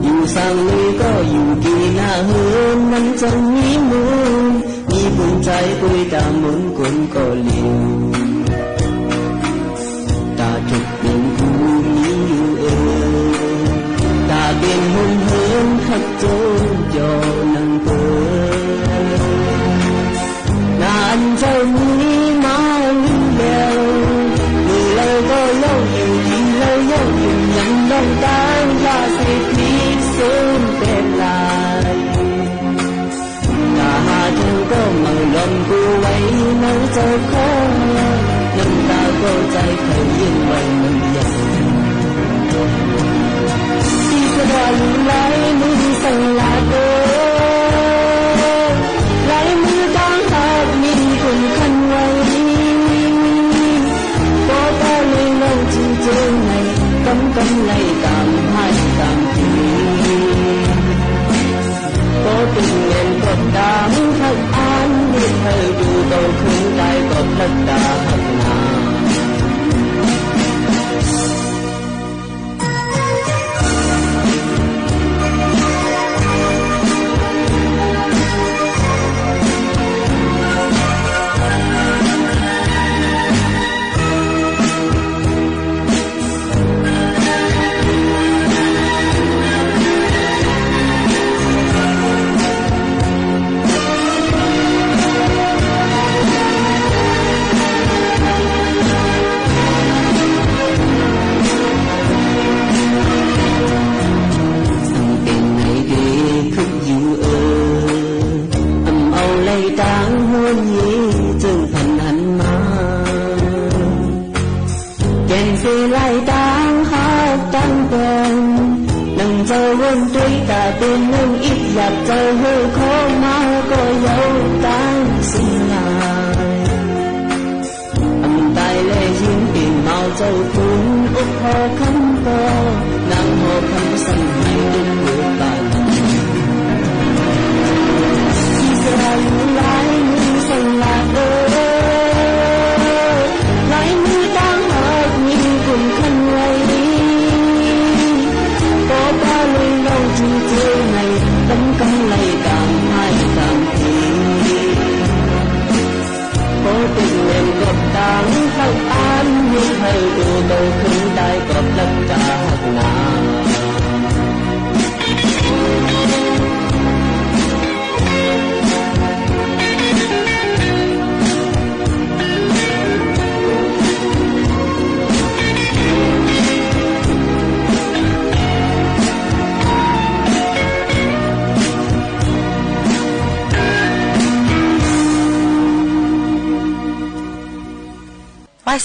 อยู่สั่งเลยก็อยู่กี่หน้าเฮือนมันจะมีมูลมีบุญใจกุยตาหมุนกุนก็เลี้ยวตาจุกเป็นผู้มีอยู่ตาเป็นหุ่นเหินขัดโจนจอนังเปิดนานเจ้ามีมาลื บลักดาหักนา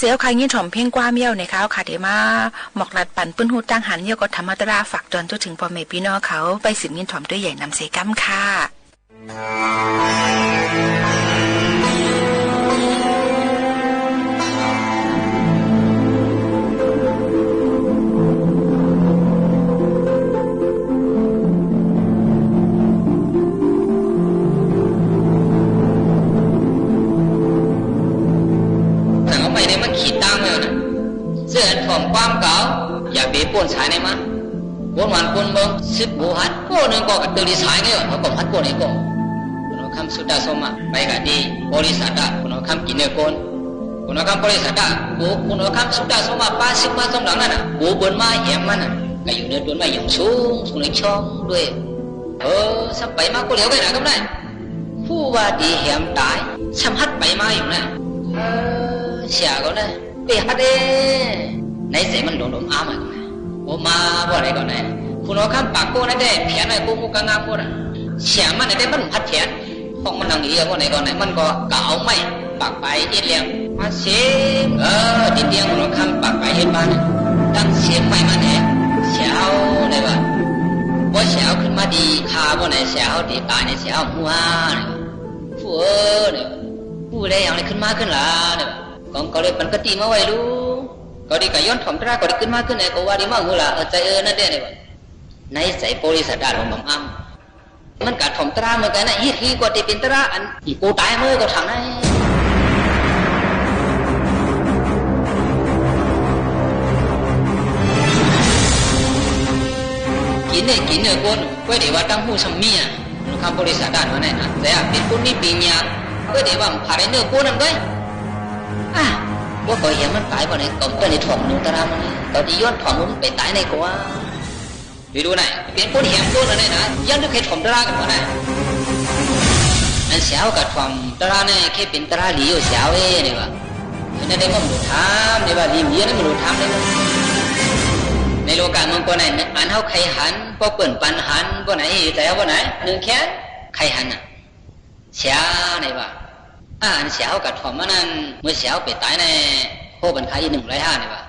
เสียวใครงี้ถ่อมเพ่งกว้าเมี่ยวในเขาค่ะเดี๋ยวมาหมอกลัดปั่นปื้นหูตั้งหันเยี่ยวก็ธรรมดาฝากจนถึงพ่อแม่พี่น้องเขาไปสินงี้ถ่อมด้วยใหญ่นำเสกัมค่ะความเก่าอย่าไปป่วนสายในมันป่วนวันป่วนเมืองสิบบูฮัดก็นึงก็กระตือรือร้นเนี่ยเขาก็ฮัดป่วนนี่ก็คุณคำสุดาสมาไปกันดีบริษัทคุณคำกินเนื้อคนคุณคำบริษัทคุณคำสุดาสมาป้าสิบมาสองหลังนั่นน่ะบูบนไม้แหมมันน่ะก็อยู่เนื้อต้นไม้อย่างสูงสูงในช่องด้วยสับไปมาก็เหลียวไปไหนก็ได้ผู้ว่าดีแหมตายช้ำฮัดไปมาอยู่นะเสียก็ได้ไปฮัดเอในใจมันหลงอ้ามาโอ้มาบ่อะไรก่อนนะคุณเอาคำปากโก้นั่นได้เพียนไอ้กูมุกงามหมดอ่ะเสียมันได้มันพัดเพียนห้องมันนั่งอยู่ว่าไหนก่อนไหนมันก็เก่าไม่ปากไปเอ็ดเลี้ยงมาเสียดินเดียงคุณเอาคำปากไปเอ็ดบ้านตั้งเสียงไม่มาเนี่ยเสียวได้ป่ะว่าเสียวขึ้นมาดีขาว่าไหนเสียวดีตายในเสียวหัวผู้เนี่ยผู้ได้อย่างไรขึ้นมาขึ้นละเนี่ยก็เลยปันกติมาไว้รู้ก็ดีกับย้อนถ่อมตราก็ดีขึ้นมาขึ้นไหนก็ว่าดีมากมือละใจนั่นเด้เนี่ยวะในใจบริษัทด้านของบังอ้ำมันกัดถ่อมตราเหมือนกันนะยี่ที่กว่าที่เป็นตราอันอีกูตายมือก็ทางนั้นกินเนี่ยคนก็ดีว่าตั้งหูสมีอ่ะลูกค้าบริษัทด้านนั้นนะแต่เป็นคนมีปีญาก็ดีว่าผ่านเนื้อคนนั่นด้วยว่าก็เห็นมันตายวันไหนก็เป็นในถ่อมนึงตารามันตอนที่ย้อนถ่อมมันไปตายในกว่าดูไหนเป็นคนเห็นคนอะไรนะย้อนด้วยใครถ่อมตารากันวะนะนั่นเสียวกับถ่อมตาราเนี่ยแค่เป็นตาราหลีอยู่เสียวเนี่ยวะนั่นได้มันหลุดทามเนี่ยวะลีเมียนี่มันหลุดทามเลยมั้งในโลกาเมืองคนไหนอันเท่าใครหันพอเปิ่นปันหันคนไหนแต่ว่าไหนหนึ่งแค่ใครหันอ่ะเสียวเนี่ยวะอันเสียวกับถ่อมมันนั่นเมื่อเสียวไปตายในโคบันคาย105เนี่ยวะ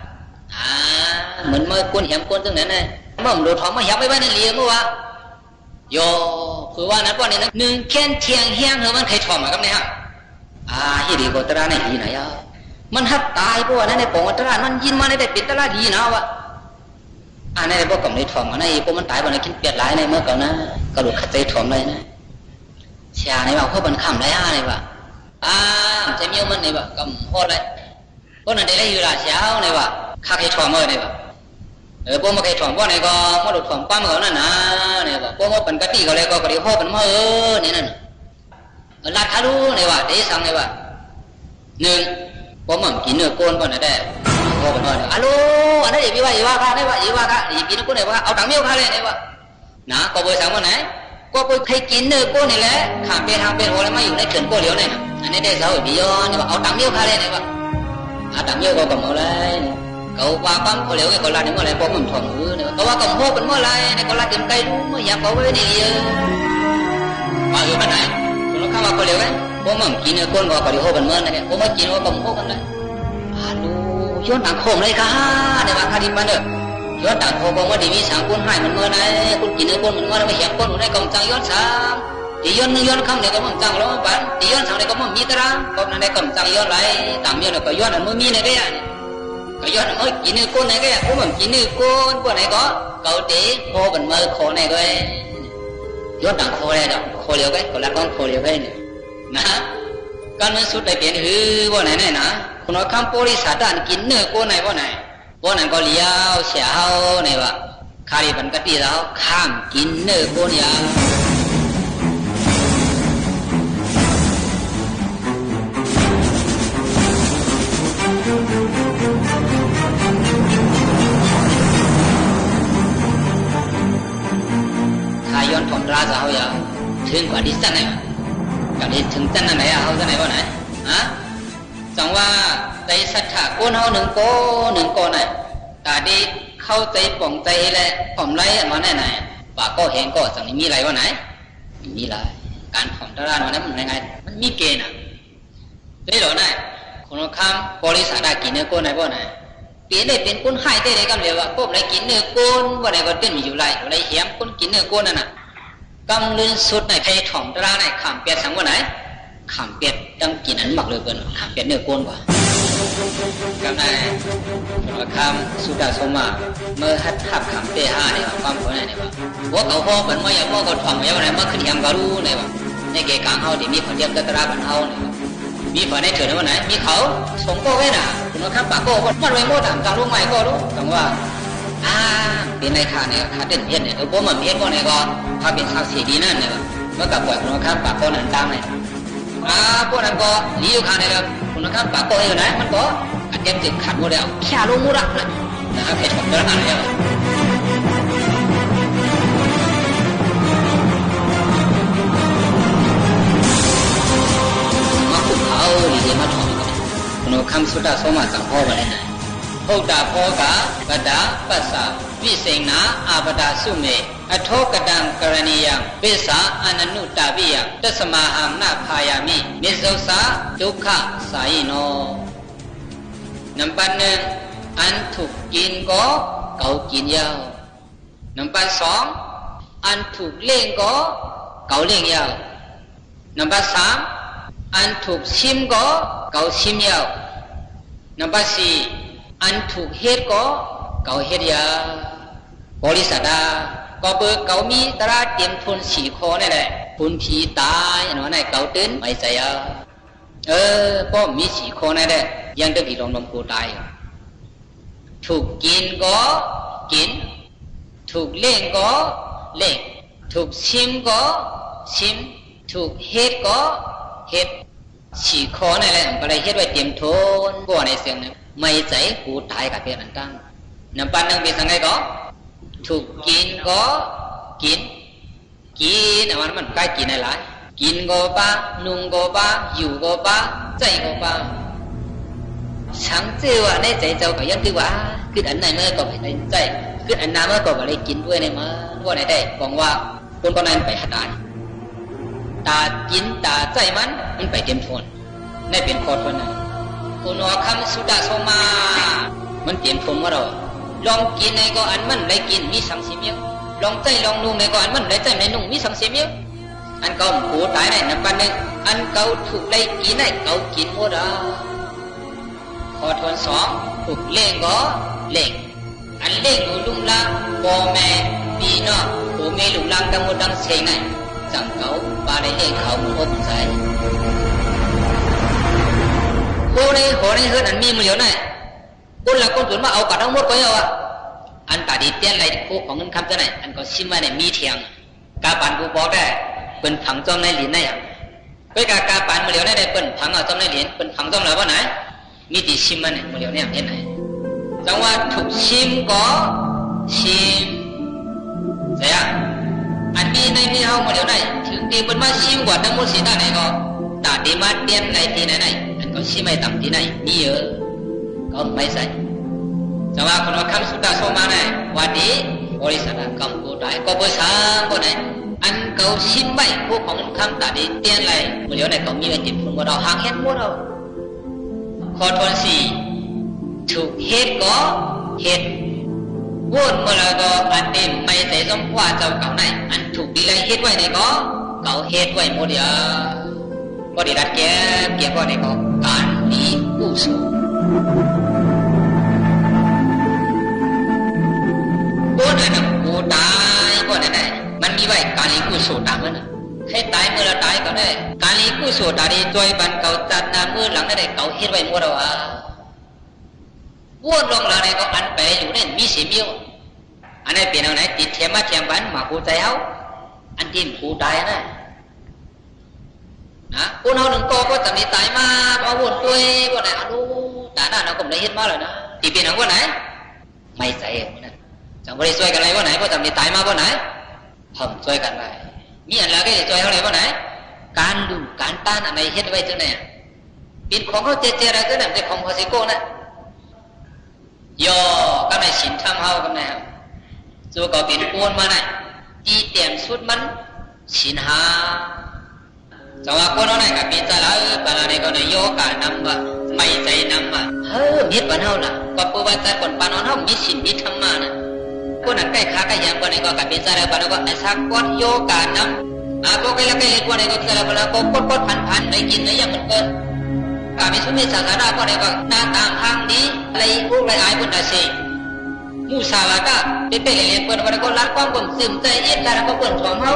เหมือนเมื่อคนเหี่ยมคนตรงนั้นเลยเมื่อมันโดนถ่อมมาเหี่ยมไปบ้านนั่นเลี้ยงเมื่อวะโยคือว่านั้นว่านี่นะหนึ่งแค่เทียงเฮี้ยงเหรอมันใครถ่อมมากับเนี่ยฮะฮีดีกว่าตราในฮีไหนอ่ะมันหัดตายเพราะว่านั่นในปองตรามันยินมาในแต่ปิดตราดีนะวะในพวกกำลังถ่อมมาในพวกมันตายวันนี้กินเปียดหลายในเมื่อก่อนนะกระดูกขัดใจถ่อมเลยนะเชียในว่าพวกมันขำไรในว่า จะมีมันเนี่ยว่ากำโหดเลยคนนั้นได้อยู่ละเช้าเนี่ยว่าข้าเคยถ่วงเมื่อเนี่ยว่าพวกมาเคยถ่วงพวกไหนก็มาหลุดถ่วงปั้มเขานั่นนะเนี่ยว่าพวกมาเป็นกะทิเขาเลยก็กระดิ่งโหเป็นเมื่อเนี่ยนั่นลาดคารูเนี่ยว่าได้สั่งเนี่ยว่าหนึ่งพวกมันกินเนื้อโกนก่อนนะได้โหเป็นเมื่อเนี่ยฮัลโหลอันนั้นอย่าพี่ว่าข้าเนี่ยว่าอย่าว่าข้าอย่ากินเนื้อโกนเนี่ยว่าเอาตังค์เมียวข้าเลยเนี่ยว่านะก็ไปสั่งวันไหนก็ไปใครกินเนื้อโกนนี่แหละข้ามไปทางเป็นโหแล้วมาอยู่ในเขื่อนโกเหลียวเนี่ยอันนี้ได้สาวพี่ย้อนเนี่ยว่าเอาตังค์เมียวข้าเลยเนี่ยว่าตังค์เมียวก็กำเอาเลยเขาว่าปั๊มเขาเหลียวไอ้คนละนี่เมื่อไรพวกมันถ่วงมือเนี่ยเขาว่ากำโหเป็นเมื่อไรเนี่ยเขาละเต็มใจรู้เมื่ออยากเขาไว้ดีว่าอยู่บ้านไหนคนละข้าวว่าเขาเหลียวไงพวกมันกินเนื้อโกนก็กระดิ่งโหเป็นเมื่อเนี่ยพวกมันกินว่ากำโหกันเลยดูย้อนต่างโคมเลยค่ะเนี่ยว่าคดีมันเด้อย้อนต่างโคมว่าดีมีสามคนให้มันเมื่อไหนคุณกินเนื้อโกนมันเมื่อไรไม่เห็นโกนในกองจังย้อนสามตีย้อนนึงย้อนคำเนี่ยก็มันจังร้องบ้านตีย้อนสังเนี่ยก็มันมีตารางก็นั่นในกองจังย้อนไหลตามย้อนก็ย้อนอันมือมีในเรื่องก็ย้อนเมื่อกินเนื้อโกนไหนก็พวกมันกินเนื้อโกนพวกไหนก็เกาตีโคเป็นมือโคไหนก็ย้อนต่างโคเลยดอกโคเลี้ยวไปคนละก้อนโคเลี้ยวไปเนี่ยนะการมันสุดได้เปลี่ยนหือพวกไหนเนี่ยนะคนเราคำโพลิสัตว์กินเนื้อโกนไหนพวกไหนพวกนั้นก็เลี้ยวเสียเอาเนี่ยว่าคาริบันกติเราข้ามกินเนื้อโกนยาย้อนถอนราจะเอาอย่าถึงกว่าดิสันไหนกับดิถึงจันนั่นไหนเอาจะไหนวะไหนฮะจังว่าใจศรัทธาโกนเอาหนึ่งโกไหนตาดีเข้าใจป่องใจแหละผมไรมาไหนไหนปากก็เห็นก็สั่งนี้มีไรวะไหนมีไรการถอนราวันนั้นมันยังไงมันมีเกณฑ์อ่ะได้หรอไหนคนละคำบริษัทได้กินเนื้อโกนไหนวะไหนเปลี่ยนได้เป็นคนให้ได้กันเลยว่าพวกไรกินเนื้อโกนว่าไหนก็เป็นมีอยู่ไรอะไรเหี้ยมคนกินเนื้อโกนนั่นน่ะกำลืนสุดในเพถ่องตราในขามเปียดสังว่าไหนขามเปียดต้องกินอันหมักเลยเกินขามเปียดเนื้อโกนกว่ากำไรคนคำสุดาสมาเมื่อฮัดทับขามเตะห้าเนี่ยความคนไหนเนี่ยว่าเขาพ่อเป็นว่าอย่างพ่อก็ถ่องอย่างไรเมื่อขึ้นยังก็รู้เนี่ยว่าในเกกางเขาที่มีคนเดียมตราบันเขาเนี่ยมีฝ่ายในเถื่อนว่าไหนมีเขาสงก็ไว้น่ะคนคำปากก็มันไว้โม่ต่างกลางลูกใหม่ก็รู้จังว่าเป็นในขาเนี่ยขาเด่นเพี้ยนเนี่ยพวกมันเพี้ยนพวกไหนก็ถ้าเป็นทางสีดีนั่นเนี่ยเมื่อกับปล่อยคนข้ามปากก็นั่นตั้งเนี่ยพวกนั้นก็หนีอยู่ขาเนี่ยคนข้ามปากก็อยู่ไหนมันก็อันเดียมจึงขัดหมดแล้วแค่ลงมุระนะครับเหตุผลนั้นเนี่ยมาขุดเขาดีๆมาถอดกันคนข้ามสุดาสมาสังพ่อไปไหนพุทธโภกะปดาปัสสะวิเศษนาอาปดาสุเมอโทกดังกรณียังเปสาอนันุตาวิยังตัสมาหังนาพายามิมิโสสาทุกขะสายโนนับปันหนึ่งอันถูกกินก็เกากินยาวนับปันสองอันถูกเล่งก็เกาเล่งยาวนับปันสามอันถูกชิมก็เกาชิมยาวนับปันสี่อันถูกเฮ็ดก็เกาเฮ็ดยาบริษัทก็เปิดเกามีตราเตรียมทุนสี่คอนี่แหละทุนผีตายอันนั้นเกาตื่นไม่ใช่ป้อมีสี่คอนี่แหละยังจะผีลมกูตายถูกกินก็กินถูกเล่งก็เล่งถูกชิมก็ชิมถูกเฮ็ดก็เฮ็ดสี่คอนี่แหละก็เลยเฮ็ดไว้เตรียมทุนก็ในเสียงนึงไม่ใจกูตายกับเพื่อนตั้งนับปันหนึ่งเป็นสังไงก็ถูกกินก็กินมันใกล้กินอะไรกินก็ป้านุ่งก็ป้าอยู่ก็ป้าใจก็ป้าช่างเจ้าในใจเจ้าก็ยังถือว่าคืออันไหนเมื่อก็ไปในใจคืออันนั้นเมื่อก็ไปกินด้วยในมือว่าไหนได้บอกว่าคนคนนั้นไปหาได้ตากินตาใจมันไปเต็มทนได้เป็นคอทนนั้นคุณว่าคำสุดาสมามันเตรียมทนว่าเราลองกินในก็อันมันได้กินมีสังสีเมียวลองใจลองนุ่งในก็อันมันได้ใจในนุ่งมีสังสีเมียวอันเก่าหูตายในนับปันหนึ่งอันเก่าถูกได้กินในเก่ากินหมดพอทนสองถูกเล่งก็เล่งอันเล่งดูลุงลังพ่อแม่พี่น้องผู้มีลุงลังดังหมดดังเสียงในจังเก่าปาได้เล่งเขาหมดใจ cô này hồ này hơn anh mi một liều này cô là con chuẩn mà áo cả đông một có nhau à anh ta đi tiền lại côของเงินคำเท่าไหร่อันก็ซิมมาเนี่ยมีเทียงกาปานกูบอกได้เป็นผังจอมในเหรียญได้อ่ะไปกาปานมาเหลียวได้เป็นผังจอมในเหรียญเป็นผังจอมแล้วว่าไหนมีติซิมมาเนี่ยมาเหลียวเนี่ยเห็นไหนจังว่าถูกซิมก็ซิมใช่อ่ะอันนี้ในมีเฮามาเหลียวได้ถึงตีเป็นมาซิมกว่าทั้งหมดสิได้ไหนก็ตาดีมาเตียนในที่ไหนอันก็ซิมไม่ต่ำที่ไหนมีเยอะก็ไม่ใส่จังว่าคนว่าคำสุดาโซมาเนี่ยวันนี้บริษัทกำกูได้ก็บริษัทก็ไหนอันเขาซิมไปพวกของคำตาดีเตียนไรมาเหลียวไหนเขามีเป็นติดพุ่งมาเราหางเฮ็ดหมดเราขอทวนสี่ถูกเฮ็ดก็เฮ็ดวนมาแล้วก็อันเต็มไม่ใส่สมว่าเจ้าเก่าไหนอันถูกดีไรเฮ็ดไว้ไหนก็เก่าเฮ็ดไว้หมดเดียวก็ดีรัดแก่ก็ไหนก็การมีกุศลตัวนั้นกูตายก็ไหนมันมีไว้การมีกุศลตามมันให้ตายเมื่อเราตายก็ได้การมีกุศลตาดีจอยบันเก่าจัดนามือหลังได้เก่าเฮ็ดไว้หมดแล้วอ่ะวนลงแล้วไหนก็อันไปอยู่นั่นมีสีมิวอันไหนเป็นเอาไหนติดเทียมมาเทียมบันมากูใจเอาอันที่กูตายนะคนเอาหนึ่งก็จะมีตายมาเอาวนตัวก็ไหนอนุแต่หน้าเราก็ไม่เห็นมาเลยนะที่เป็นเอาว่าไหนไม่ใส่นะจังบริสุทธิ์กันไรว่าไหนก็จะมีตายมาว่าไหนผมช่วยกันไปมีอันละก็จะช่วยเขาเลยว่าไหนการดูการต้านอันไหนเฮ็ดไว้จังไหนเป็นของเขาเจอะไรก็นั่นเป็นของพอสิโก้นะย่อก็ในสินทำเฮากันนะจู่ก็เป็นโอนมาไหนตีเตียมสุดมันสินหาจังว่าคนนั้นก็เป็นใจแล้วปานนั้นก็ในโยกานำว่าไม่ใจนำว่ามีปานเฮาล่ะก็ปูว่าใจคนปานนั้นเฮามีสินมีธรรมะนะคนนั้นใกล้ขาใกล้ยามคนนี้ก็เป็นใจแล้วปานนั้นก็ไอ้สักคนโยกานำก็ใกล้ๆคนนี้ก็ใจแล้วปานนั้นก็ปดพันๆไปกินได้ยังมันเกินกามีสุเมศาสนาคนนี้ก็หน้าตามทางนี้อะไรพวกอะไรอายคนนั้นสิมูสาวาก็เป๊ะๆเลยคนวันก็รักความบ่มซึมใจเอ็ดแล้วก็เปิดของเฮา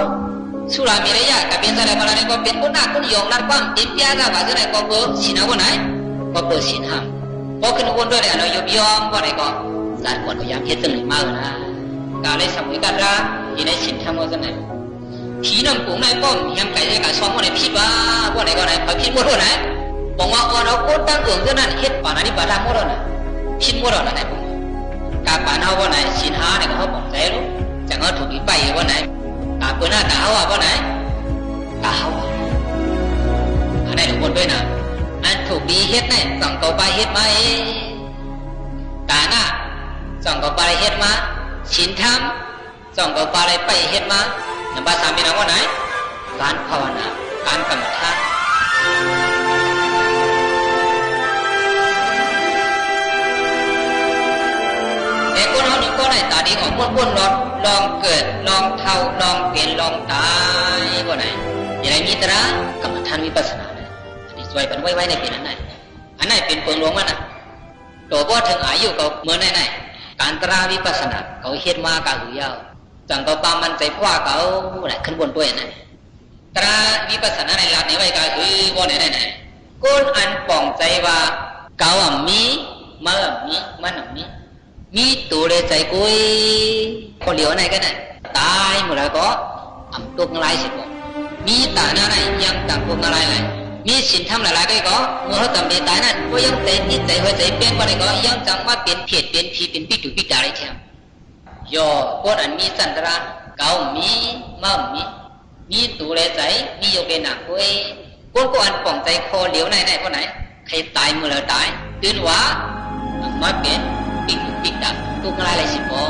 สุรามีระยะกับเป็นอะไรมาแล้วก็เป็นคนหน้าคนยองรักความติดยาก็ว่าจะไหนก็เปิดสินเอาวันไหนก็เปิดสินห้ามพอขึ้นวนด้วยเนี่ยเรายอมวันไหนก็สารคนพยายามเฮ็ดจังเลยมานะกาเลยสมุยกันละที่ในสินทำว่าจะไหนผีน้ำกุ้งในป้อมแฮมไก่ในกาซ้อมวันไหนผิดว่าวันไหนก็ไหนพอผิดหมดวันไหนบอกว่าอ๋อเราโคตรตั้งเอื้องเท่านั้นเฮ็ดป่านนั้นป่านนั้นหมดแล้วนะผิดหมดแล้วนะไหนผมกาป่านเฮาวันไหนสินหาเนี่ยเขาบอกใจรู้จังเขาถูกอีไปวันไหนกาเปิดหน้าตาเขาวันไหนตาเขาอันไหนทุกคนด้วยนะอันถูกดีเฮ็ดเนี่ยส่องเก่าไปเฮ็ดมาตาหน้าส่องเก่าไปเฮ็ดมาสินทำส่องเก่าไปเฮ็ดมาในภาษามีนามว่าไหนการภาวนาการกรรมฐานแต่คนเราหนึ่งก็ได้ตาดีของคนลองเกิดลองเท่าลองเปลี่ยนลองตายว่าไหนอย่างไรมีตรากรรมฐานวิปัสสนาเนี่ยอันนี้ช่วยเป็นไว้ในเป็นอันไหนอันไหนเป็นเปลืองหลวงมันอ่ะตัวบ่ถึงอายุเขาเมื่อไหนการตราวิปัสสนาเขาเฮ็ดมากาหูยาวจังเขาปามันใจพว่าเขาไหนขึ้นบนด้วยไหนตราวิปัสสนาในหลักนี้ไว้ก็คือว่าไหนก้นอันป่องใจว่าเขามีมันมีตัวเลยใจกุยคนเหลียวไหนกันไหนตายหมดแล้วก็อ่ำตัวอะไรสิบอกมีตาหน้าไหนยังต่างตัวอะไรไหนมีสินทำหลายๆก็เมื่อเขาทำได้ตายนั่นก็ยังใจนิดใจหัวใจเป็นวันไหนก็ยังจังว่าเป็นเพียรเป็นผีเป็นปิดอยู่ปิดอะไรแทนย่อคนอันมีสันตระเขามีตัวเลยใจมีโยเกนักกุยคนก็อันป่องใจคอเหลียวไหนคนไหนใครตายเมื่อแล้วตายตื่นว่ามาเป็นปิดดับตุกอะไรเลยสิพ่อ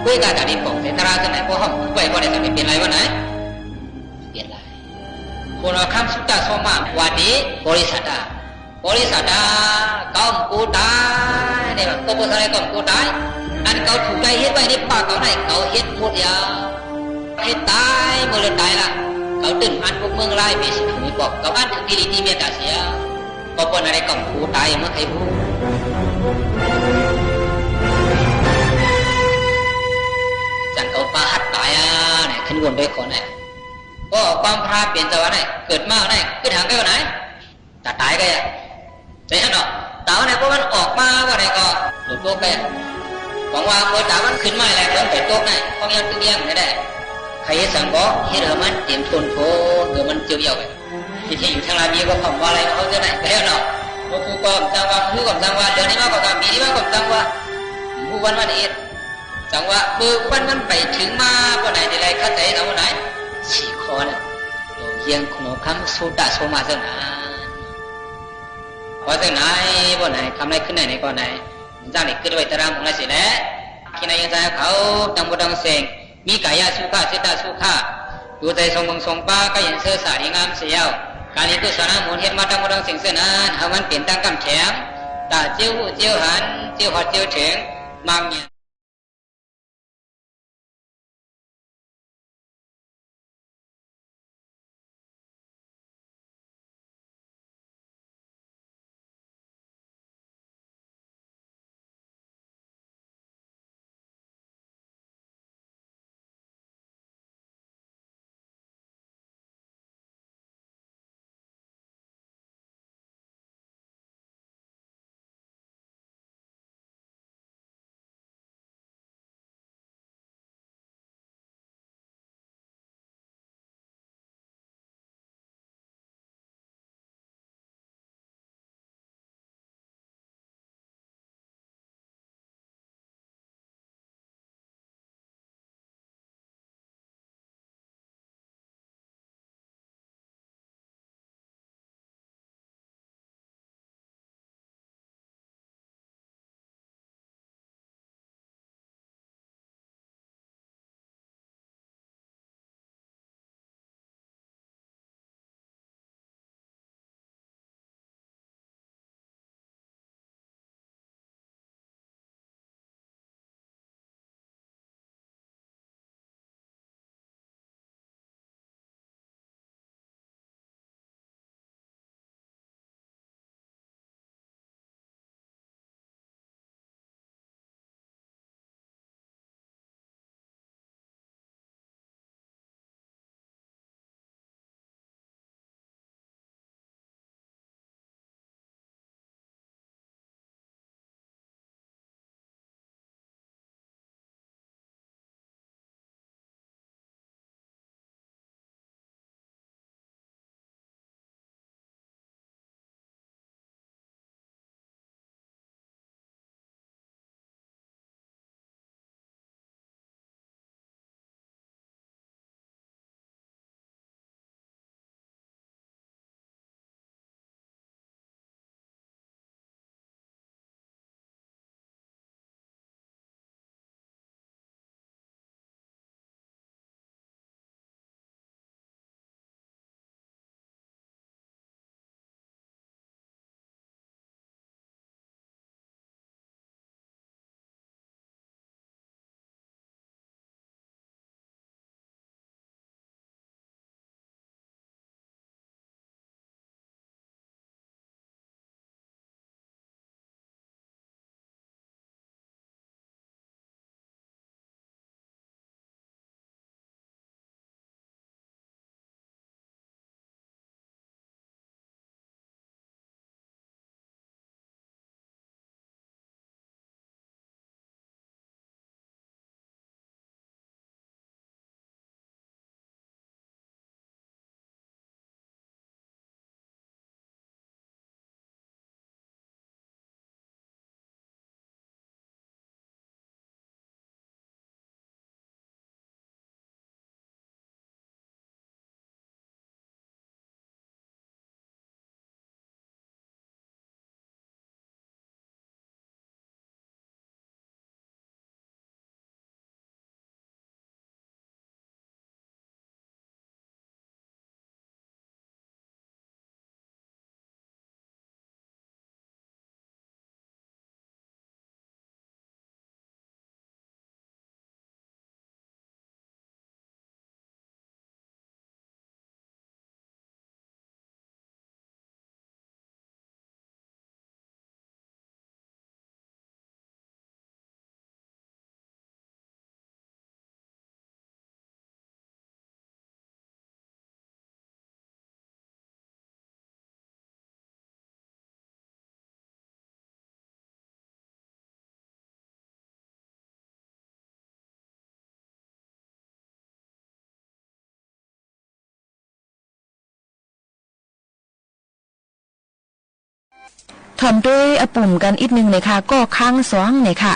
เพื่อการที่ผมเสตราจะไหนพ่อห้องไปวันไหนจะไม่เปลี่ยนอะไรวันไหนเปลี่ยนอะไรคนเราคำสุดท้ายสมัยวันนี้บริษัทก้มกูตายเนี่ยก็บริษัทก้มกูตายอันเขาถูกใจเฮ็ดไปในปากเขาไหนเขาเฮ็ดหมดยาให้ตายเมื่อเลยตายละเขาตื่นอันพวกเมืองไล่ไปสิไม่บอกเขาอันถึงกิริตีเมียตาเสียก็เป็นอะไรก้มกูตายเมื่อใครพูดจังเขาปาหัดตายเนี่ยขึ้นวนไปคนไหนก็ความพาเปลี่ยนตัวไหนเกิดมากไหนขึ้นหางไปวันไหน แต่ตายก็ใช่ไหมเนาะแต่ว่าในพวกมันออกมาว่าไหนก็หลุดโลกไปบอกว่าเมื่อแต่มันขึ้นมาแล้วเริ่มไปโลกไหนเพราะยังตึงยังไม่ได้ใครสั่งบอกให้เรือมันเตรียมทนโผเรือมันเจียวไปที่อยู่ทางลาบีก็คำว่าอะไรเขาจะไหนไปแล้วเนาะว่าผู้กองจังว่าผู้กองจังว่าเดือนนี้มากกว่าปีนี้มากกว่าจังว่าผู้วันวันนี้จังว่าเมื่อวันมันไปถึงมาวันไหนในไรข้าใจเอาวันไหนสี่คอเนี่ยเฮียงขนมคำสุดาโซมาเจ้าหนาพอเจ้าไหนวันไหนคำไหนขึ้นไหนในก่อนไหนจ้างนี่ขึ้นไปตารางของอะไรสิแหละที่ไหนยังใจเขาดังบดังเสียงมีกายสุขาเสตสุขาดูใจทรงบงทรงป้าก็ยังเสื้อสาดีงามเสียวการนี้ตัวสานามูลเห็นมาดังบดังเสียงเสื้อนั้นเอามันเปลี่ยนตั้งกำแขมตาเจียวหันเจียวหอดเจียวถึงมังเนี่ย ถ่อมด้วยอปุ่มกันอีกนึงเลยค่ะก็ข้างสองเลยค่ะ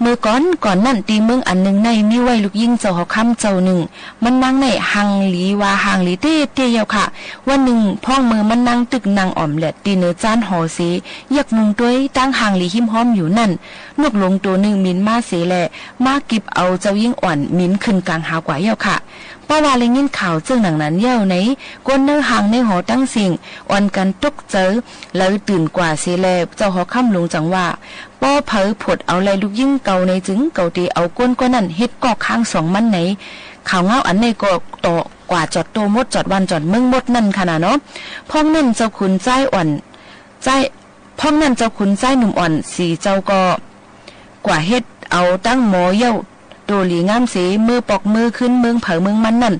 เมื่อก่อนนั่นตีเมืองอันหนึ่งในมีไว้ลูกยิงเจ้าหอค่ำเจ้าหนึ่งมันนั่งในหังหลีว่าหังหลีเตี้ยๆค่ะวันหนึ่งพ่องมือมันนั่งตึกนางอ่อมแหละตีเนื้อจานห่อสียักนุงด้วยตั้งหังหลีหิมห้อมอยู่นั่นนกลงตัวหนึ่งมินมาเสแหละมากิบเอาเจ้ายิ่งอ่อนมินขึ้นกลางหากว่าเย้าค่ะป้าวาเลยยินข่าวเจ้าหนังนั้นเย้าไหนก้นเนื้อหางในหอตั้งสิ่งอ่อนกันตกเจอแล้วตื่นกว่าเสแลเจ้าหอค่ำลงจังว่าป้อเผยผดเอาไรลูกยิ่งเก่าในจึงเก่าตีเอาก้นก็นั่นเฮ็ดกอกข้างสองมันไหนข่าวเงาอันในก็ต่อกว่าจอดโตมดจอดวันจอดเมืองมดนั่นขนาดเนาะพ่องนั่นเจ้าขุนใจอ่อนใจพ่องนั่นเจ้าขุนใจหนุ่มอ่อนสีเจ้าก็กว่าเฮ็ดเอาตั้งหมอเย้าโดหลีงามสีมือปอกมือขึ้นเมืองเผอเมืองมันนั่น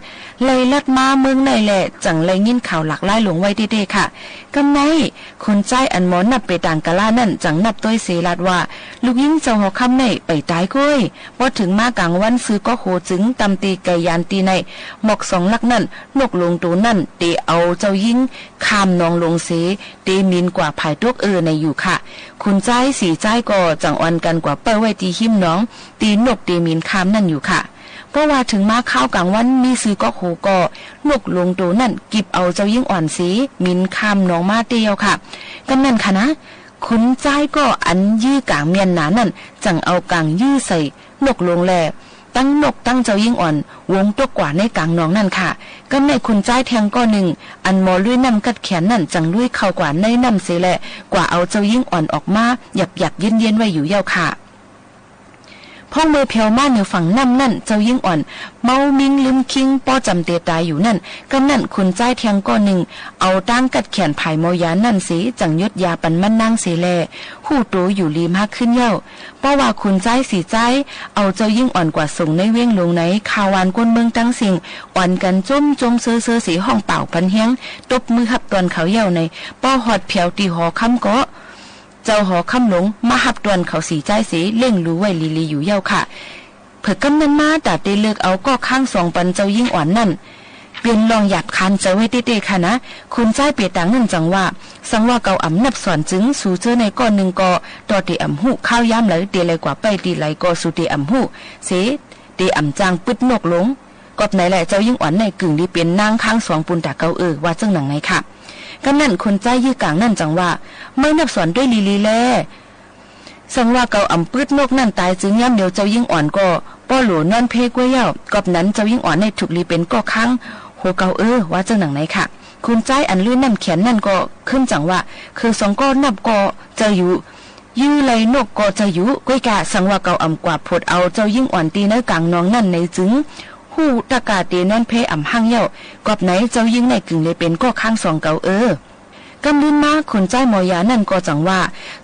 เลยลัดมาเมืองในแหละจังเลยยินข่าวหลักไล่หลวงไว้เด้ๆค่ะกำไนคนใจอันหมอนนับไปต่างกะล่านั่นจังนับต้วยเสลัดว่าลูกยิงเจ้าหอคำในไปตายก้อยพอถึงมากลางวันซื้อก็โหจึงตำตีไก่ยานตีในหมอกสองลักนั่นนกลงตูนั่นเตเอาเจ้ายิงข้ามนองลงเสเตมินกว่าภายตวกในอยู่ค่ะคุณใจสีใจก็จังอ่อนกันกว่าเป้ไว้ตีหิมน้องตีนกตีมินข้ามนั่นอยู่ค่ะเพราะว่าถึงมาข้าวกลางวันมีซื้อก็โหก็นกลงตัวนั่นกิบเอาเจ้ายิ่งอ่อนสีมินข้ามน้องมาเตียวค่ะกันนั่นค่ะนะคุณใจก็อันยื้อกลางเมียนหนานั่นจังเอากลางยื้อใส่นกลงแลตั้งนกตั้งเจ้ายิ่งอ่อนวงตัวกว่าในกลางน้องนั่นค่ะก็ในคุณใจแทงก็หนึ่งอันหมอลุยน้ำกัดแขนนั่นจังลุยเข้ากว่าในน้ำเสแหละกว่าเอาเจ้ายิ่งอ่อนออกมาหยับเย็นไว้อยู่เย้าค่ะพ่อมือเพียวมาเหนือฝั่งน้ำนั่นเจ้ายิ่งอ่อนเมามิงลืมคิงป้อจำเตตายอยู่นั่นกำนั่นคุณใจแทงก้อนหนึ่งเอาตั้งกัดแขนภายโมยานั่นสีจังยดยาปันมันนั่งเสแลหู้ตัวอยู่ลีมากขึ้นเย้าเพราะว่าคุณใจสีใจเอาเจ้ายิ่งอ่อนกว่าส่งในเว้งลงไหนข่าววานก้นเมืองตั้งสิ่งอ่อนกันจมเซอสีห้องเป่าพันเฮียงตบมือหับตอนเขาเย้าในป้อหอดเพียวตีหอคำก็เจ้าหอคำหลงมาหับตวนเขาสีใจสีเล่งรู้ไว้ลีอยู่เย้าค่ะเผิกกำนันมาแต่เตเลือกเอาก็ข้างสองปันเจ้ายิ่งอ่อนนั่นเปลี่ยนลองหยาบคันเจ้าไว้เต้ๆค่ะนะคุณใจเปียต่างนั่นจังว่าสังว่าเกาอ่ำนับสอนจึงสู่เจอในก้อนหนึ่งก็ต่อเตอ่ำหูข้าวย้ำไหลเตเลยกว่าไปตีไหลก็สู่เตอ่ำหูเสเตอ่ำจางปึดนกหลงกอบไหนแหละเจ้ายิ่งอ่อนในกึ่งดีเปลี่ยนนางข้างสองปุนตาเกาว่าจังหนังไงค่ะกำนั่นคนใจยื้อกลางนั่นจังว่าไม่นับสอนด้วยลีแลสังว่าเกาอ่ำปืดนกนั่นตายจึงย่ำเดียวเจ้ายิ่งอ่อนก็ป้อหลวนอนเพกไว้เย้ากอบนั้นเจ้ายิ่งอ่อนในถูกลีเป็นก็ค้างโหเกาว่าจังหนังไหนค่ะคุณใจอันลื่นน้ำแขนนั่นก็ขึ้นจังว่าคือสองก็นับก็จะอยู่ยื้อเลยนกก็จะอยู่ก้อยกะสังว่าเกาอ่ำกว่าผดเอาเจ้ายิ่งอ่อนตีเนื้อกลางน้องนั่นในจึงหู้ตะกาเตนอนเพอ่ำห้างเย้ากอบไหนเจ้ายิ่งในกึ่งเลยเป็นก็ข้างสองเกากำลินมาคนใจหมอยานั่นก็จังว่า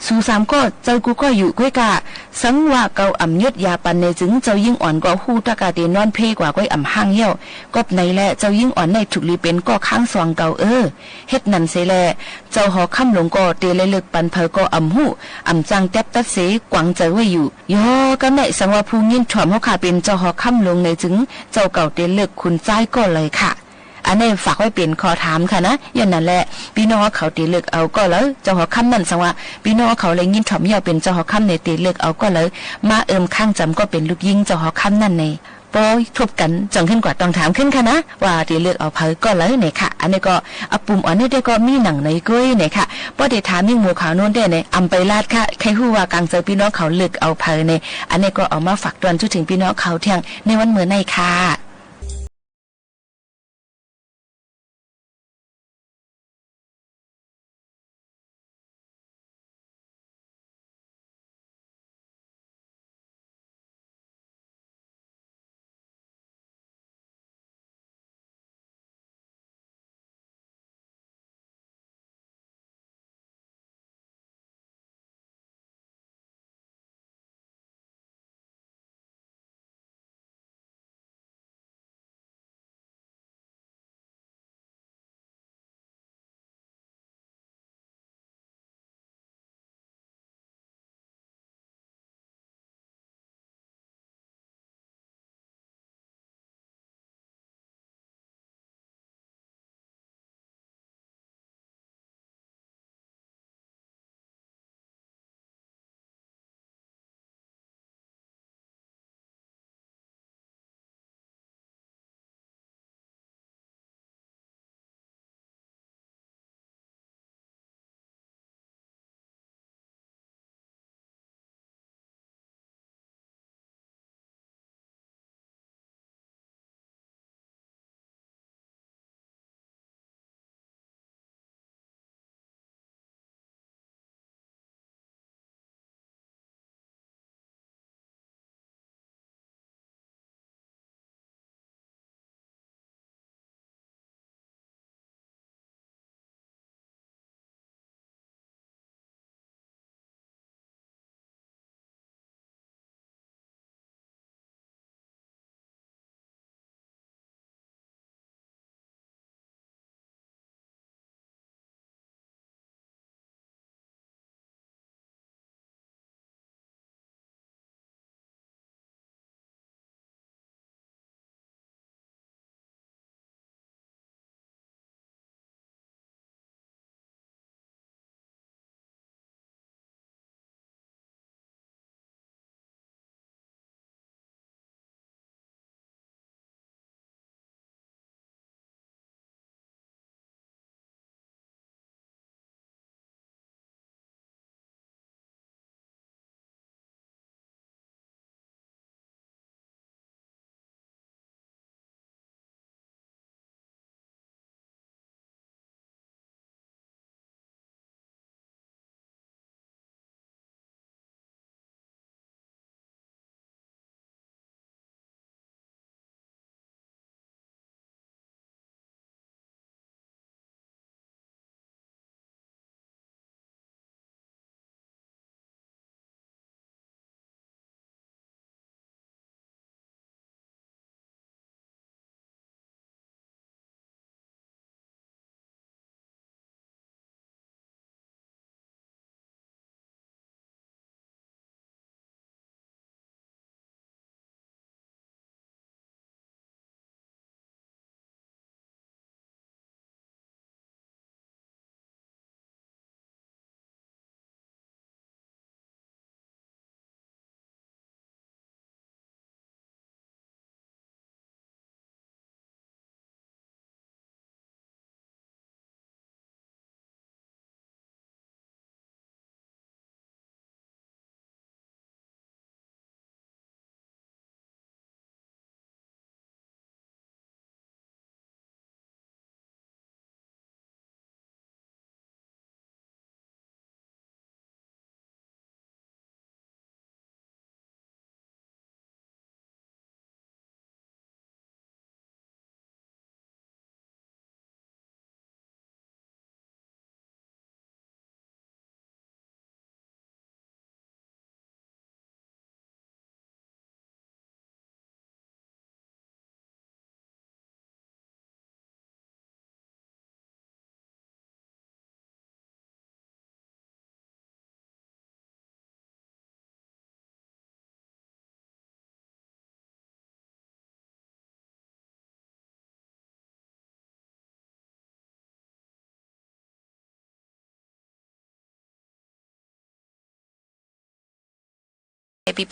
สู่สามก็เจ้ากูก็อยู่ก้อยกะสังว่าเกาอ่ำยดยาปันในจึงเจ้ายิ่งอ่อนก็หู้ตะกาเตนอนเพกว่าก้อยอ่ำห้างเย้ากอบไหนแหละเจ้ายิ่งอ่อนในถูกลีเป็นก็ข้างสองเกาเฮ็ดนั่นเสแลเจ้าหอค่ำหลงก็เตเลยเลิกปันเพอก็อ่ำหู้อ่ำจังแตบตัดเสกวางใจไว้อยู่ย่อกำไหนสังว่าผู้ยินถ่อมเฮาค่ะเป็นเจ้าหอค่ำหลงในจึงเจ้าเก่าเตเลิกคุณใจก็เลยค่ะอันนี้ฝากไว้เป็นขอถามค่ะนะอย่างนั้นแหละพี่น้องเขาตีเลือกเอาก็แล้วเจ้าหอค่ำนั่นสังว่าพี่น้องเขาเลยยินถ่อมเยาเป็นเจ้าหอค่ำในตีเลือกเอาก็เลยมาข้างจำก็เป็นลูกยิงเจ้าหอค่ำนั่นในปอยทบกันจังขึ้นกว่าต้องถามขึ้นค่ะนะว่าตีเลือกเอาเพอก็เลยเนี่ยค่ะอันนี้ก็เอาปุ่มอันนี้ได้ก็มีหนังในกุ้ยเนี่ยค่ะป้อเดถามมิ่งหมูขาวโน้นได้เนี่ยอำไปลาดค่ะใครฮู้ว่ากลางเจอพี่น้องเขาเลือกเอาเพอเนี่ยอันนี้ก็เอามาฝากตอนจุดถึงพี่น้องเขาเที่ยงในวันเมื่อในค่ะ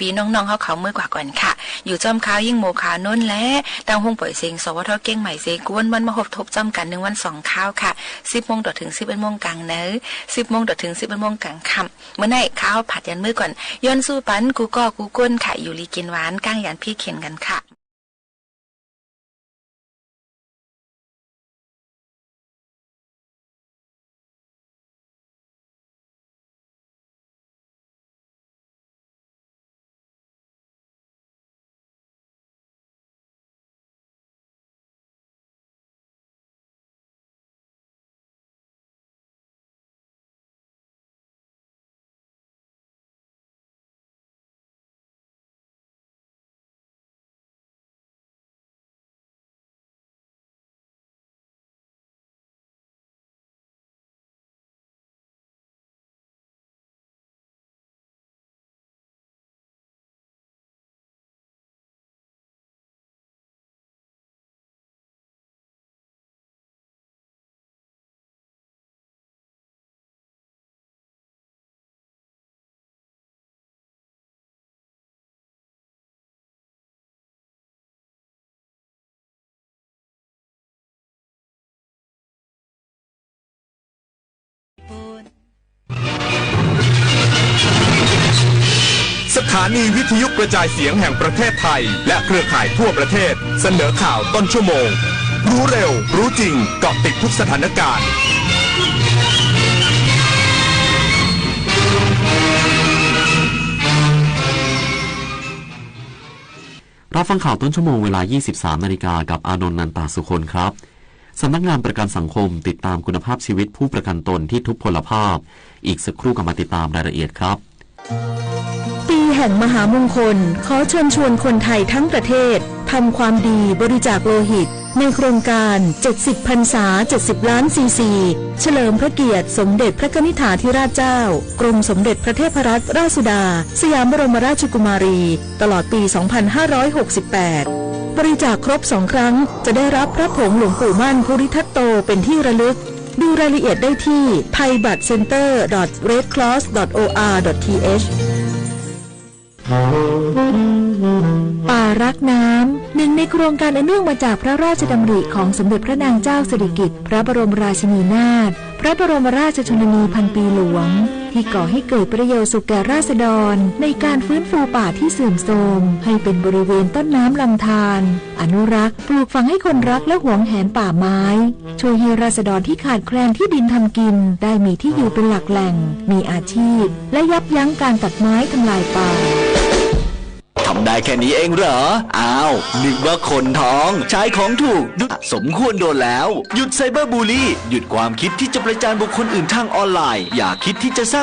ปีน้องๆเขาเมื่อกว่าก่อนค่ะอยู่จอมข่าวยิ่งโมขาวน้นและตังหงปล่อยเสียงสวทเก้งใหม่เสกวนวันมาหบทบจำกัน1วัน2ข้าวค่ะ 10 โมงถึง 11 โมงกลางเนอะ10 โมงถึง 11 โมงกลางค่ำเมื่อไหร่ข้าวผัดยันมือก่อนย้อนสู้ปันกูก้นค่ะอยู่ลีกินหวานก้างยันพี่เข็นกันค่ะสถานีวิทยุกระจายเสียงแห่งประเทศไทยและเครือข่ายทั่วประเทศเสนอข่าวต้นชั่วโมงรู้เร็วรู้จริงเกาะติดทุกสถานการณ์รับฟังข่าวต้นชั่วโมงเวลา 23 นาฬิกากับอานนท์ นันตาสุคนครับสำนักงานประกันสังคมติดตามคุณภาพชีวิตผู้ประกันตนที่ทุพพลภาพอีกสักครู่กลับมาติดตามรายละเอียดครับปีแห่งมหามงคลขอเชิญชวนคนไทยทั้งประเทศทำความดีบริจาคโลหิตในโครงการ70พรรษา70ล้านซีซีเฉลิมพระเกียรติสมเด็จพระนิธิธิราชเจ้ากรมสมเด็จพระเทพรัตนราชสุดาสยามบรมราชกุมารีตลอดปี 2568 บริจาคครบ2 ครั้งจะได้รับพระผงหลวงปู่มั่นภูริทัตโตเป็นที่ระลึกดูรายละเอียดได้ที่ thaibatcenter.redcross.or.th ป่ารักน้ำหนึ่งในโครงการอันเนื่องมาจากพระราชดำริของสมเด็จพระนางเจ้าสิริกิติ์พระบรมราชินีนาถพระบรมราชชนนีพันปีหลวงที่ก่อให้เกิดประโยชน์สุขแก่ราษฎรในการฟื้นฟูป่าที่เสื่อมโทรมให้เป็นบริเวณต้นน้ำลำธารอนุรักษ์ปลูกฝังให้คนรักและหวงแหนป่าไม้ช่วยให้ราษฎรที่ขาดแคลนที่ดินทำกินได้มีที่อยู่เป็นหลักแหล่งมีอาชีพและยับยั้งการตัดไม้ทำลายป่าทำได้แค่นี้เองเหรออ้าวนึกว่าคนท้องใช้ของถูกสมควรโดนแล้วหยุดไซเบอร์บูลลี่หยุดความคิดที่จะประจานบุคคลอื่นทางออนไลน์อย่าคิดที่จะสร้าง